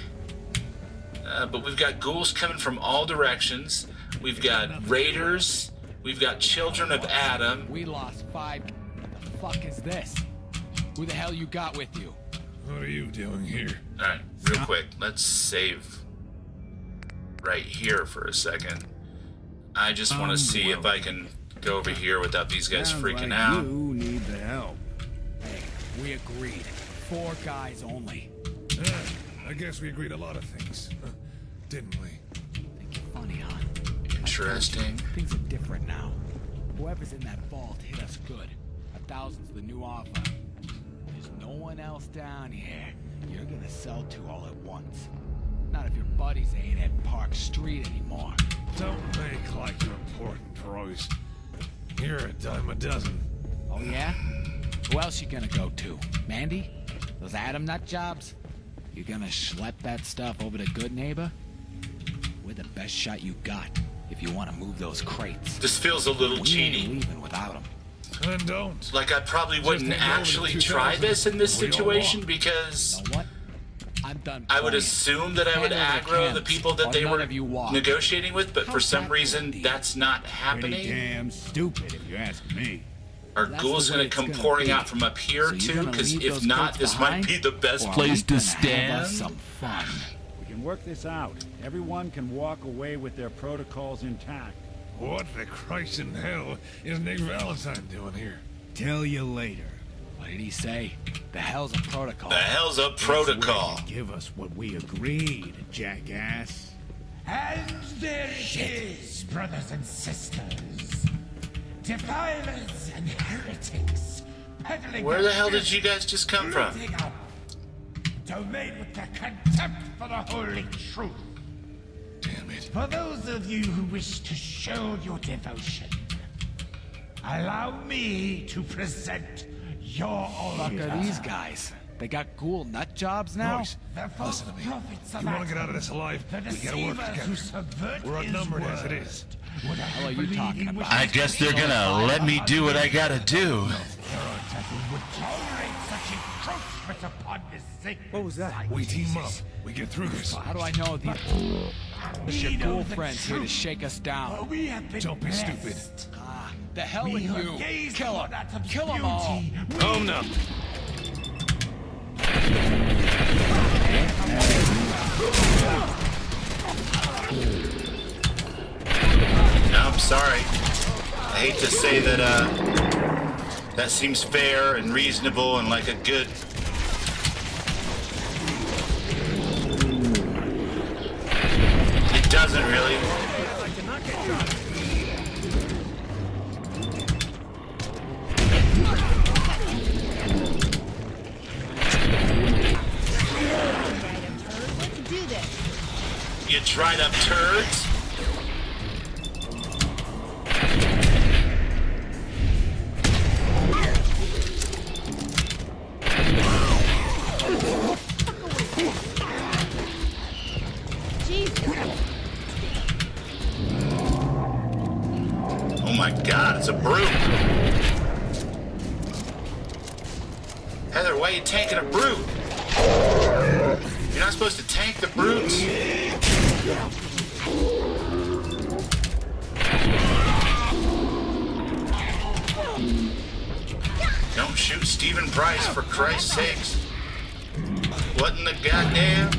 But we've got ghouls coming from all directions. We've got raiders. We've got children of Adam. We lost 5. What the fuck is this? Who the hell you got with you? What are you doing here? Alright, real quick, let's save right here for a second. I just want to see if I can go over here without these guys freaking out. You need the help. Hey, we agreed. 4 guys only. I guess we agreed a lot of things. didn't we? Think you're funny, huh? Interesting. Things are different now. Whoever's in that vault hit us good. 1,000's the new offer. There's no one else down here you're gonna sell to all at once. Not if your buddies ain't at Park Street anymore. Don't make like you're important, Royce. You're a dime a dozen. Oh yeah? Who else you gonna go to? Mandy? Those Adam nut jobs? You gonna schlep that stuff over to Good Neighbor? We're the best shot you got if you want to move those crates. This feels a little We cheaty. ain't leaving without them. Then don't. Like I probably wouldn't take over the actually 2000. try this in this We all situation walk. because You know what? I'm done. I would playing. assume that I would Hand over aggro the cannons, people that or they none were of you walk. negotiating with, but for How's some that reason for a that's not Pretty happening. damn stupid, if you ask me. Are That's ghouls the way gonna it's come gonna pouring be. out from up here So you're too? gonna Because leave if those not, crates this behind, might be the best or are place we to gonna have stand. us some fun? We can work this out. Everyone can walk away with their protocols intact. What the Christ in hell is Nick Valentine doing here? Tell you later. What did he say? The hell's a protocol? The hell's a protocol? Give us what we agreed, jackass. And there it is, brothers and sisters. Defilers and heretics. Peddling Where the hell their did you guys just come from? looting up. Domain with the contempt for the holy truth. Damn it. For those of you who wish to show your devotion, allow me to present your Fuck order. are these guys? They got ghoul nut jobs now? Royce, The false listen to me. prophets of You want to get out of Atom, this alive? the We gotta work deceivers together. who subvert We're his outnumbered as it word. is. Would The hell I are you believe talking he about? wishes I guess they're gonna let me do what I gotta do. would tolerate such encroachment upon this sacred What was that? site. We team up. We get through this. How do I know these We your know ghoul the friends here to truth, shake us for down? we have been Don't be blessed. stupid. Ah, the hell We with have you! gazed Kill upon them! Atom's Kill them all! beauty. Oh no. No, I'm sorry. I hate to say that, that seems fair and reasonable and like a good... It doesn't really. Let's do this. You dried up turds? Oh my god, it's a brute. Heather, why are you tanking a brute? You're not supposed to tank the brutes. Don't shoot Stephen Price, for Christ's sakes. What in the goddamn?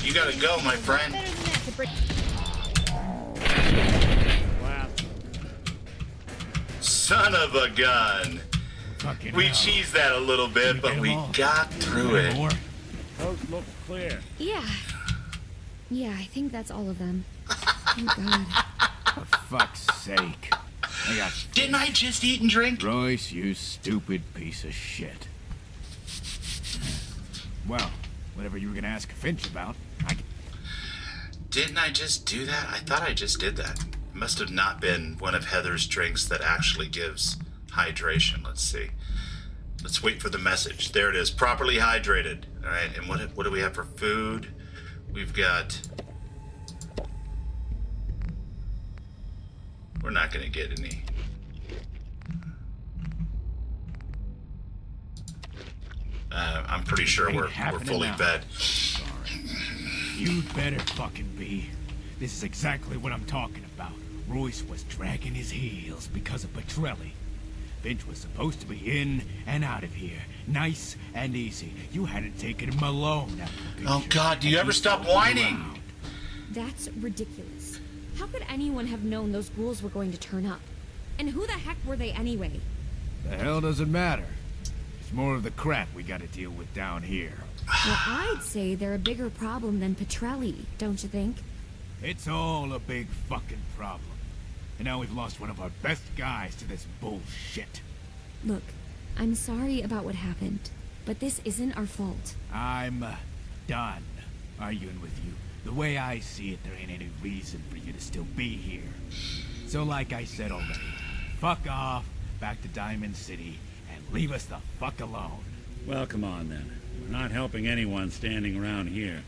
You gotta go, my friend. Son of a gun. We cheesed that a little bit, but we got through it. Coast looks clear. Yeah. Yeah, I think that's all of them. Thank God. For fuck's sake. I got Didn't I just eat and drink? Royce, you stupid piece of shit. Well, whatever you were gonna ask Finch about, Didn't I just do that? I thought I just did that. It must have not been one of Heather's drinks that actually gives hydration. Let's see. Let's wait for the message. There it is. Properly hydrated. All right. And what do we have for food? We've got... We're not going to get any. I'm pretty sure we're fully fed. you'd better fucking be. This is exactly what I'm talking about. Royce was dragging his heels because of Petrelli. Finch was supposed to be in and out of here, nice and easy. You hadn't taken him alone. Oh God, do you ever stop whining? That's ridiculous. How could anyone have known those ghouls were going to turn up? And who the heck were they anyway? The hell does it matter? It's more of the crap we gotta deal with down here. Well, I'd say they're a bigger problem than Petrelli, don't you think? It's all a big fucking problem. And now we've lost one of our best guys to this bullshit. Look, I'm sorry about what happened, but this isn't our fault. I'm done arguing with you. The way I see it, there ain't any reason for you to still be here. So like I said already, fuck off back to Diamond City and leave us the fuck alone. Well, come on then. We're not helping anyone standing around here.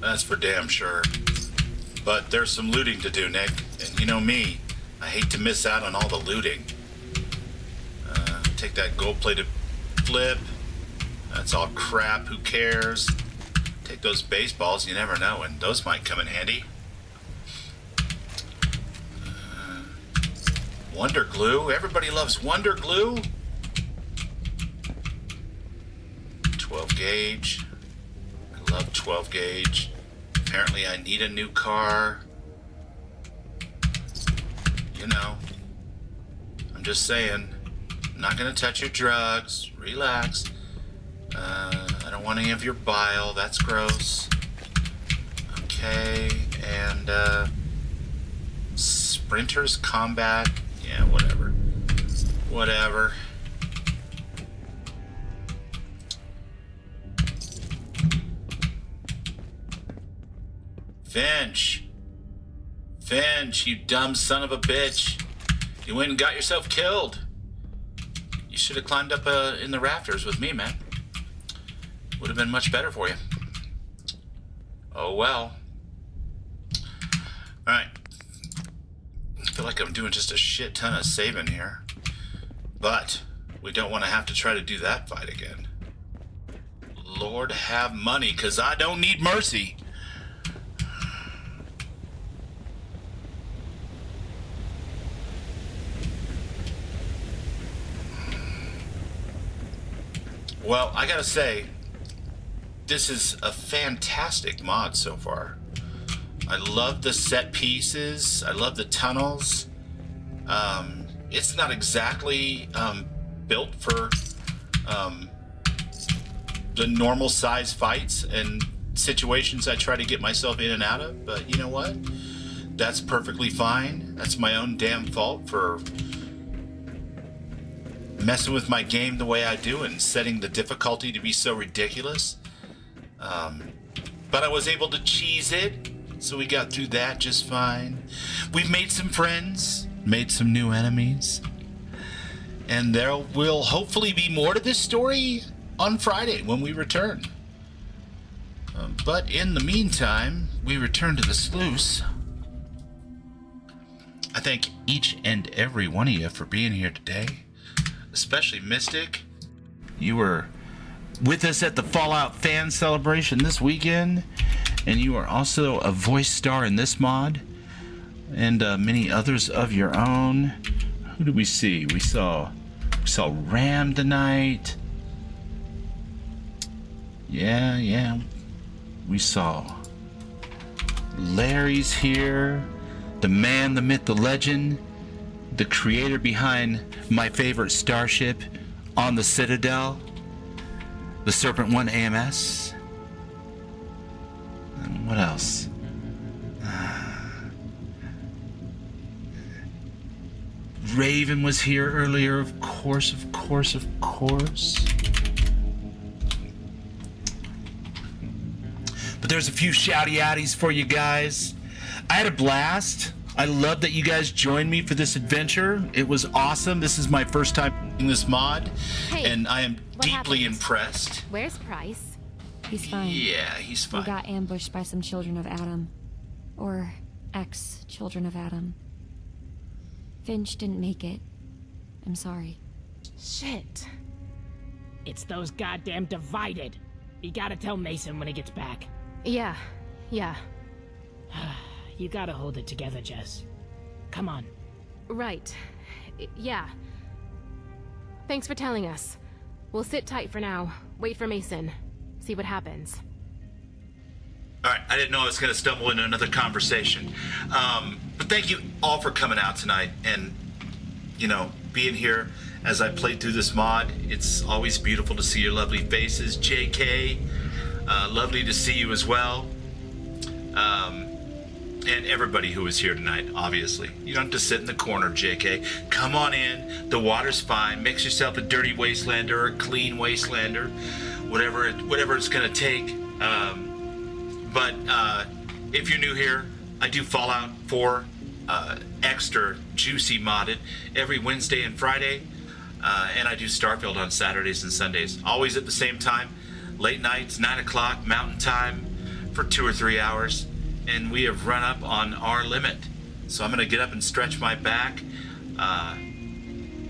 That's for damn sure. But there's some looting to do, Nick. And you know me, I hate to miss out on all the looting. Take that gold-plated flip. That's all crap, who cares? Take those baseballs, you never know, and those might come in handy. Wonder glue, everybody loves Wonder glue. 12 gauge. I love 12 gauge. Apparently I need a new car. You know, I'm just saying, I'm not gonna touch your drugs. Relax. I don't want any of your bile. That's gross. Okay, and Sprinters Combat. Yeah, whatever. Whatever. Finch. Finch, you dumb son of a bitch. You went and got yourself killed. You should have climbed up in the rafters with me, man. Would have been much better for you. Oh well. Alright. I feel like I'm doing just a shit ton of saving here. But we don't want to have to try to do that fight again. Lord have money, because I don't need mercy. Well, I gotta say, this is a fantastic mod so far. I love the set pieces. I love the tunnels. It's not exactly built for the normal size fights and situations I try to get myself in and out of, but you know what? That's perfectly fine. That's my own damn fault for messing with my game the way I do and setting the difficulty to be so ridiculous. But I was able to cheese it, so we got through that just fine. We've made some friends, made some new enemies, and there will hopefully be more to this story on Friday when we return. But in the meantime, we return to the sluice. I thank each and every one of you for being here today, especially Mystic. You were with us at the Fallout fan celebration this weekend, and you are also a voice star in this mod, and many others of your own. Who did we see? We saw Ram tonight. Yeah. We saw Larry's here, the man, the myth, the legend, the creator behind my favorite starship on the Citadel, the Serpent 1 AMS. And what else? Raven was here earlier, of course. But there's a few shouty outies for you guys. I had a blast. I love that you guys joined me for this adventure. It was awesome. This is my first time in this mod, and I am deeply impressed. Where's Price? He's fine. Yeah, he's fine. We got ambushed by some children of Adam. Or ex-children of Adam. Finch didn't make it. I'm sorry. Shit. It's those goddamn Divided. You gotta tell Mason when he gets back. Yeah. Yeah, You gotta hold it together, Jess. Come on. Right. Yeah. Thanks for telling us. We'll sit tight for now. Wait for Mason. See what happens. All right, I didn't know I was going to stumble into another conversation. But thank you all for coming out tonight and, being here as I played through this mod. It's always beautiful to see your lovely faces. JK, lovely to see you as well. And everybody who was here tonight, obviously. You don't have to sit in the corner, JK. Come on in. The water's fine. Mix yourself a dirty wastelander or a clean wastelander. Whatever it's going to take. But if you're new here, I do Fallout 4 extra juicy modded every Wednesday and Friday. And I do Starfield on Saturdays and Sundays. Always at the same time. Late nights, 9 o'clock, Mountain Time for 2 or 3 hours. And we have run up on our limit. So I'm going to get up and stretch my back.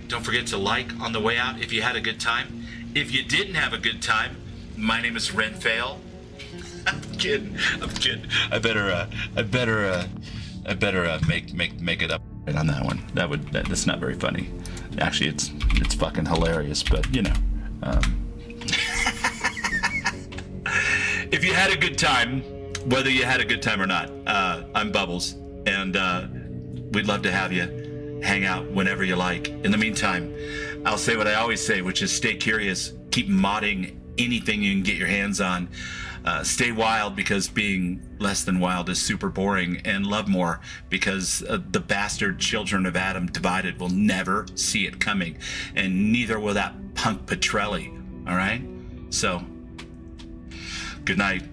Don't forget to like on the way out if you had a good time. If you didn't have a good time, my name is Renfail. I'm kidding. I better make it up on that one. That's not very funny. Actually, it's fucking hilarious. But if you had a good time, whether you had a good time or not, I'm Bubbles, and we'd love to have you hang out whenever you like. In the meantime, I'll say what I always say, which is stay curious, keep modding anything you can get your hands on. Stay wild, because being less than wild is super boring, and love more, because the bastard children of Adam divided will never see it coming, and neither will that punk Petrelli. All right? So, good night.